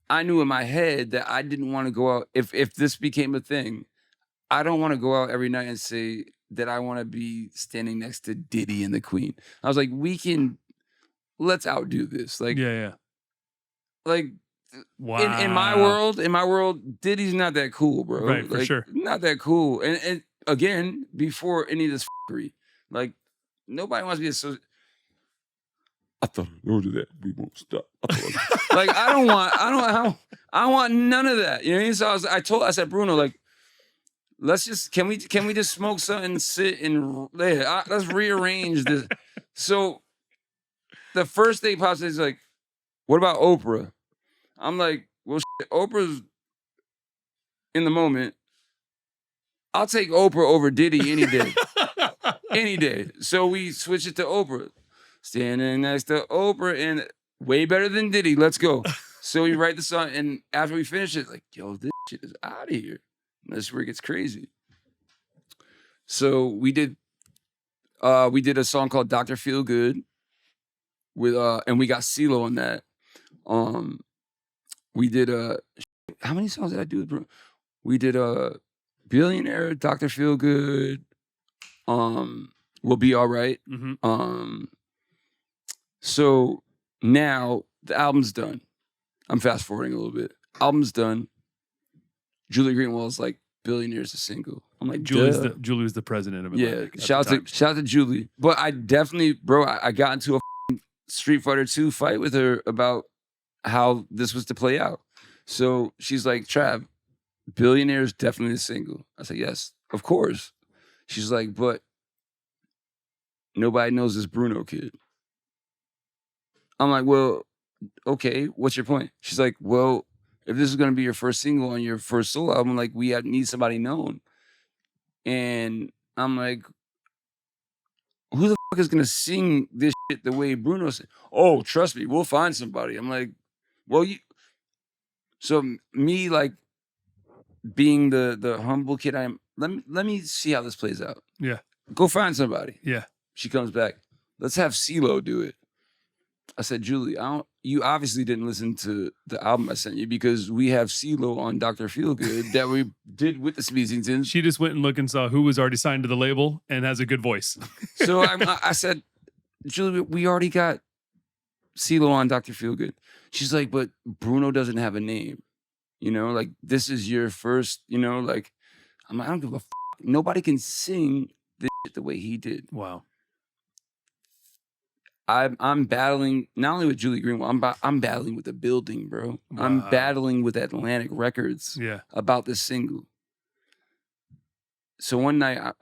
I knew in my head that I didn't want to go out. If this became a thing, I don't want to go out every night and say that I want to be standing next to Diddy and the Queen. I was like, let's outdo this. Like, yeah. Like, wow. In my world, Diddy's not that cool, bro. Right, for sure. Not that cool. And again, before any of this f***ery, like, nobody wants to be associated. I thought in order that we won't stop. Like, I want none of that. You know what I mean? So I said, Bruno, like, let's just, can we just smoke something and sit and let's rearrange this. So the first thing pops is like, what about Oprah? I'm like, well, shit, Oprah's in the moment. I'll take Oprah over Diddy any day. Any day. So we switch it to Oprah. Standing next to Oprah and way better than Diddy. Let's go. So we write the song, and after we finish it, like, yo, this shit is out of here. And that's where it gets crazy. So we did a song called Dr. Feel Good with and we got CeeLo on that. We did how many songs did I do with Bruno? We did Billionaire, Dr. Feel Good, We'll Be All Right. Mm-hmm. So now the album's done. I'm fast forwarding a little bit. Album's done. Julie Greenwald's like, Billionaire's a single. I'm like, Julie's the president of Atlantic. Yeah, shout out to Julie. But I definitely, bro, I got into a Street Fighter 2 fight with her about how this was to play out. So she's like, Trav, Billionaire is definitely a single. I said, yes, of course. She's like, but nobody knows this Bruno kid. I'm like, well, okay, what's your point? She's like, well, if this is going to be your first single on your first solo album, like, we need somebody known. And I'm like, who the fuck is going to sing this shit the way Bruno said? Oh, trust me, we'll find somebody. I'm like, well, so me, like, being the humble kid I am, let me see how this plays out. Yeah. Go find somebody. Yeah. She comes back. Let's have CeeLo do it. I said, Julie, you obviously didn't listen to the album I sent you because we have CeeLo on Dr. Feelgood that we did with the SMEEZINGTONS. She just went and looked and saw who was already signed to the label and has a good voice. So I said, Julie, we already got CeeLo on Dr. Feelgood. She's like, but Bruno doesn't have a name. You know, like, this is your first, you know, like, I'm like, I don't give a f***. Nobody can sing this shit the way he did. Wow. I'm battling not only with Julie Greenwald, I'm battling with the building, bro. Wow. I'm battling with Atlantic Records about this single. So one night,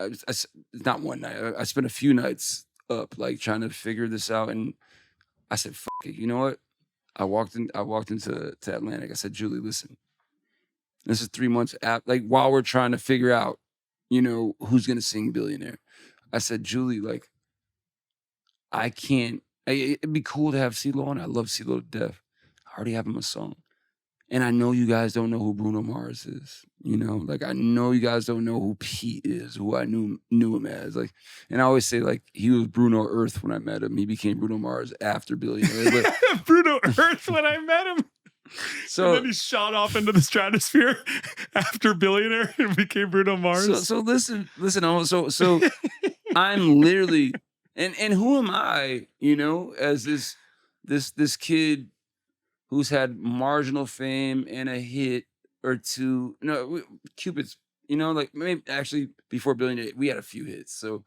not one night, I spent a few nights up, like trying to figure this out. And I said, fuck it. You know what? I walked into Atlantic. I said, Julie, listen, this is 3 months like while we're trying to figure out, you know, who's going to sing Billionaire. I said, Julie, like, I can't, it'd be cool to have CeeLo on. I love CeeLo to death. I already have him a song. And I know you guys don't know who Bruno Mars is, you know? Like, I know you guys don't know who Pete is, who I knew him as. Like, and I always say, like, he was Bruno Earth when I met him. He became Bruno Mars after Billionaire. But, Bruno Earth when I met him. so, and then he shot off into the stratosphere after Billionaire and became Bruno Mars. so listen, so I'm literally, and who am I, you know, as this kid who's had marginal fame and a hit or two. No, CUPID'S, you know, like maybe actually before Billionaire, we had a few hits. So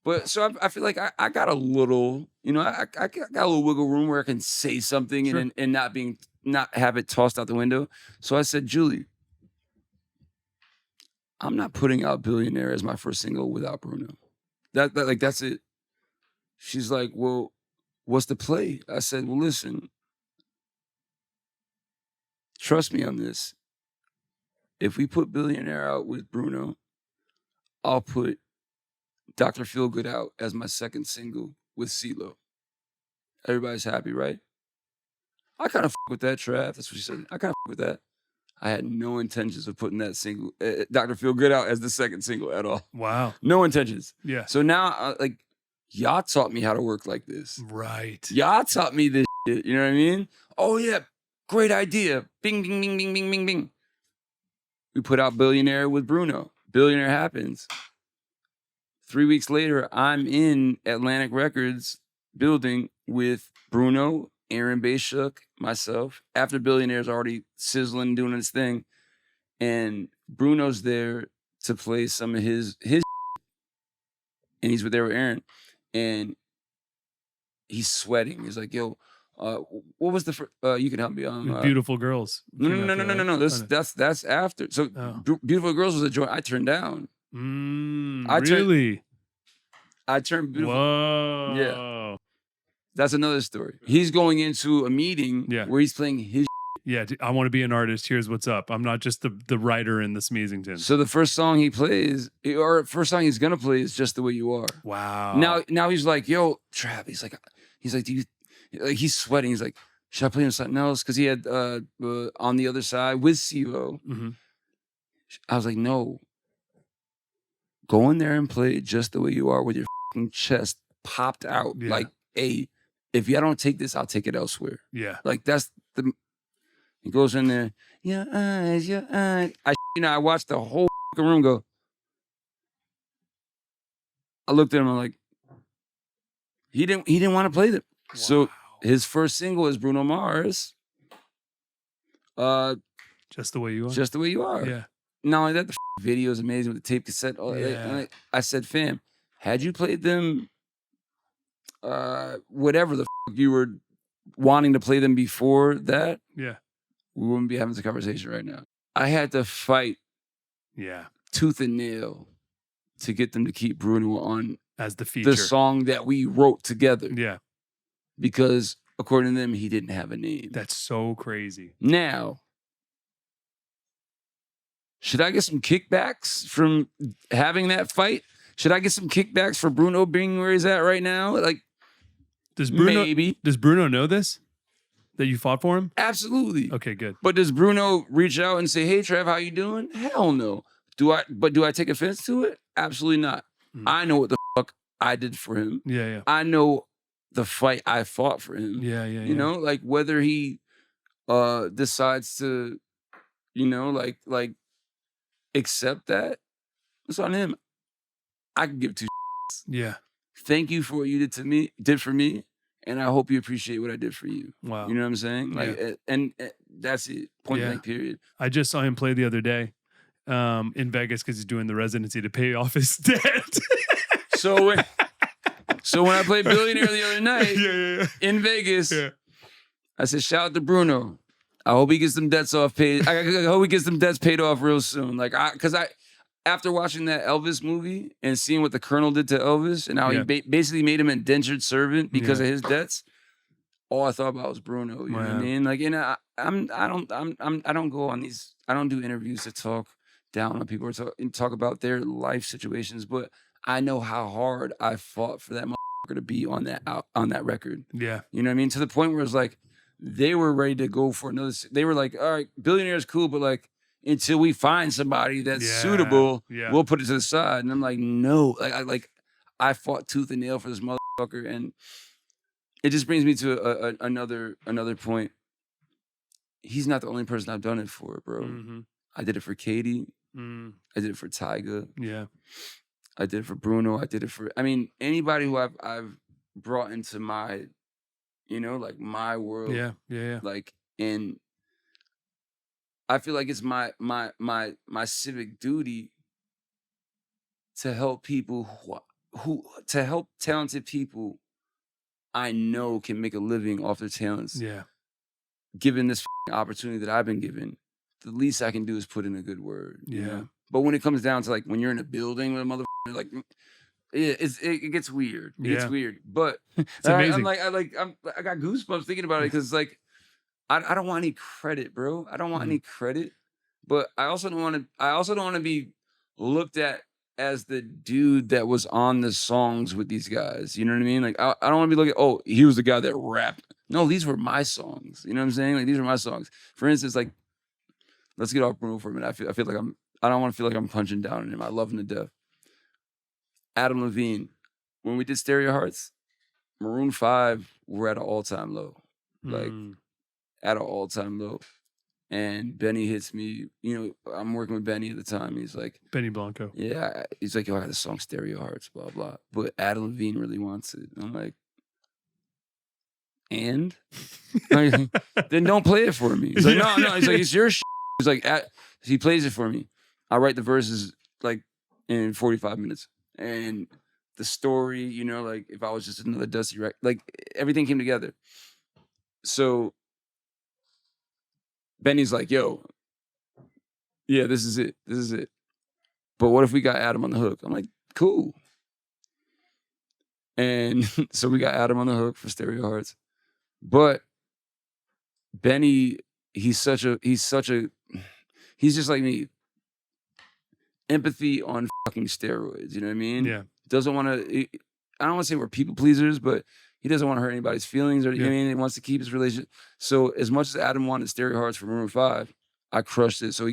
I feel like I got a little, you know, I got a little wiggle room where I can say something Sure. and not have it tossed out the window. So I said, Julie, I'm not putting out Billionaire as my first single without Bruno. That's it. She's like, well, what's the play? I said, well, listen, trust me on this. If we put Billionaire out with Bruno, I'll put Dr. Feelgood out as my second single with CeeLo. Everybody's happy, right? I kind of fuck with that, Trav. That's what she said. I kind of fuck with that. I had no intentions of putting that single, Dr. Feelgood out as the second single at all. Wow. No intentions. Yeah. So now, like, y'all taught me how to work like this. Right. Y'all taught me this shit. You know what I mean? Oh, yeah. Great idea. Bing, bing, bing, bing, bing, bing, bing. We put out Billionaire with Bruno. Billionaire happens. 3 weeks later, I'm in Atlantic Records building with Bruno, Aaron BAY-SCHUCK, myself. After Billionaire's already sizzling, doing his thing. And Bruno's there to play some of his and he's there with Aaron. And he's sweating. He's like, yo, what was the first, you can help me on Beautiful Girls. No. That's after. So Beautiful Girls was a joint I turned down. Really? I turned Beautiful. Whoa. Yeah. That's another story. He's going into a meeting where he's playing his. Yeah, I want to be an artist. Here's what's up. I'm not just the writer in the SMEEZINGTONS. So the first song he plays, or first song he's gonna play, is Just the Way You Are. Wow. Now he's like, yo, Trav. He's like, do you, like, he's sweating. He's like, should I play him something else? Because he had On the Other Side with CeeLo. Mm-hmm. I was like, no. Go in there and play Just the Way You Are with your fucking chest popped out. Yeah. Like, hey, if y'all don't take this, I'll take it elsewhere. Yeah. Like, that's the. He goes in there. Your eyes, your eyes. I watched the whole fucking room go. I looked at him. I'm like, he didn't want to play them. Wow. So his first single is Bruno Mars. Just the Way You Are. Just the Way You Are. Yeah. Not only that, the video is amazing with the tape cassette. I said, fam, had you played them, whatever the you were wanting to play them before that, we wouldn't be having this conversation right now. I had to fight tooth and nail to get them to keep Bruno on as the feature, the song that we wrote together. Yeah. Because according to them, he didn't have a name. That's so crazy. Now, should I get some kickbacks from having that fight? Should I get some kickbacks for Bruno being where he's at right now? Like, does Bruno, maybe. Does Bruno know this? That you fought for him? Absolutely. Okay, good. But does Bruno reach out and say, hey, Trav, how you doing? Hell no. Do I take offense to it? Absolutely not. I know what the fuck I did for him. Yeah. I know the fight I fought for him. Yeah. You know, like whether he decides to, you know, like accept that, it's on him. I can give two shits. Yeah. Thank you for what you did for me. And I hope you appreciate what I did for you. Wow. You know what I'm saying? Like, and that's it. Point blank, period. I just saw him play the other day in Vegas because he's doing the residency to pay off his debt. So when I played Billionaire the other night in Vegas, I said, shout out to Bruno. I hope he gets some debts paid off real soon. Like, because after watching that Elvis movie and seeing what the Colonel did to Elvis and how he basically made him an indentured servant because of his debts, all I thought about was Bruno. You know what I mean? Like, and I don't go on these. I don't do interviews to talk down on people or talk about their life situations, but I know how hard I fought for that motherfucker to be on that record. Yeah, you know what I mean? To the point where it's like they were ready to go for another. They were like, all right, Billionaire is cool, but like, until we find somebody that's suitable, we'll put it to the side. And I'm like, no, I fought tooth and nail for this motherfucker. And it just brings me to another point. He's not the only person I've done it for, bro. Mm-hmm. I did it for Katie. I did it for Tyga. Yeah. I did it for Bruno. I did it for, I mean, anybody who I've brought into my, like my world. Yeah. Like, and I feel like it's my civic duty to help people to help talented people I know can make a living off their talents. Yeah. Given this opportunity that I've been given, the least I can do is put in a good word. Yeah. You know? But when it comes down to like when you're in a building with a motherfucker, like it gets weird. It gets weird. But it's amazing. I got goosebumps thinking about it because like I don't want any credit, bro. I don't want any credit. But I also don't want to be looked at as the dude that was on the songs with these guys. You know what I mean? Like I don't want to be looking, oh, he was the guy that rapped. No, these were my songs. You know what I'm saying? Like these are my songs. For instance, like, let's get off Bruno for a minute. I feel like I don't want to feel like I'm punching down on him. I love him to death. Adam Levine. When we did Stereo Hearts, Maroon 5 were at an all-time low. Like at an all-time low. And Benny hits me, I'm working with Benny at the time. He's like, Benny Blanco. Yeah. He's like, yo, I got this song Stereo Hearts, blah, blah. But Adam Levine really wants it. And I'm like, and? Then don't play it for me. He's like, no. He's like, it's your shit. He's like, he plays it for me. I write the verses like in 45 minutes. And the story, like if I was just another Dusty record, like everything came together. So Benny's like, yo, yeah, this is it. This is it. But what if we got Adam on the hook? I'm like, cool. And so we got Adam on the hook for Stereo Hearts. But Benny, he's just like me. Empathy on fucking steroids, you know what I mean? Yeah. Doesn't want to, I don't want to say we're people pleasers, but he doesn't want to hurt anybody's feelings or, you know what I mean? He wants to keep his relationship. So as much as Adam wanted Stereo Hearts for Maroon 5, I crushed it. So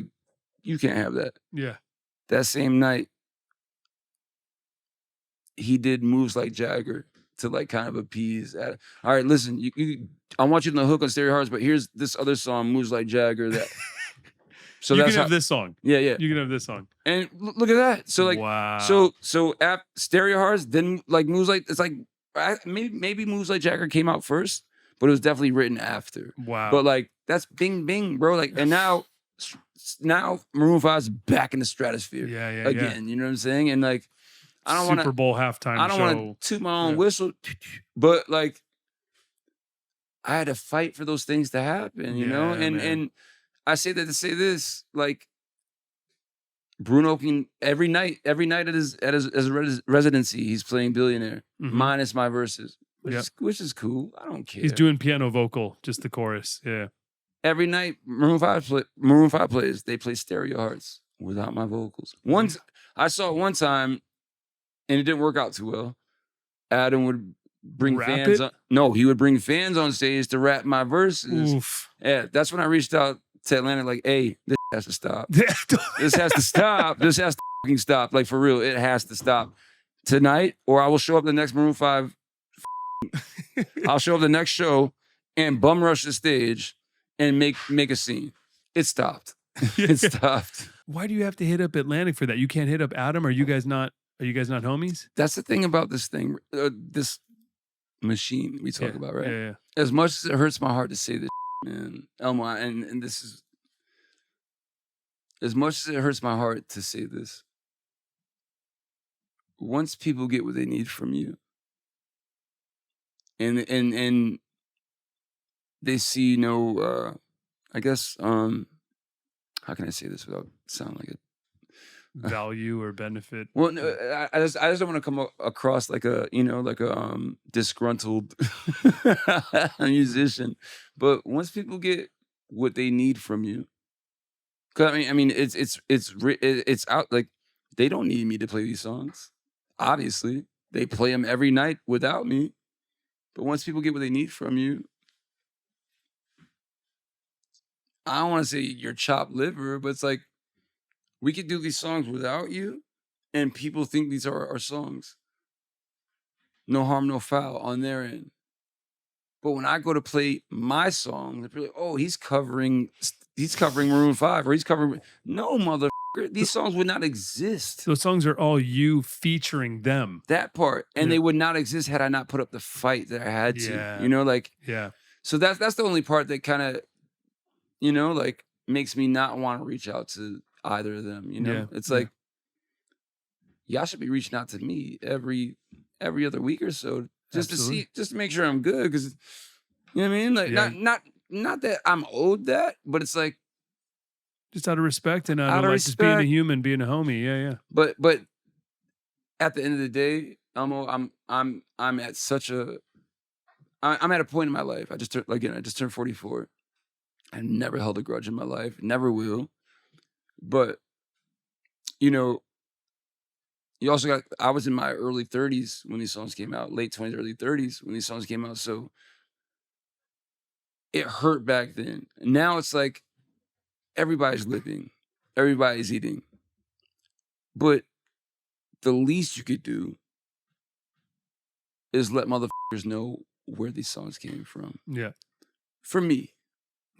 you can't have that. Yeah. That same night, he did Moves Like Jagger to like kind of appease Adam. All right, listen, I want you to hook on Stereo Hearts, but here's this other song, Moves Like Jagger, that so you that's can have this song. Yeah. You can have this song. And look at that. So like, wow. So Stereo Hearts, then like Moves Like, it's like maybe Moves Like Jagger came out first, but it was definitely written after. Wow. But like that's bing bing, bro. Like, and now Maroon 5's back in the stratosphere. Yeah. Again, you know what I'm saying? And like, I don't want Super Bowl halftime show. I don't want to toot my own whistle, but like, I had to fight for those things to happen, you know? And I say that to say this, like, Bruno can every night at his residency, he's playing Billionaire, minus my verses, which is cool. I don't care. He's doing piano vocal, just the chorus. Yeah. Every night Maroon 5 plays, they play Stereo Hearts without my vocals. Once I saw it one time, and it didn't work out too well. Adam would bring fans on. No, he would bring fans on stage to rap my verses. Oof. Yeah, that's when I reached out to Atlanta, like, hey, this has to stop. This has to stop. This has to fucking stop. Like, for real, it has to stop tonight, or I will show up the next Maroon 5. I'll show up the next show and bum rush the stage and make a scene. It stopped. It stopped. Why do you have to hit up Atlantic for that? You can't hit up Adam? Are you guys not homies? That's the thing about this thing, this machine we talk about, right? Yeah. As much as it hurts my heart to say this, man, Elma, and this is, as much as it hurts my heart to say this, once people get what they need from you, and they see no, I guess, how can I say this without sounding like it? value or benefit. Well, no, I just don't want to come across like a disgruntled musician. But once people get what they need from you, 'cause I mean, it's out. Like they don't need me to play these songs. Obviously, they play them every night without me. But once people get what they need from you, I don't want to say you're chopped liver, but it's like we could do these songs without you, and people think these are our songs. No harm, no foul on their end. But when I go to play my song, they're like, "Oh, he's covering Maroon 5, or he's covering." No, motherfucker, these songs would not exist. Those songs are all you featuring them. That part, and Yeah. they would not exist had I not put up the fight that I had to. Yeah. You know, like Yeah. so that's the only part that kind of, like makes me not want to reach out to either of them. Yeah. It's Yeah. like y'all should be reaching out to me every other week or so just Absolutely. just to make sure I'm good, because you know what I mean. Like Yeah. not that I'm owed that, but it's like Just out of respect and out Out of of like just being a respect. human, being a homie. Yeah, yeah. but at the end of the day, I'm at such a I'm at a point in my life. I just turned 44. I never held a grudge in my life, never will. But you also got, I was in my early 30s when these songs came out, late 20s, early 30s when these songs came out. So it hurt back then. Now it's like everybody's living, everybody's eating. But the least you could do is let motherfuckers know where these songs came from. Yeah. For me,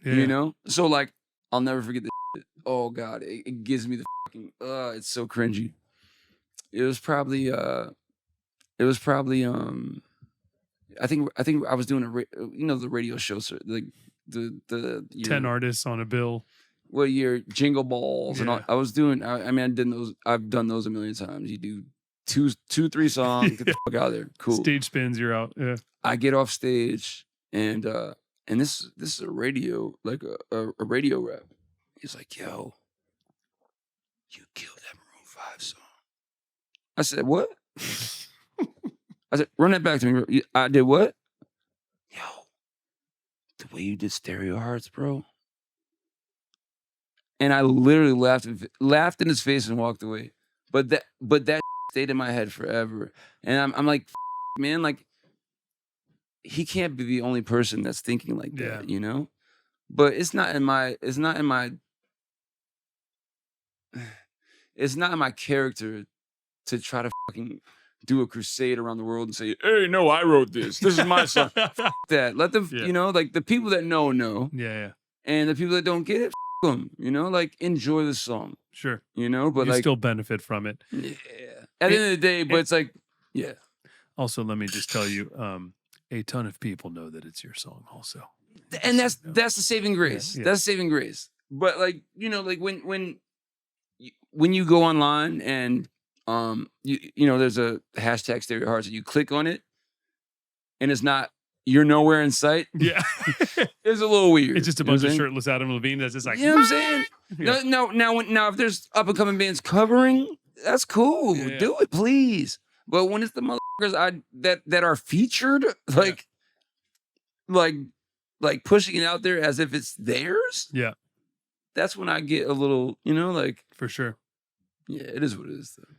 Yeah. So like, I'll never forget this shit. Oh God, it gives me the fucking, it's so cringy. It was probably, I think I was doing the radio show, like the 10 artists on a bill. What year, Jingle Balls and all. Yeah. I was doing, I mean, I did those. I've done those a million times. You do two, 3 songs, get the fuck out of there. Cool. Stage spins, you're out. Yeah. I get off stage and this is a radio, like a radio rep. He's like, "Yo, you killed that Maroon 5 song." I said, "What?" I said, "Run that back to me." I did what? Yo, the way you did Stereo Hearts, bro. And I literally laughed in his face and walked away. But that stayed in my head forever. And I'm like, man, like, he can't be the only person that's thinking like that, But it's not in my character to try to fucking do a crusade around the world and say, "Hey, no, I wrote this. This is my song." That. Let them, like the people that know. Yeah. And the people that don't get it, them, like enjoy the song. Sure. But you like still benefit from it. Yeah. At the end of the day, but it's like, yeah. Also, let me just tell you, a ton of people know that it's your song also. And that's the saving grace. Yeah. That's saving grace. But like, like when you go online and there's a hashtag Stereo Hearts and you click on it and it's not, you're nowhere in sight. Yeah. It's a little weird. It's just a bunch of shirtless Adam Levine that's just like, you know what I'm saying? Yeah. Now if there's up and coming bands covering, that's cool. Yeah. Do it, please. But when it's the motherfuckers that are featured, like pushing it out there as if it's theirs, yeah, that's when I get a little, like, for sure. Yeah, it is what it is, though.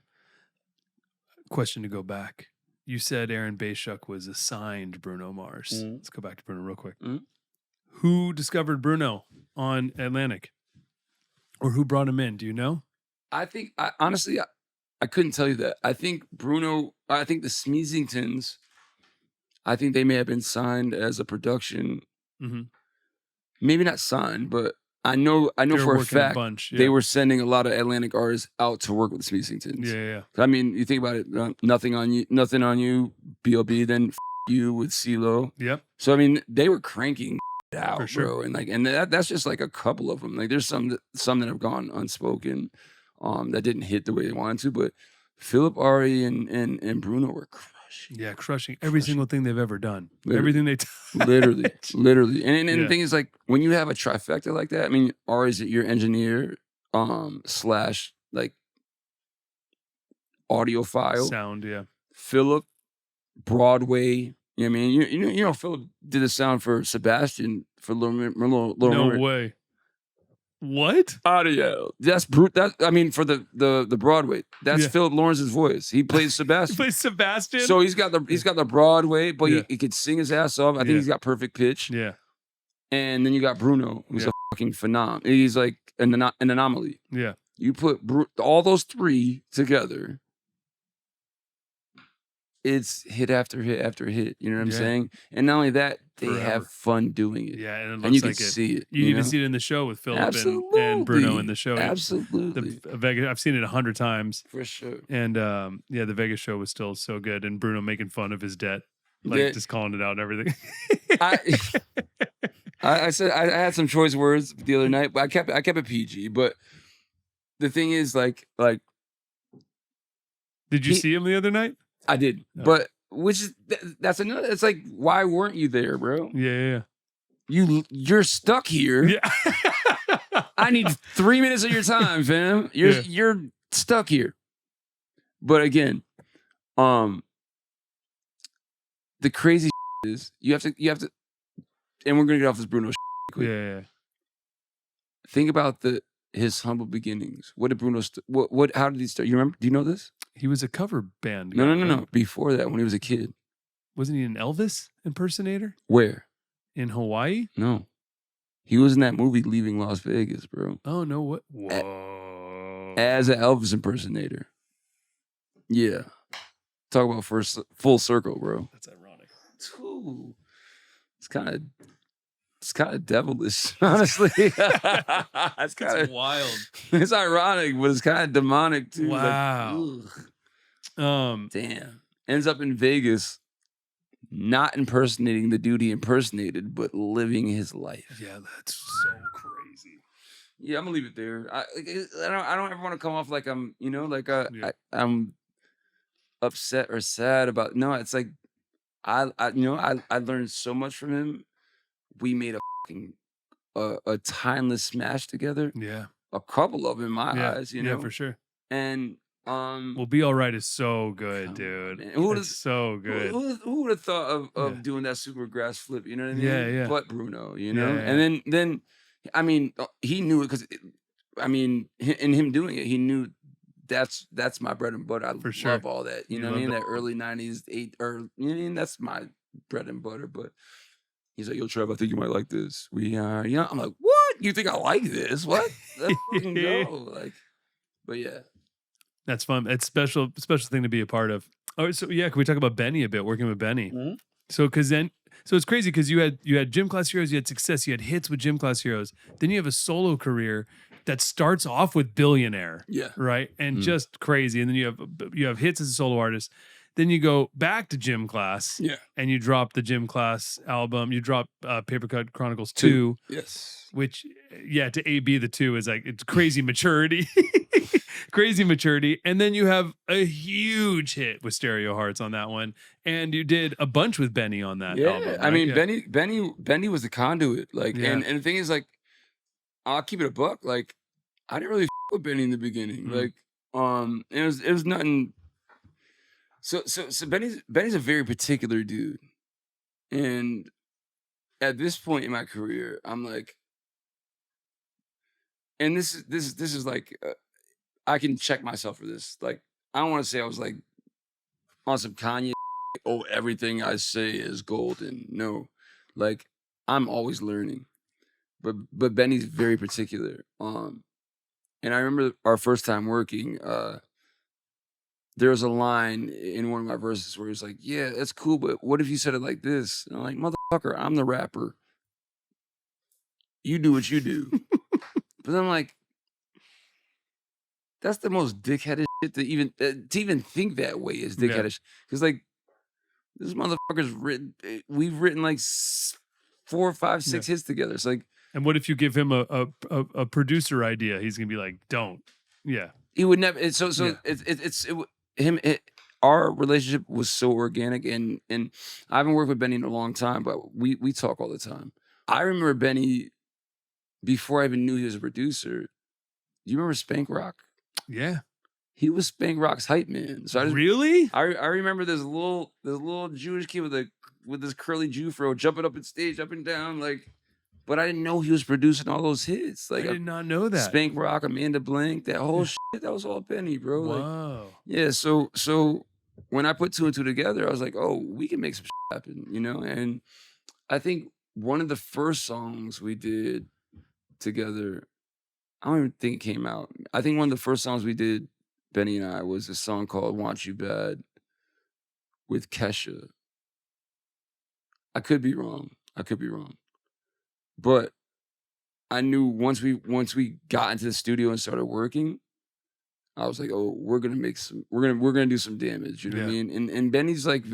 Question to go back. You said Aaron BAY-SCHUCK was assigned Bruno Mars. Mhm. Let's go back to Bruno real quick. Mhm. Who discovered Bruno on Atlantic? Or who brought him in? Do you know? I think, honestly, I couldn't tell you that. I think the SMEEZINGTONS, I think they may have been signed as a production. Mm-hmm. Maybe not signed, but I know They're for a working fact bunch, they were sending a lot of Atlantic artists out to work with the SMEEZINGTONS. Yeah. I mean, you think about it, nothing on you, B.O.B., then you with CeeLo. Yep. So I mean, they were cranking out, For sure. bro, and that's just like a couple of them. Like there's some that have gone unspoken, that didn't hit the way they wanted to. But Philip, Ari, and Bruno were crushing. Yeah, crushing every single thing they've ever done. Literally. Everything they literally. And Yeah. the thing is, like, when you have a trifecta like that, I mean, Ari's your engineer, / like audiophile. Sound, yeah. Philip, Broadway. You know what I mean? You know, Philip did the sound for Sebastian for Little No Mermaid. way. What? Audio. That's I mean, for the Broadway. That's Yeah. Philip Lawrence's voice. He plays Sebastian. He plays Sebastian? So he's got the Broadway, but Yeah. he could sing his ass off. I think Yeah. he's got perfect pitch. Yeah. And then you got Bruno, who's Yeah. a fucking phenom. He's like an anomaly. Yeah. You put all those three together, it's hit after hit after hit. You know what I'm Yeah. saying? And not only that, they Forever. have fun doing it. Yeah, and it looks And you like can it. see it. You even know? see it in the show with Philip Absolutely. and Bruno in the show. Absolutely. The Vegas, I've seen it 100 times. For sure. And yeah, the Vegas show was still so good. And Bruno making fun of his debt, like Yeah. just calling it out and everything. I said I had some choice words the other night, but I kept it PG. But the thing is, like Did you see him the other night? I did, Oh. but which is that's another. It's like, why weren't you there, bro? Yeah, You're stuck here. yeah. I need 3 minutes of your time, fam. You're stuck here. But again, the crazy is you have to, and we're gonna get off this Bruno quick. Yeah. Think about his humble beginnings. What did Bruno? How did he start? You remember? Do you know this? He was a cover band guy. No. right? Before that, when he was a kid. Wasn't he an Elvis impersonator Where? in Hawaii? No. He was in that movie Leaving Las Vegas, bro. Oh no! What? Whoa! As an Elvis impersonator. Yeah. Talk about first full circle, bro. That's ironic. Ooh. It's kind of devilish, honestly. It's That's wild. It's ironic, but it's kind of demonic too. Like, Wow. ugh. Damn. Ends up in Vegas, not impersonating the dude he impersonated, but living his life. Yeah, that's so crazy. Yeah, I'm gonna leave it there. I don't ever want to come off like I'm, like Yeah. I'm upset or sad about. No, it's like I learned so much from him. We made a timeless smash together. Yeah. A couple of them in my eyes, Yeah, for sure. And Well, Be All Right is so good, Come dude. on, man. Who It's so good. Who would have thought of Yeah. doing that super grass flip? You know what I mean? Yeah. But Bruno, Yeah, and then I mean, he knew it because in him doing it, he knew that's my bread and butter. I For sure. love all that. You You know what I love mean? That early '90s, that's my bread and butter. But he's like, "Yo, Trev, I think you might like this." I'm like, "What? You think I like this? What? Let's fucking go!" Like, but yeah. That's fun. It's special thing to be a part of. All right, so yeah, can we talk about Benny a bit? Working with Benny. Mhm. So it's crazy because you had Gym Class Heroes, you had success, you had hits with Gym Class Heroes. Then you have a solo career that starts off with Billionaire, Yeah. right? And Mm. just crazy. And then you have hits as a solo artist. Then you go back to Gym Class, Yeah. and you drop the Gym Class album. You drop Papercut Chronicles 2, Yes. which to AB the 2 is like it's crazy maturity. Crazy maturity. And then you have a huge hit with Stereo Hearts on that one. And you did a bunch with Benny on that album. I mean, right? Yeah. Benny was the conduit. Like, Yeah. and the thing is, like, I'll keep it a buck. Like, I didn't really with Benny in the beginning. Mhm. Like, it was nothing. So Benny's a very particular dude, and at this point in my career, I'm like, and this is like, I can check myself for this. Like, I don't want to say I was like on some Kanye. Oh, everything I say is golden. No, like I'm always learning. But Benny's very particular. And I remember our first time working. There was a line in one of my verses where he was like, "Yeah, that's cool, but what if you said it like this?" And I'm like, "Motherfucker, I'm the rapper. You do what you do." But I'm like, that's the most dickheaded shit to even think that way is Yeah. dickheadish. Because like this motherfucker's written, we've written like 4, 5, 6 hits together. It's like, And what if you give him a producer idea? He's gonna be like, "Don't." Yeah. he would never. Yeah. Our relationship was so organic, and I haven't worked with Benny in a long time, but we talk all the time. I remember Benny before I even knew he was a producer. Do you remember Spank Rock? Yeah. he was Spank Rock's hype man. So Really? I remember this little Jewish kid with this curly Jew fro jumping up on stage, up and down, like. But I didn't know he was producing all those hits. Like I did not know that. Spank Rock, Amanda Blank, that whole shit, that was all Benny, bro. Whoa. Like, yeah, so when I put two and two together, I was like, oh, we can make some shit happen, you know? And I think one of the first songs we did together, I don't even think it came out. I think one of the first songs we did, Benny and I, was a song called Want You Bad with Kesha. I could be wrong. But I knew once we got into the studio and started working, I was like, oh, we're gonna do some damage. You know what I mean? And Benny's like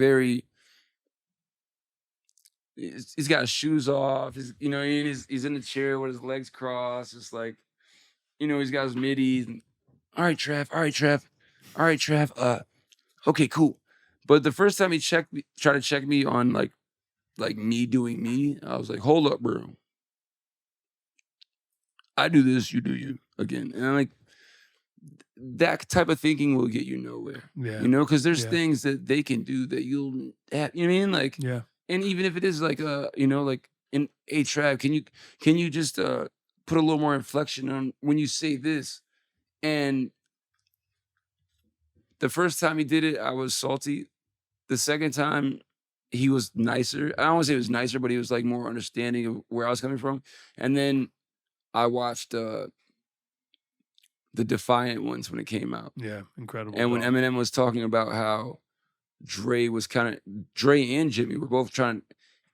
he's got his shoes off. He's in the chair with his legs crossed. It's like, he's got his middies. All right, Trav. Okay, cool. But the first time he tried to check me on like me doing me, I was like, hold up, bro. I do this, you do you again. And I'm like, that type of thinking will get you nowhere. Yeah. Because there's things that they can do that you'll have, you know what I mean? Like, yeah. And even if it is like like in a Trav, can you just put a little more inflection on when you say this? And the first time he did it, I was salty. The second time, he was nicer. I don't want to say he was nicer, but he was like more understanding of where I was coming from. And then I watched the Defiant ones when it came out. Yeah, incredible. And when Eminem was talking about how Dre and Jimmy were both trying,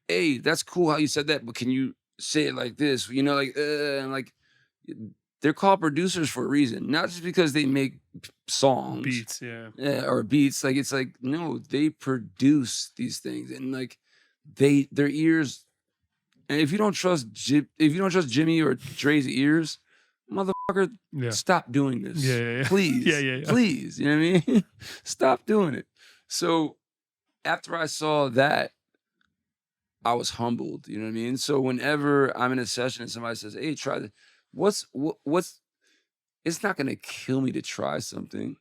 hey, that's cool how you said that, but can you say it like this? And like they're called producers for a reason, not just because they make songs, beats, or beats. Like it's like no, they produce these things, and like their ears. And if you don't trust Jimmy or Dre's ears, motherfucker, stop doing this. Yeah. Please. Please. You know what I mean? Stop doing it. So after I saw that, I was humbled. You know what I mean? So whenever I'm in a session and somebody says, hey, try this, what's it's not gonna kill me to try something.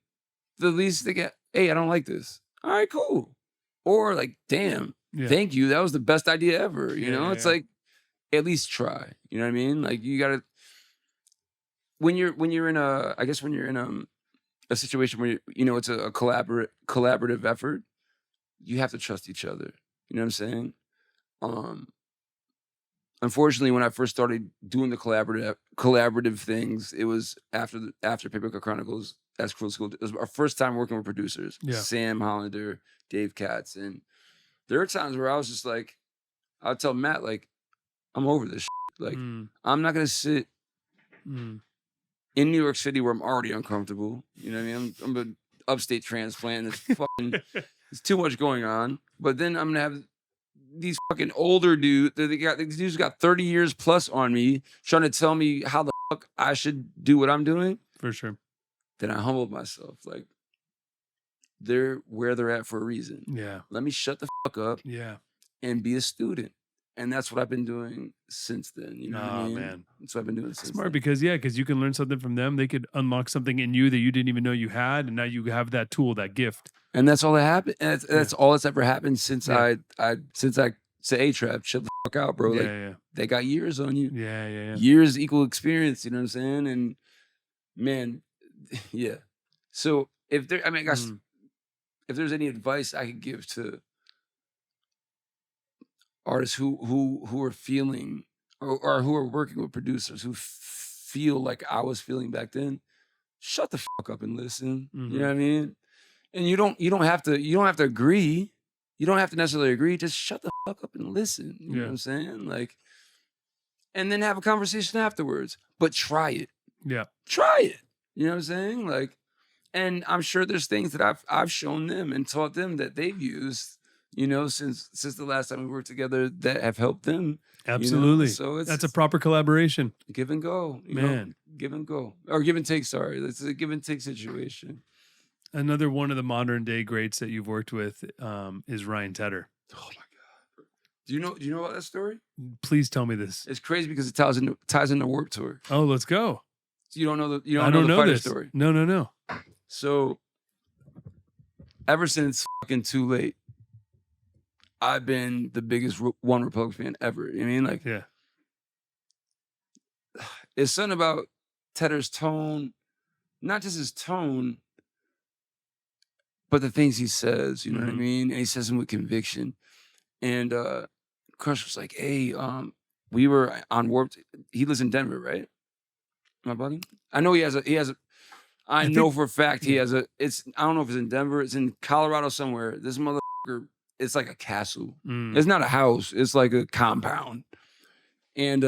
The least they get, hey, I don't like this. All right, cool. Or like, damn, thank you. That was the best idea ever. You know, it's like, at least try. You know what I mean? Like you gotta when you're in a situation where it's a collaborative effort, you have to trust each other. You know what I'm saying? Unfortunately, when I first started doing the collaborative things, it was after Papercut Chronicles, That's Cruel School. It was our first time working with producers, Sam Hollander, Dave Katz, and there were times where I was just like, I'll tell Matt, like, I'm over this shit. Like, I'm not gonna sit in New York City where I'm already uncomfortable. You know what I mean? I'm an upstate transplant. It's too much going on. But then I'm gonna have these fucking older dudes. These dudes got 30 years plus on me, trying to tell me how the fuck I should do what I'm doing. For sure. Then I humbled myself. Like, they're where they're at for a reason. Yeah. Let me shut the fuck up. Yeah. And be a student. And that's what I've been doing since then. You know what I mean? Man. That's what I've been doing since Smart, then. because you can learn something from them. They could unlock something in you that you didn't even know you had, and now you have that tool, that gift. And that's all that happened. And that's all that's ever happened since I said, hey, Trav, chill the fuck out, bro. Like, they got years on you. Yeah. Years equal experience, you know what I'm saying? And man, yeah. So if there's any advice I could give to artists who are feeling or who are working with producers who feel like I was feeling back then, shut the fuck up and listen. You know what I mean? And you don't have to agree. You don't have to necessarily agree. Just shut the fuck up and listen. You know what I'm saying? Like, and then have a conversation afterwards. But try it. Yeah. Try it. You know what I'm saying? Like, and I'm sure there's things that I've shown them and taught them that they've used, since the last time we worked together that have helped them. Absolutely. So that's a proper collaboration. Give and go. Give and go. Or give and take, sorry. It's a give and take situation. Another one of the modern day greats that you've worked with is Ryan Tedder. Oh my God. Do you know about that story? Please tell me this. It's crazy because it ties into Warped Tour. Oh, let's go. So you don't know the I don't know Fighter this story. No. So ever since fucking Too Late, I've been the biggest One Republic fan ever. You know what I mean? Like, Yeah. it's something about Tedder's tone, not just his tone, but the things he says, you know what I mean? And he says them with conviction. And Crush was like, hey, we were on Warped. He lives in Denver, right? Am I bugging? I know he has a I know for a fact he has I don't know if it's in Denver, it's in Colorado somewhere. This motherfucker, it's like a castle. It's not a house, it's like a compound. And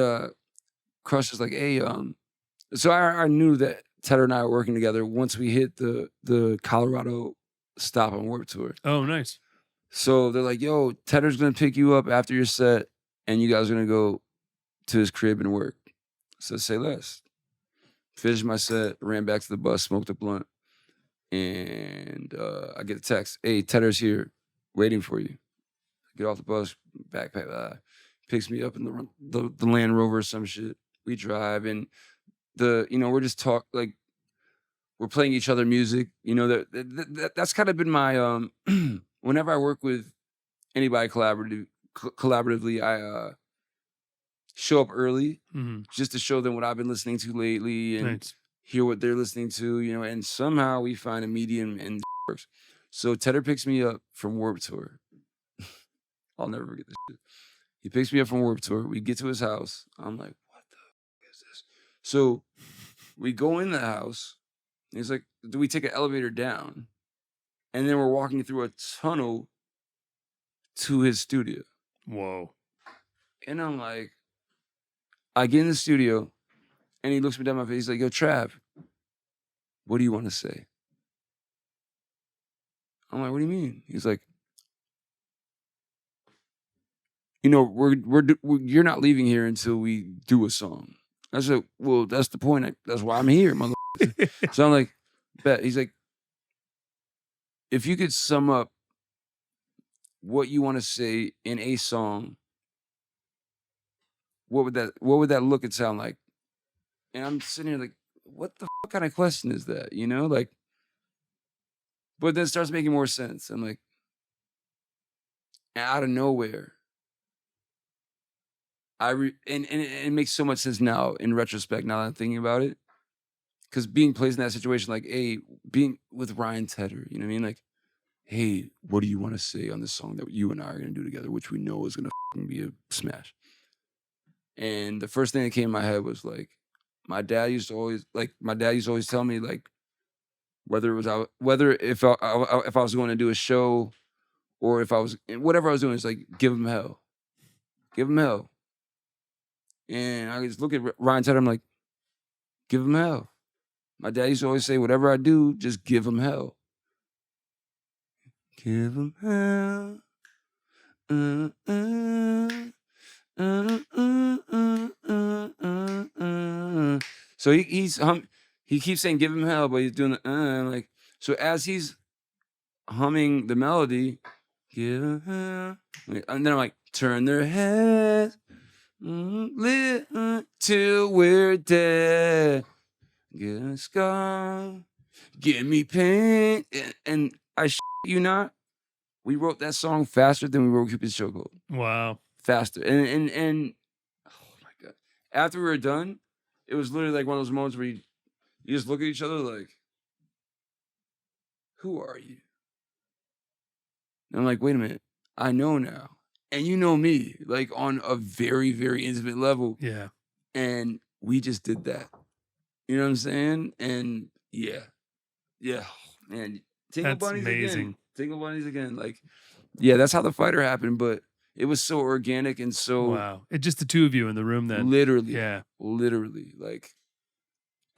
Crush is like, hey, so I knew that Tedder and I were working together once we hit the Colorado stop on Warped Tour. Oh, nice. So they're like, yo, Tedder's gonna pick you up after your set, and you guys are gonna go to his crib and work. So say less. Finished my set, ran back to the bus, smoked a blunt, and I get a text. Hey, Tedder's here, waiting for you. Get off the bus, backpack, picks me up in the Land Rover or some shit. We drive, and we're just like we're playing each other music. You know, that's kind of been my whenever I work with anybody collaboratively, I show up early just to show them what I've been listening to lately and hear what they're listening to, you know, and somehow we find a medium and it works. So Tedder picks me up from Warped Tour. I'll never forget this shit. He picks me up from Warped Tour. We get to his house. I'm like, what the fuck is this? So we go in the house. And he's like, do we take an elevator down? And then we're walking through a tunnel to his studio. Whoa. And I'm like, I get in the studio, and he looks me down my face. He's like, yo, Trav, what do you want to say? I'm like, what do you mean? He's like, you know, you're not leaving here until we do a song. I said, well, that's the point. That's why I'm here, motherfucker. So I'm like, bet. He's like, if you could sum up what you want to say in a song, what would that look and sound like? And I'm sitting here like, what the fuck kind of question is that? You know, like, but then it starts making more sense. I'm like, out of nowhere, and it makes so much sense now in retrospect, now that I'm thinking about it. Because being placed in that situation, like, hey, being with Ryan Tedder, you know what I mean? Like, hey, what do you want to say on this song that you and I are going to do together, which we know is going to be a smash? And the first thing that came in my head was like, my dad used to always tell me, like, whether if I was going to do a show or if I was whatever I was doing, it's like, give him hell. Give him hell. And I just look at Ryan Tedder, I'm like, give him hell. My dad used to always say, whatever I do, just give him hell. Give him hell. So he keeps saying give him hell, but he's doing the like. So as he's humming the melody, give him hell, and then I'm like, turn their heads till we're dead. Get a scar, give me pain, and I you not, we wrote that song faster than we wrote Cupid's Chokehold. Wow. Faster. And oh my God. After we were done, it was literally like one of those moments where you just look at each other like, who are you? And I'm like, wait a minute, I know now. And you know me, like on a very, very intimate level. Yeah. And we just did that. You know what I'm saying? And yeah, man. Tingle That's Bunnies amazing. again. Tingle Bunnies again. Like, yeah, that's how the fighter happened, but it was so organic and so wow. It's just the two of you in the room then. literally, Yeah. literally, like.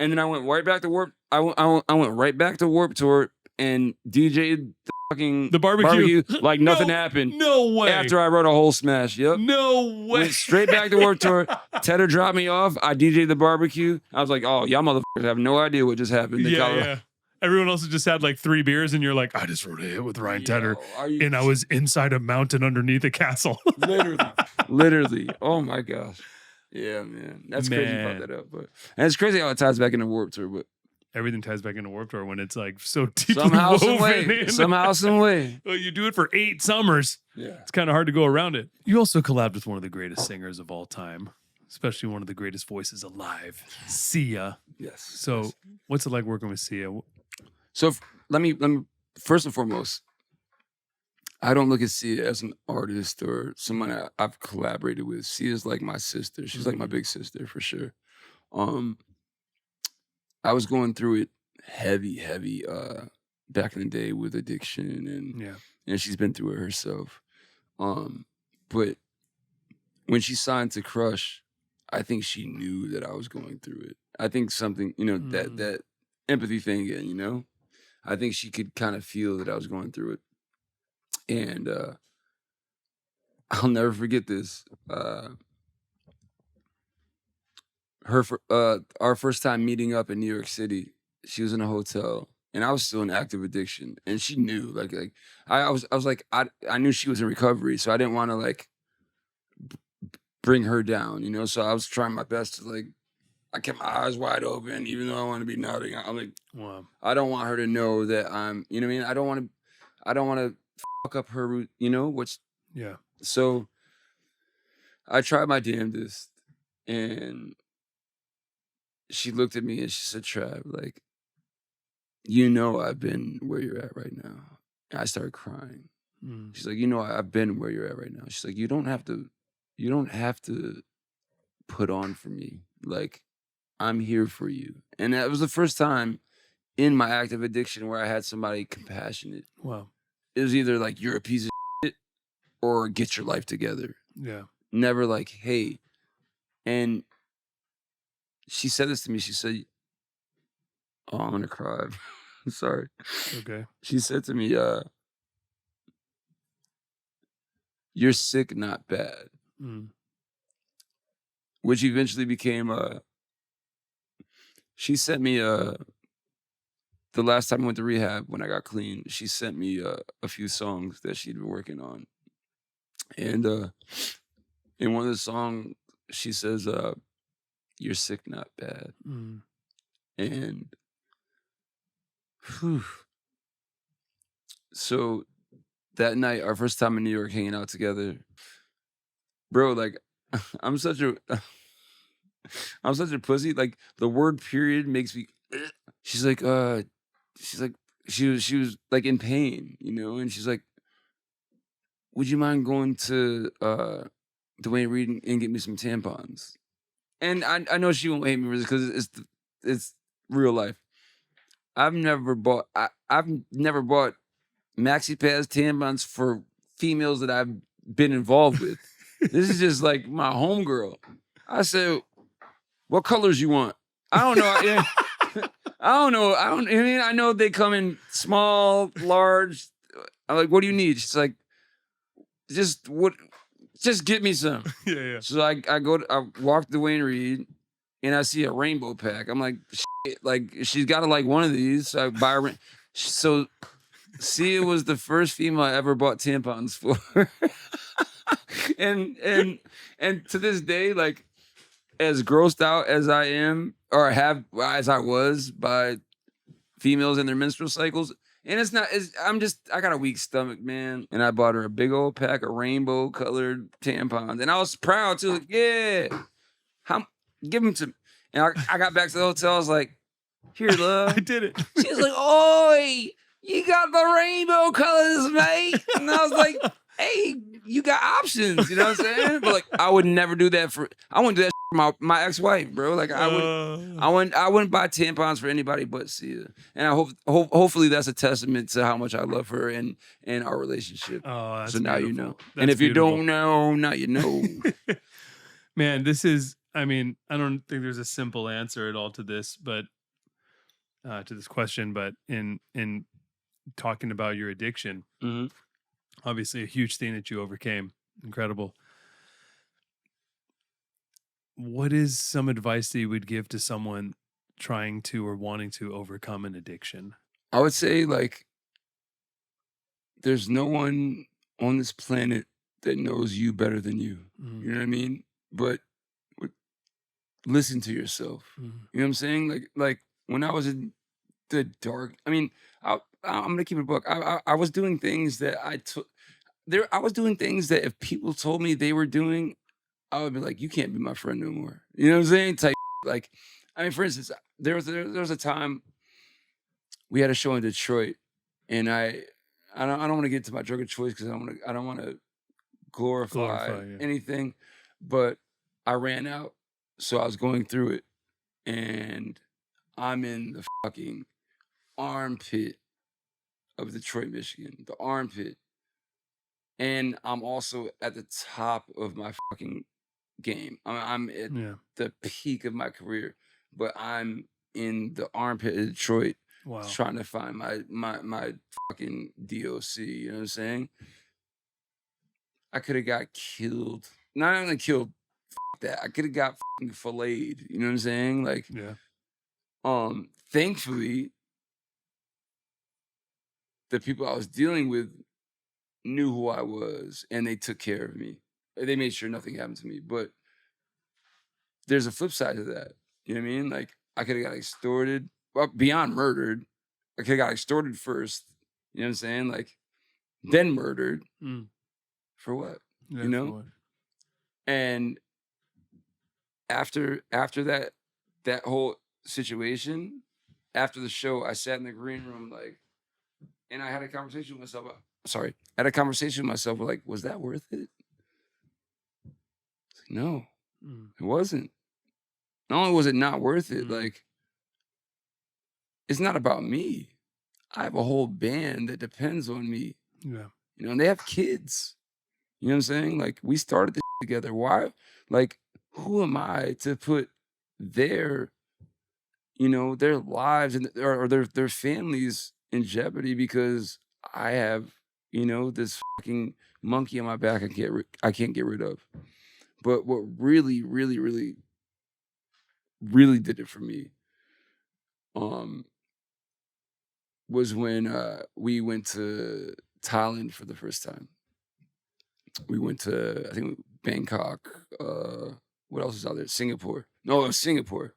And then I went right back to Warp. I went right back to Warped Tour and DJ'd the barbecue like nothing happened. No way. After I wrote a whole smash. Yep. No way. Went straight back to Warped Tour. Tedder dropped me off. I DJ'd the barbecue. I was like, oh, y'all motherfuckers have no idea what just happened. Yeah. Everyone else has just had like 3 beers, and you're like, I just wrote a hit with Ryan Tedder, and I was inside a mountain underneath a castle. Literally. Oh my gosh. Yeah, man. That's crazy you brought that up. And it's crazy how it ties back into Warped Tour, but everything ties back into Warped Tour when it's like so deeply Somehow, some woven way. in. Somehow, some way. Well, you do it for 8 summers. Yeah. It's kind of hard to go around it. You also collabed with one of the greatest singers of all time, especially one of the greatest voices alive, Sia. Yes. So, yes. what's it like working with Sia? So let me first and foremost, I don't look at Sia as an artist or someone I've collaborated with. Sia's like my sister. She's like my big sister for sure. I was going through it heavy back in the day with addiction and she's been through it herself. But when she signed to Crush, I think she knew that I was going through it. I think something, that empathy thing again, I think she could kind of feel that I was going through it. And I'll never forget this. Our first time meeting up in New York City, she was in a hotel and I was still in active addiction, and she knew. I knew she was in recovery, so I didn't want to like bring her down, So I was trying my best to I kept my eyes wide open, even though I want to be nodding. I'm like, Wow. I don't want her to know that I'm, I mean? I don't want to fuck up her route, Yeah. So I tried my damnedest, and she looked at me and she said, Trav, I've been where you're at right now. And I started crying. She's like, I've been where you're at right now. She's like, you don't have to put on for me. I'm here for you. And that was the first time in my active addiction where I had somebody compassionate. Wow. It was either you're a piece of shit or get your life together. Yeah. Never hey. And she said this to me. She said, oh, I'm going to cry. I'm sorry. Okay. She said to me, you're sick, not bad. Which eventually became, she sent me, the last time I went to rehab when I got clean, she sent me a few songs that she'd been working on. And in one of the songs, she says, you're sick, not bad. And so that night, our first time in New York hanging out together, bro, I'm such a pussy. The word period makes me, she was in pain, and she's like, would you mind going to Dwayne Reed and get me some tampons? And I know she won't hate me for this because it's real life. I've never bought maxi pads, tampons for females that I've been involved with. This is just my homegirl. I said, what colors you want? I don't know. I know they come in small, large. I'm like, what do you need? She's like, just get me some. Yeah. So I walk to Dwayne Reed and I see a rainbow pack. I'm like, shit, she's got one of these. So I buy her. So Sia was the first female I ever bought tampons for. and to this day, as grossed out as I am, or as I was by females and their menstrual cycles, and I got a weak stomach, man. And I bought her a big old pack of rainbow colored tampons. And I was proud too. Yeah. Give them to me. And I got back to the hotel. I was like, here, love. I did it. She was like, oi, you got the rainbow colors, mate. And I was like, hey, you got options. You know what I'm saying? But I would never do that I wouldn't do that for my ex-wife, bro. I wouldn't buy tampons for anybody but Sia. And I hopefully that's a testament to how much I love her and our relationship. Oh, that's so now beautiful. you know. That's and if beautiful. you don't know, now you know. Man, this is, I don't think there's a simple answer at all to this, but to this question, but in talking about your addiction, obviously a huge thing that you overcame. Incredible. What is some advice that you would give to someone trying to or wanting to overcome an addiction? I would say there's no one on this planet that knows you better than you. You know what I mean? But listen to yourself. You know what I'm saying? When I was in the dark. I mean, I'm gonna keep it a book. I was doing things that I was doing things that if people told me they were doing, I would be like, you can't be my friend no more. You know what I'm saying? Type like, I mean, for instance, there was a time we had a show in Detroit, and I don't want to get to my drug of choice because I don't want to glorify anything, but I ran out, so I was going through it, and I'm in the fucking armpit of Detroit, Michigan, the armpit, and I'm also at the top of my fucking game. I'm at the peak of my career, but I'm in the armpit of Detroit, trying to find my fucking DOC. You know what I'm saying? I could have got killed. Not only killed, that I could have got fucking filleted. You know what I'm saying? Like, thankfully, the people I was dealing with knew who I was, and they took care of me. They made sure nothing happened to me. But there's a flip side to that. You know what I mean? Like, I could have got extorted, well, beyond murdered. I could have got extorted first. You know what I'm saying? Like, then murdered. For what? Yeah, you know? And after that whole situation, after the show, I sat in the green room, like, and I had a conversation with myself. I had a conversation with myself, like, was that worth it? Like, no, it wasn't. Not only was it not worth it, like, it's not about me. I have a whole band that depends on me. Yeah. You know, and they have kids. You know what I'm saying? Like, we started this together. Why? Like, who am I to put their, you know, their lives and or their families in jeopardy because I have, you know, this fucking monkey on my back I can't get rid of. But what really, really, really, really did it for me, was when we went to Thailand for the first time. We went to, I think, Bangkok. What else is out there? Singapore. No, it was Singapore.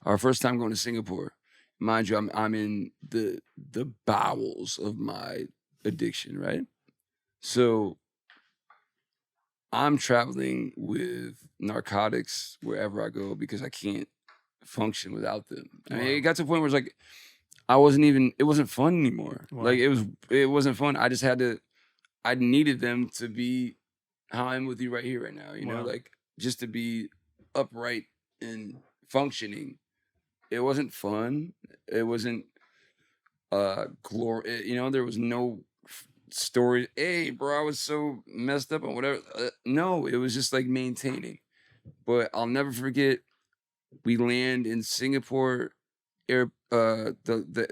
Our first time going to Singapore. Mind you, I'm in the bowels of my addiction, right? So I'm traveling with narcotics wherever I go because I can't function without them. I mean, it got to a point where it's like it wasn't fun anymore. Like, it wasn't fun. I needed them to be how I'm with you right here, right now. You know, like, just to be upright and functioning. It wasn't fun. It wasn't glory. You know, there was no story. Hey, bro, I was so messed up and whatever. No, it was just like maintaining. But I'll never forget. We land in Singapore, the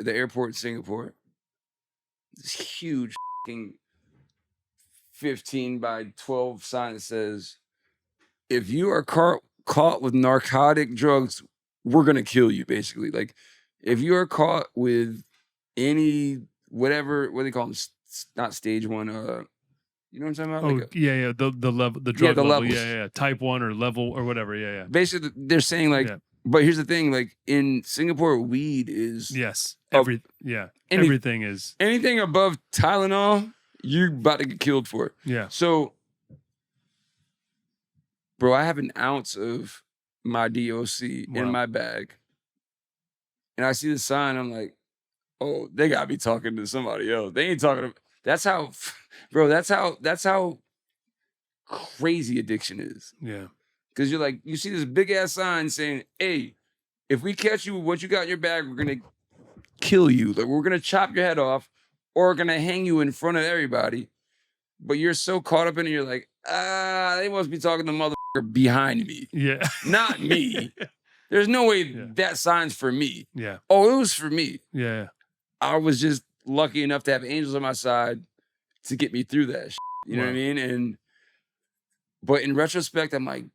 airport in Singapore. This huge fucking 15 by 12 sign that says, if you are caught with narcotic drugs, we're going to kill you, basically. Like, if you are caught with any, whatever, what do they call them? Not stage one, you know what I'm talking about? Oh, like the level, the drug the level. levels. Yeah. Type 1 or level or whatever. Yeah. Basically, they're saying, like, but here's the thing, like, in Singapore, weed is... Yes. Everything is... Anything above Tylenol, you're about to get killed for it. Yeah. So, bro, I have an ounce of my DOC in my bag. And I see the sign, I'm like, oh, they gotta be talking to somebody else. They ain't talking to... That's how, bro, that's how crazy addiction is. Yeah. Because you're like, you see this big ass sign saying, hey, if we catch you with what you got in your bag, we're gonna kill you. Like, we're gonna chop your head off, or we're gonna hang you in front of everybody. But you're so caught up in it, you're like, they must be talking to the motherfucker behind me. Yeah. Not me. There's no way that sign's for me. Yeah. Oh, it was for me. Yeah. I was just lucky enough to have angels on my side to get me through that shit. You know what I mean? But in retrospect, I'm like,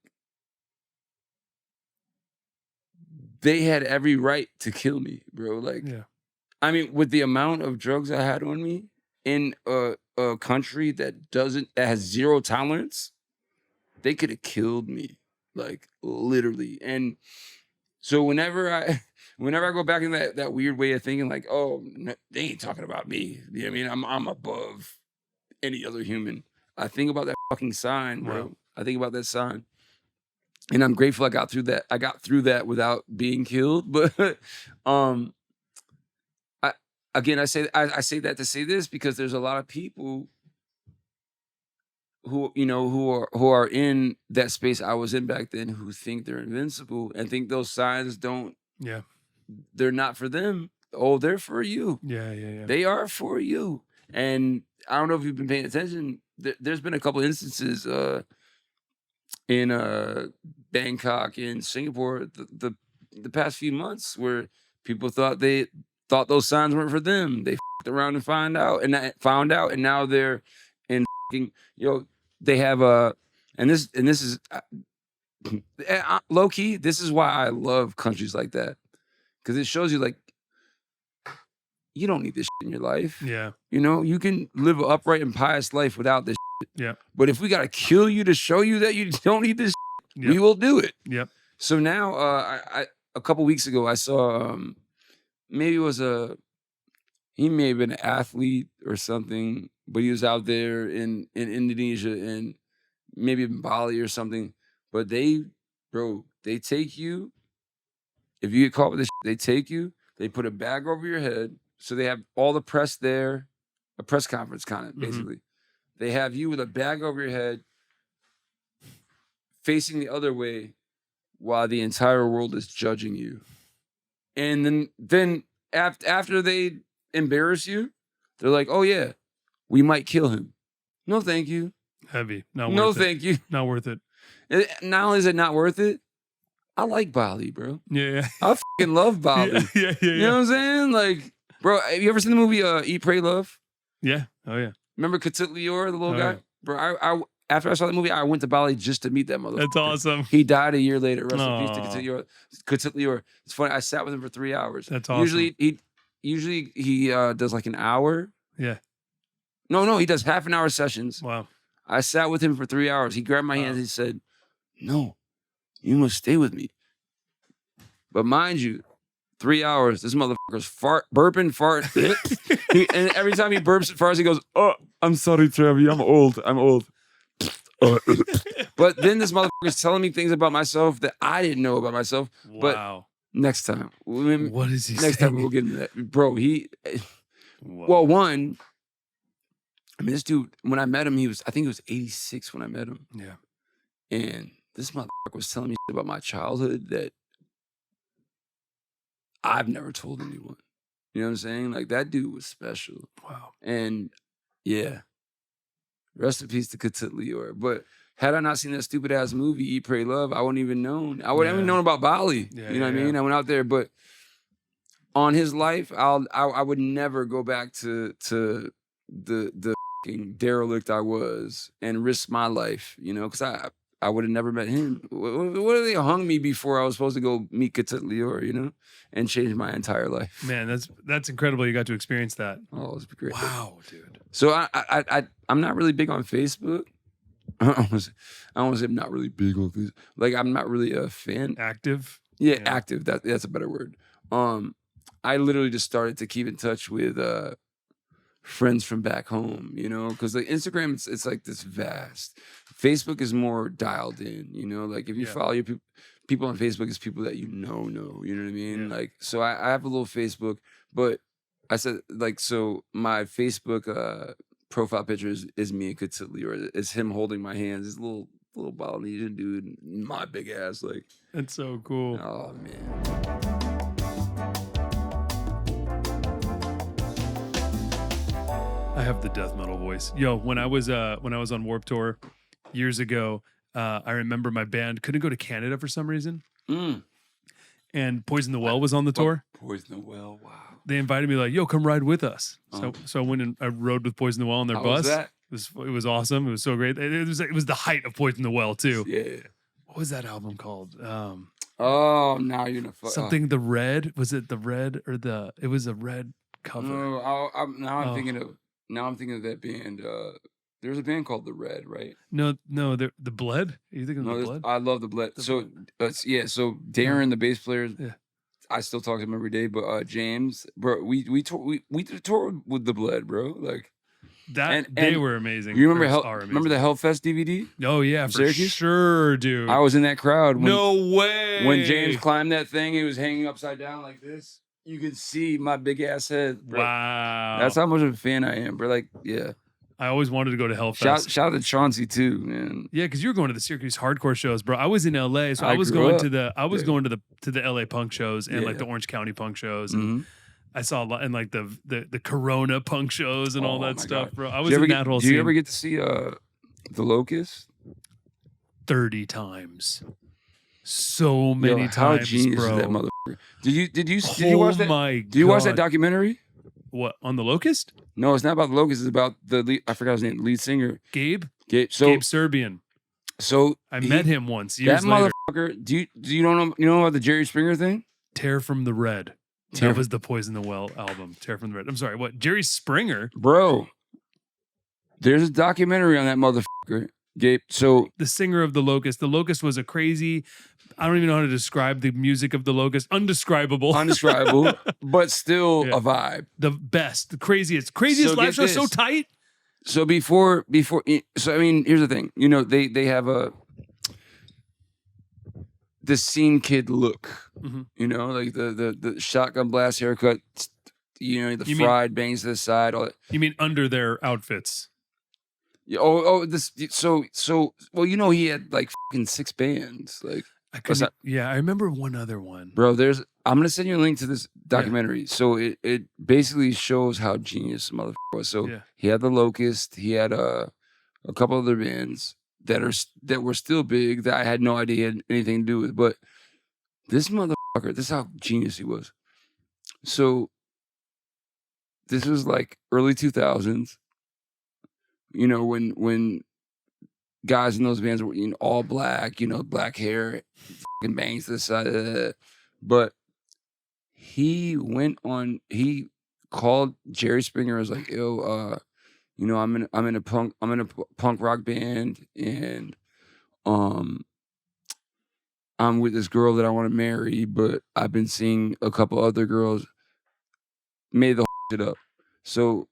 they had every right to kill me, bro. Like, I mean, with the amount of drugs I had on me in a country that has zero tolerance, they could have killed me, like, literally. And so whenever whenever I go back in that weird way of thinking, like, oh, they ain't talking about me. You know what I mean? I'm above any other human. I think about that fucking sign, bro. Wow. I think about that sign. And I'm grateful I got through that. I got through that without being killed. But I say that to say this because there's a lot of people who are in that space I was in back then who think they're invincible and think those signs they're not for them. Oh, they're for you. Yeah. They are for you. And I don't know if you've been paying attention. There's been a couple instances in Bangkok, in Singapore, the past few months where people thought those signs weren't for them. They f***ed around and found out, and now they're in they have and this is low key. This is why I love countries like that, because it shows you like you don't need this shit in your life. Yeah, you can live an upright and pious life without this shit. Yeah, but if we gotta kill you to show you that you don't need this shit, we will do it. Yep. So now, I a couple weeks ago I saw maybe it was he may have been an athlete or something, but he was out there in Indonesia and maybe in Bali or something. But they take you. If you get caught with this, they take you. They put a bag over your head, so they have all the press there, a press conference kind of basically. They have you with a bag over your head, facing the other way, while the entire world is judging you. And then after they embarrass you, they're like, "Oh yeah, we might kill him." No, thank you. Heavy. No, thank you. Not worth it. Not only is it not worth it, I like Bali, bro. Yeah. I fucking love Bali. Yeah. You know what I'm saying? Like, bro, have you ever seen the movie Eat, Pray, Love? Yeah. Oh yeah. Remember Katit Lior, the little guy? Yeah. Bro, I after I saw that movie, I went to Bali just to meet that motherfucker. That's awesome. He died a year later. Rest in peace to Aw. Katit Lior. It's funny. I sat with him for 3 hours. That's awesome. Usually he does like an hour. Yeah. No, he does half an hour sessions. Wow. I sat with him for 3 hours. He grabbed my hands. He said, "No, you must stay with me." But mind you, 3 hours, this motherfucker's burping, fart. And every time he burps and farts, he goes, "Oh, I'm sorry, Travie. I'm old. But then this motherfucker's telling me things about myself that I didn't know about myself. Wow. But next time. What is he saying? Next time we'll get into that. Bro, Whoa. well, one, I mean, this dude, when I met him, I think he was 86 when I met him. Yeah. And this motherfucker was telling me shit about my childhood that I've never told anyone. You know what I'm saying? Like, that dude was special. Wow. And yeah, rest in peace to Katit Lior. But had I not seen that stupid ass movie, Eat, Pray, Love, I wouldn't even known. I wouldn't even known about Bali. Yeah, you know what I mean? I went out there, but on his life, I would never go back to the fucking derelict I was and risk my life, because I would have never met him. What if they hung me before I was supposed to go meet Katit Lior, and change my entire life? Man, that's incredible. You got to experience that. Oh, it was great. Wow, dude. So I'm not really big on Facebook. I don't want to say I'm not really big on Facebook. Like, I'm not really a fan. Active. Yeah, active. That's a better word. I literally just started to keep in touch with friends from back home, because like Instagram, it's like this vast. Facebook is more dialed in, like if you follow your people on Facebook, it's people that you know, you know what I mean? Yeah. Like, so I have a little Facebook, but I said, like, so my Facebook profile picture is me and Katit Lior. It's him holding my hands. This little Balinesian dude, my big ass, like. That's so cool. Oh man. I have the death metal voice. Yo, when I was on Warped Tour years ago, I remember my band couldn't go to Canada for some reason. And Poison the Well was on the tour. Poison the Well, wow. They invited me like, "Yo, come ride with us." So I went and I rode with Poison the Well on their How bus. was that? It was awesome. It was so great. It was the height of Poison the Well too. Yeah. What was that album called? Oh, now you're gonna something the Red. Was it the Red or the? It was a red cover. No, I'm thinking of that band. There's a band called The Red, right? No, the Bled. Are you thinking of the Bled? I love The Bled. The So Bled. so Darren, the bass player. Yeah. I still talk to him every day. But James, bro, we toured with the Blood, bro. Like That they were amazing. You remember amazing. the HELLFEST DVD? Oh yeah, for Syracuse? sure, dude. I was in that crowd. No way. When James climbed that thing, he was hanging upside down like this. You could see my big ass head. Bro. Wow. That's how much of a fan I am, bro. Like, yeah. I always wanted to go to HELLFEST. Shout out to Chauncey too, man. Yeah, because you were going to the Syracuse hardcore shows, bro. I was in LA, so I was grew going up. to the LA punk shows and like the Orange County punk shows. And I saw a lot and like the Corona punk shows and all that stuff, God. bro. I was in that whole scene. Do you ever get to see the Locust? 30 times. So many times, how genius bro. is that motherfucker? Did you watch that? My Did you watch that documentary? What, on the Locust? No, it's not about the Locust. It's about the lead, I forgot his name, lead singer. Gabe Serbian. So I met him once years that later. motherfucker. Do you know about the Jerry Springer thing? Tear from the Red. That was the Poison the Well album. Tear from the Red. I'm sorry, what? Jerry Springer? Bro, there's a documentary on that motherfucker. Gabe. So the singer of the Locust. The Locust was a crazy. I don't even know how to describe the music of the Locust. Undescribable, but still a vibe. The best, the craziest live show. So tight. So before, so I mean, here's the thing. You know, they have the scene kid look. You know, like the shotgun blast haircut. You know, the fried bangs to the side. All that. You mean under their outfits? Yeah, well, you know, he had like fucking 6 bands. Like, I remember one other one. Bro, I'm gonna send you a link to this documentary. So it basically shows how genius the motherfucker was. So he had the Locust, he had a couple other bands that were still big that I had no idea had anything to do with. But this motherfucker, this is how genius he was. So this was like early 2000s. You know, when guys in those bands were all black, black hair, fucking bangs to the side. But he called Jerry Springer, was like, yo, I'm in a punk rock band, and I'm with this girl that I want to marry, but I've been seeing a couple other girls. Made the shit up. So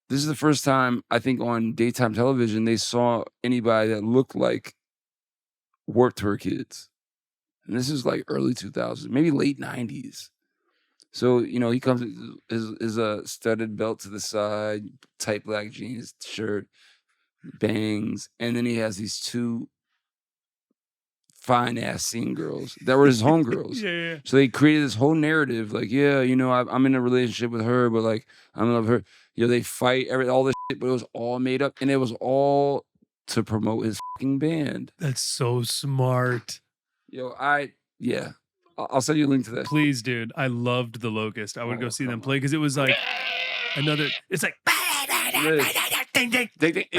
this is the first time, I think, on daytime television, they saw anybody that looked like Warped Tour kids. And this is like early 2000s, maybe late 90s. So, he comes with his studded belt to the side, tight black jeans, shirt, bangs. And then he has these 2 fine-ass scene girls that were his homegirls. Yeah. So they created this whole narrative, like, I'm in a relationship with her, but like, I'm in love with her. They fight, all this shit, but it was all made up, and it was all to promote his fucking band. That's so smart. I'll send you a link to that. Please, dude. I loved the Locust. I would go see them play because it was like it's like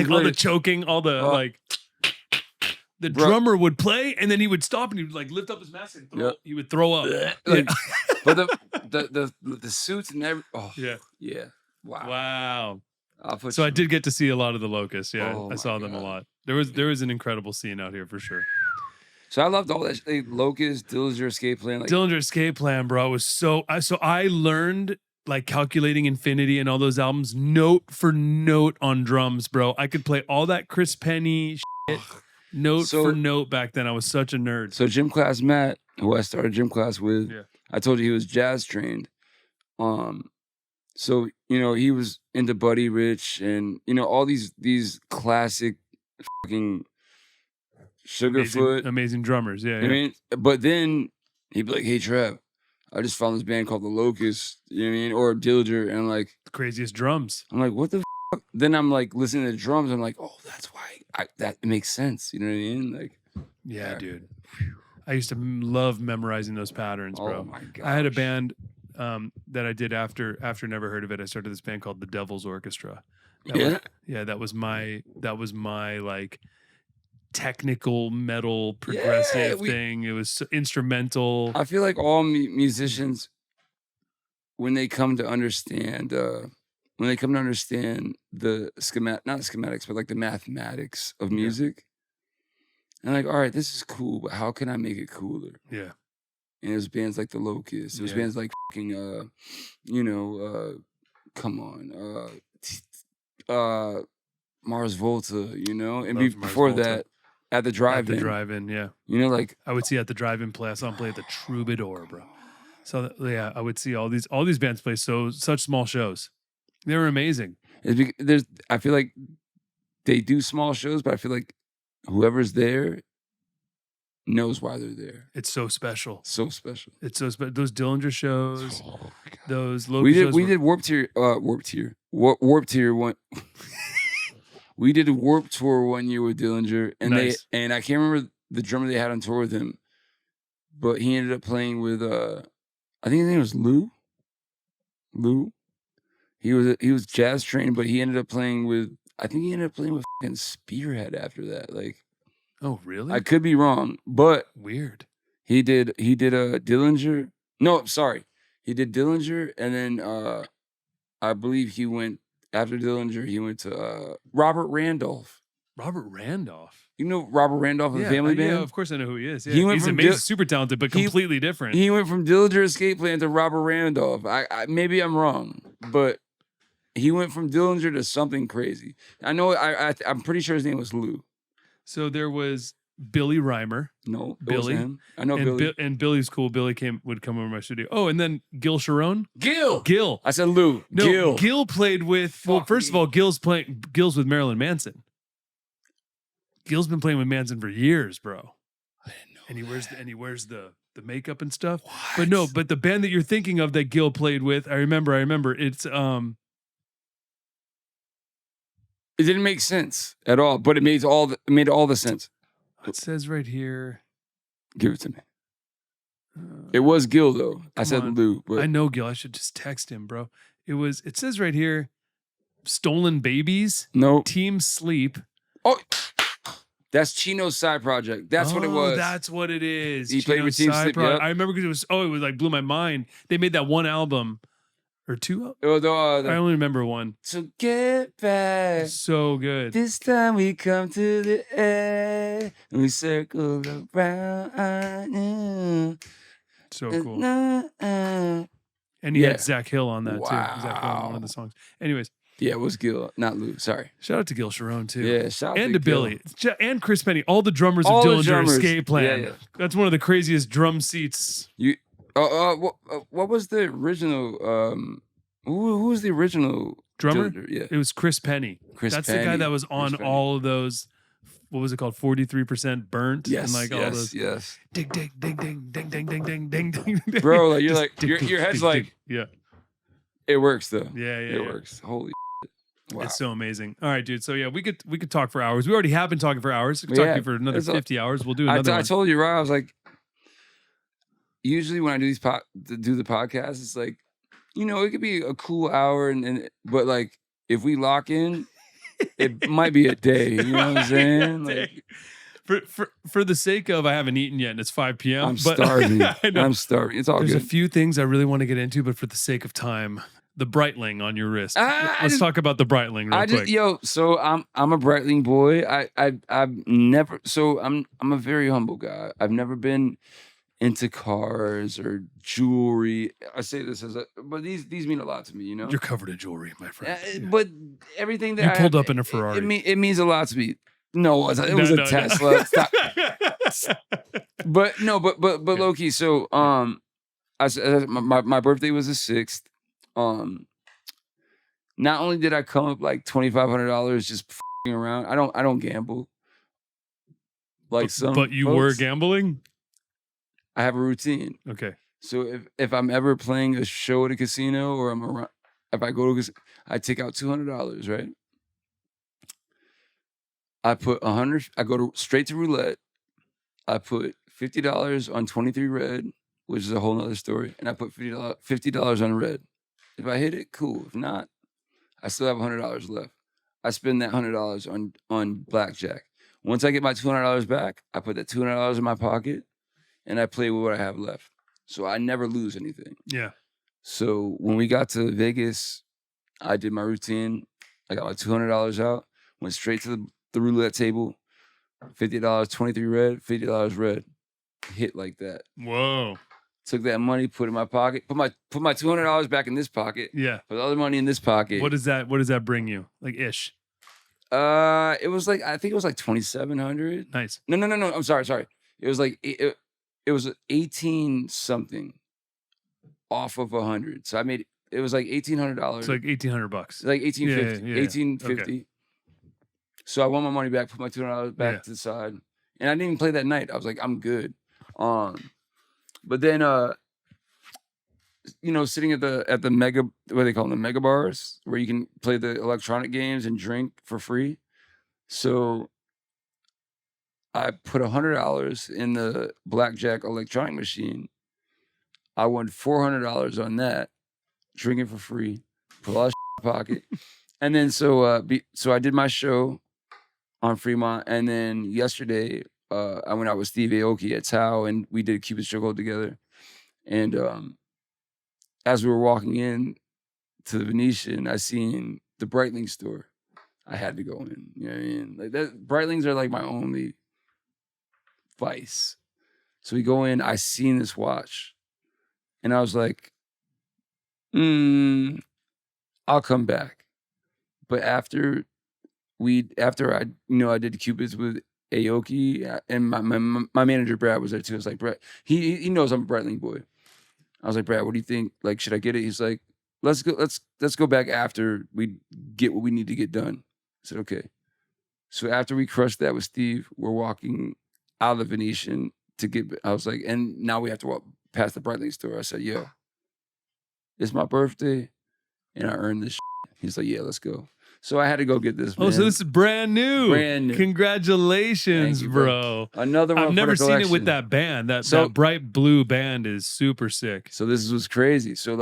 all the choking, all the like. The drummer would play, and then he would stop, and he would like lift up his mask and he would throw up. But the suits and everything. Oh yeah. Wow. So I did get to see a lot of the Locust. Yeah, Oh I saw them a lot. There was an incredible scene out here for sure. So I loved all that. Locust, Dillinger Escape Plan. Dillinger Escape Plan, bro, was I learned like calculating infinity and all those albums note for note on drums, bro. I could play all that Chris Penny shit note for note back then. I was such a nerd. So gym class Matt, who I started gym class with, I told you he was jazz trained. So, he was into Buddy Rich and, all these classic fucking Sugarfoot. Amazing drummers, yeah. I mean, but then he'd be like, hey, Trev, I just found this band called The Locust, or Dillinger, and like... The craziest drums. I'm like, what the fuck? Then I'm like, listening to the drums, I'm like, oh, that's why, that makes sense, you know what I mean? Like, yeah, dude. I used to love memorizing those patterns, bro. Oh, my God. I had a band... that I did after Never Heard of It. I started this band called the Devil's Orchestra. That was my like technical metal progressive thing. It was instrumental. I feel like all musicians, when they come to understand the not schematics, but like the mathematics of music, and like, all right, this is cool, but how can I make it cooler? Yeah. And it was bands like the Locust. It was bands like fucking, come on, Mars Volta, and before that, at the drive-in. At the drive-in, yeah. Like I would see at the drive-in play. I saw him play at the Troubadour, bro. So I would see all these bands play such small shows. They were amazing. I feel like they do small shows, but I feel like whoever's there knows why they're there. It's so special. So special. It's so special. Those Dillinger shows, those Locust we did shows we did Warped Tour one. We did a Warped Tour 1 year with Dillinger, and Nice. I can't remember the drummer they had on tour with him, but he ended up playing with I think his name was Lou. He was jazz trained, but he ended up playing with fucking Spearhead after that. Like, oh really? I could be wrong, but Weird. he did a Dillinger. No, sorry, he did Dillinger, and then I believe he went after Dillinger. He went to Robert Randolph. Robert Randolph. You know Robert Randolph of the Family Band? Yeah, of course I know who he is. Yeah. He went He's from amazing, super talented, but completely different. He went from Dillinger Escape Plan to Robert Randolph. I maybe I'm wrong, but he went from Dillinger to something crazy. I know. I'm pretty sure his name was Lou. So there was Billy Reimer. No, it Billy. wasn't him. I know And Billy. and Billy's cool. Billy would come over my studio. Oh, and then Gil Sharon. Gil. I said Lou. No, Gil played with. Well, first of all, Gil's with Marilyn Manson. Gil's been playing with Manson for years, bro. I didn't know. And he wears the makeup and stuff. What? But the band that you're thinking of that Gil played with, I remember. It's It didn't make sense at all, but it made all the sense. It says right here. Give it to me. It was Gil though. I said on. Lou, but I know Gil. I should just text him, bro. It says right here, Stolen Babies, no. Team Sleep. Oh, that's Chino's side project. That's what it was. That's what it is. He played with Team Sleep. Yep. I remember because it was like blew my mind. They made that one album or two. It was, I only remember one. So get back. So good. This time we come to the end and we circle around. So cool. And he had Zach Hill on that too. Zach Hill on one of the songs. Anyways. Yeah, it was Gil, not Lou. Sorry. Shout out to Gil Sharon too. Yeah, shout out and to Billy and Chris Penny, all the drummers All of the Dillinger drummers. Escape Plan. Yeah. That's one of the craziest drum seats. What was the original? Who was the original Drummer? Dillinger? Yeah, It was Chris Penny. That's the guy that was on all of those. What was it called? 43% burnt. Yes, and like all those. yes. Ding ding ding ding ding ding ding ding ding ding. Bro, like you're Just like ding, your ding, head's ding, like ding. Yeah. It works though. Yeah. It works. Holy shit. Wow. It's so amazing. All right, dude. So yeah, we could talk for hours. We already have been talking for hours. We could talk to you for another 50 hours. We'll do another one. I told you, right? I was like, usually when I do do the podcast, it's like, it could be a cool hour, but like if we lock in, it might be a day. You know what I'm saying? Like, for the sake of, I haven't eaten yet, and it's 5 p.m. I'm starving. I know. I'm starving. It's all There's good. a few things I really want to get into, but for the sake of time, the Breitling on your wrist. Let's talk about the Breitling real quick. So I'm a Breitling boy. I've never. So I'm a very humble guy. I've never been into cars or jewelry. I say this but these mean a lot to me. You're covered in jewelry, my friend. Yeah. But everything that you pulled up in a Ferrari. It means a lot to me. No, it was a Tesla. No. Stop. But low key. So my birthday was the 6th. Not only did I come up like $2,500 just f***ing around. I don't gamble. Like some. But you folks. were gambling? I have a routine. Okay. So if I'm ever playing a show at a casino or I'm around, if I go to a casino, I take out $200, right? I put 100. I go straight to roulette. I put $50 on 23 red, which is a whole nother story, and I put $50 on red. If I hit it, cool. If not, I still have $100 left. I spend that $100 on blackjack. Once I get my $200 back, I put that $200 in my pocket, and I play with what I have left. So I never lose anything. Yeah. So when we got to Vegas, I did my routine. I got my $200 out, went straight to the roulette table, $50, 23 red, $50 red. Hit like that. Whoa. took that money, put it in my pocket, put my $200 back in this pocket, Yeah. put the other money in this pocket. What does that bring you? Like ish. It was like, I think it was like 2,700. Nice. No. I'm sorry. It was like it was 18 something off of 100. So it was like $1,800. It's like $1,800. Like 1850, Yeah. 1850. Okay. So I want my money back, put my $200 back to the side. And I didn't even play that night. I was like, I'm good. But then sitting at the mega, what do they call them, the mega bars, where you can play the electronic games and drink for free. So I put $100 in the blackjack electronic machine. I won $400 on that, drinking for free, put a lot of in my pocket. And then so I did my show on Fremont, and then yesterday I went out with Steve Aoki at Tao, and we did Cupid's CHOKEHOLD together. And as we were walking in to the Venetian, I seen the Breitling store. I had to go in. You know what I mean? Like that, Breitlings are like my only vice. So we go in. I seen this watch, and I was like, I'll come back. But after I did Cupid's with Aoki, and my manager Brad was there too. I was like, Brad, he knows I'm a Breitling boy. I was like, Brad, what do you think? Like, should I get it? He's like, let's go back after we get what we need to get done. I said, okay. So after we crushed that with Steve, we're walking out of the Venetian to get. I was like, and now we have to walk past the Breitling store. I said, yo, it's my birthday, and I earned this. He's like, yeah, let's go. So I had to go get this. Man. Oh, so this is brand new. Brand new. Congratulations, Thank you, bro. Another one. I've for never the seen it collection. with that band. That bright blue band is super sick. So this was crazy. So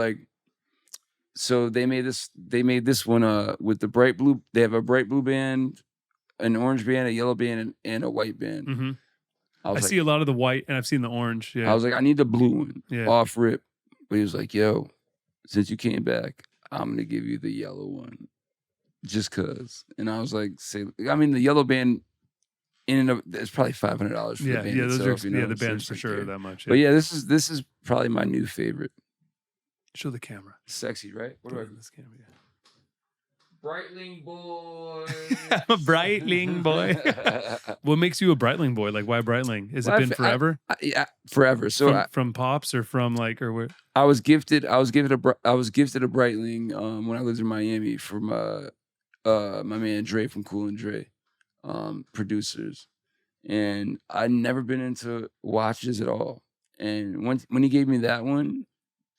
they made this one with the bright blue. They have a bright blue band, an orange band, a yellow band, and a white band. Mm-hmm. I see a lot of the white, and I've seen the orange. Yeah. I was like, I need the blue one off rip. But he was like, yo, since you came back, I'm gonna give you the yellow one. Just cause. And I was like, the yellow band in and of it's probably $500 for the band itself. The band's for sure that much. Yeah. But yeah, this is probably my new favorite. Show the camera. Sexy, right? What do I this camera? Yeah. Breitling boy. I'm a Breitling boy. What makes you a Breitling boy? Like, why Breitling? Has it been forever? Yeah, forever. So from Pops or from like or where? I was gifted a Breitling when I lived in Miami from my man Dre from Cool and Dre, producers, and I'd never been into watches at all. And when he gave me that one,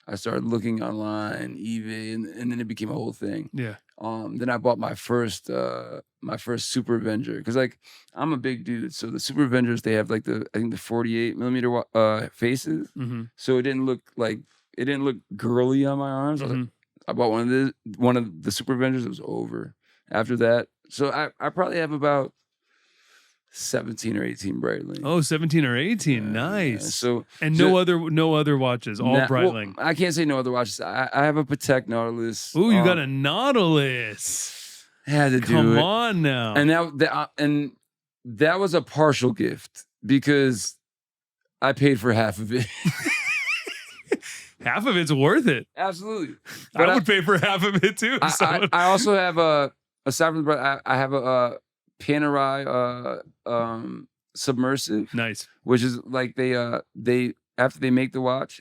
I started looking online, eBay, and then it became a whole thing. Yeah. Then I bought my first Super Avenger, because like I'm a big dude, so the Super Avengers, they have like the 48 millimeter faces, so it didn't look girly on my arms. I bought one of the Super Avengers. It was over after that. So I probably have about 17 or 18 Breitling. Oh, 17 or 18. Nice. So no other watches, all Breitling. Well, I can't say no other watches. I have a Patek Nautilus. Ooh, you got a Nautilus. Had to do Come it. on now. And that was a partial gift because I paid for half of it. Half of it's worth it. Absolutely. But I would pay for half of it too. I also have aside from the I have a Panerai submersive. Nice. Which is like they after they make the watch,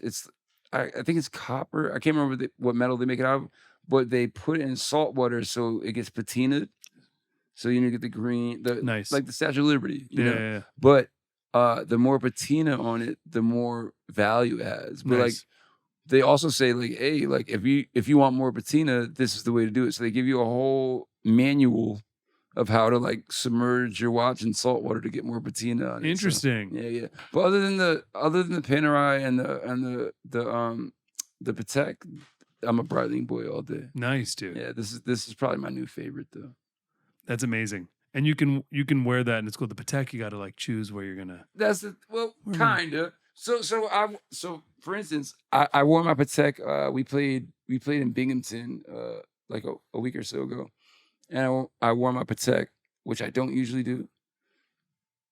I think it's copper. I can't remember what metal they make it out of, but they put it in salt water so it gets patinaed. So you get the green, nice, like the Statue of Liberty. You know? Yeah. But the more patina on it, the more value it has. But like they also say like, hey, like if you want more patina, this is the way to do it. So they give you a whole manual of how to like submerge your watch in salt water to get more patina on it. Interesting. So, yeah. But other than the Panerai and the Patek, I'm a Breitling boy all day. Nice, dude. Yeah, this is probably my new favorite though. That's amazing. And you can wear that and it's cool. The Patek, you got to like choose where you're gonna. That's kinda. So for instance, I wore my Patek. We played in Binghamton like a week or so ago. And I wore my Patek, which I don't usually do.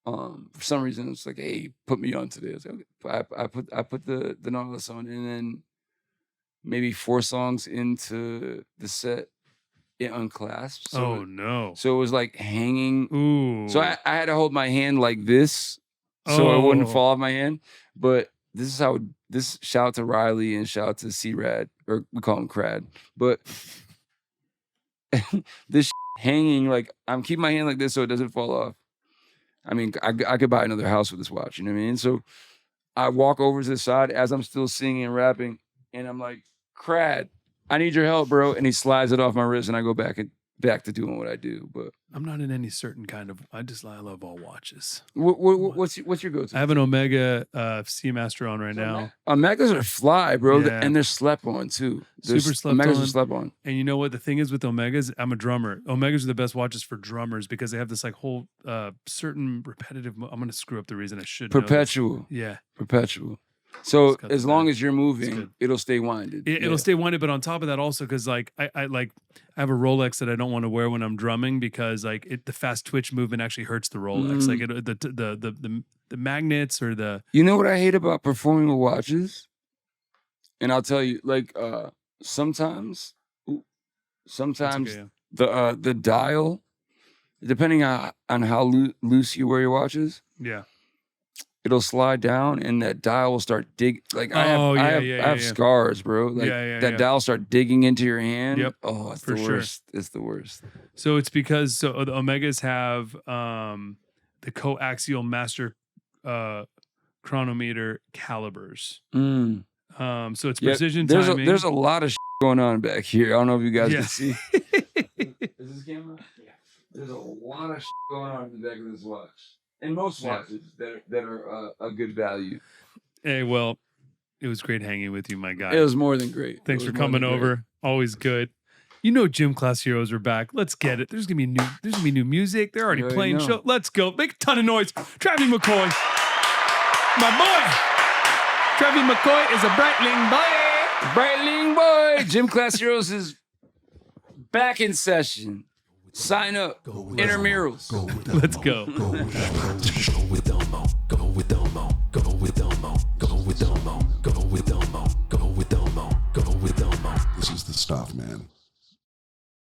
For some reason, it's like, hey, put me on today. Okay. I put the Nautilus on, and then maybe 4 songs into the set, it unclasped. So no. So it was like hanging. Ooh. So I had to hold my hand like this so it wouldn't fall off my hand. But this is how shout out to Riley and shout out to C-Rad, or we call him Crad. But this hanging, like I'm keeping my hand like this so it doesn't fall off. I mean, I could buy another house with this watch, you know what I mean? So I walk over to the side as I'm still singing and rapping, and I'm like, Crad, I need your help, bro. And he slides it off my wrist, and I go back to doing what I do. But I'm not in any certain kind of. I love all watches. what's your go-to? I have an Omega Seamaster on right now. Omegas are fly, bro, Yeah. and they're slept on too. Super slept Omegas on. are slept on. And you know what the thing is with Omegas? I'm a drummer. Omegas are the best watches for drummers because they have this like whole certain repetitive. I'm gonna screw up the reason I should. know this. Perpetual. Yeah. Perpetual. So It's got as the long back. as you're moving, it'll stay winded. It'll stay winded, but on top of that, also because like I have a Rolex that I don't want to wear when I'm drumming because like the fast twitch movement actually hurts the Rolex. Like the magnets or the. You know what I hate about performing with watches? And I'll tell you, like sometimes Okay, the dial, depending on how loose you wear your watches, yeah. it'll slide down and that dial will start dig. Like I have scars, bro. Like that dial start digging into your hand. Yep. Oh, it's For the sure. worst. It's the worst. So it's because the Omegas have the coaxial master chronometer calibers. So it's precision timing. There's a lot of going on back here. I don't know if you guys can see. Is this camera? Yeah. There's a lot of going on in the back of this watch. And most watches that are a good value. Hey, well, it was great hanging with you, my guy. It was more than great. Thanks for coming over. Always good. You know, Gym Class Heroes are back. Let's get it. There's gonna be new music. They're already playing show. Let's go. Make a ton of noise. Travie McCoy, my boy. Travie McCoy is a Breitling boy. Breitling boy. Gym Class Heroes is back in session. Sign up. Intramurals. Let's go. Go with Elmo. Go with Elmo. Go with Elmo. Go with Elmo. Go with Elmo. Go with Elmo. Go with Elmo. This is the stuff, man.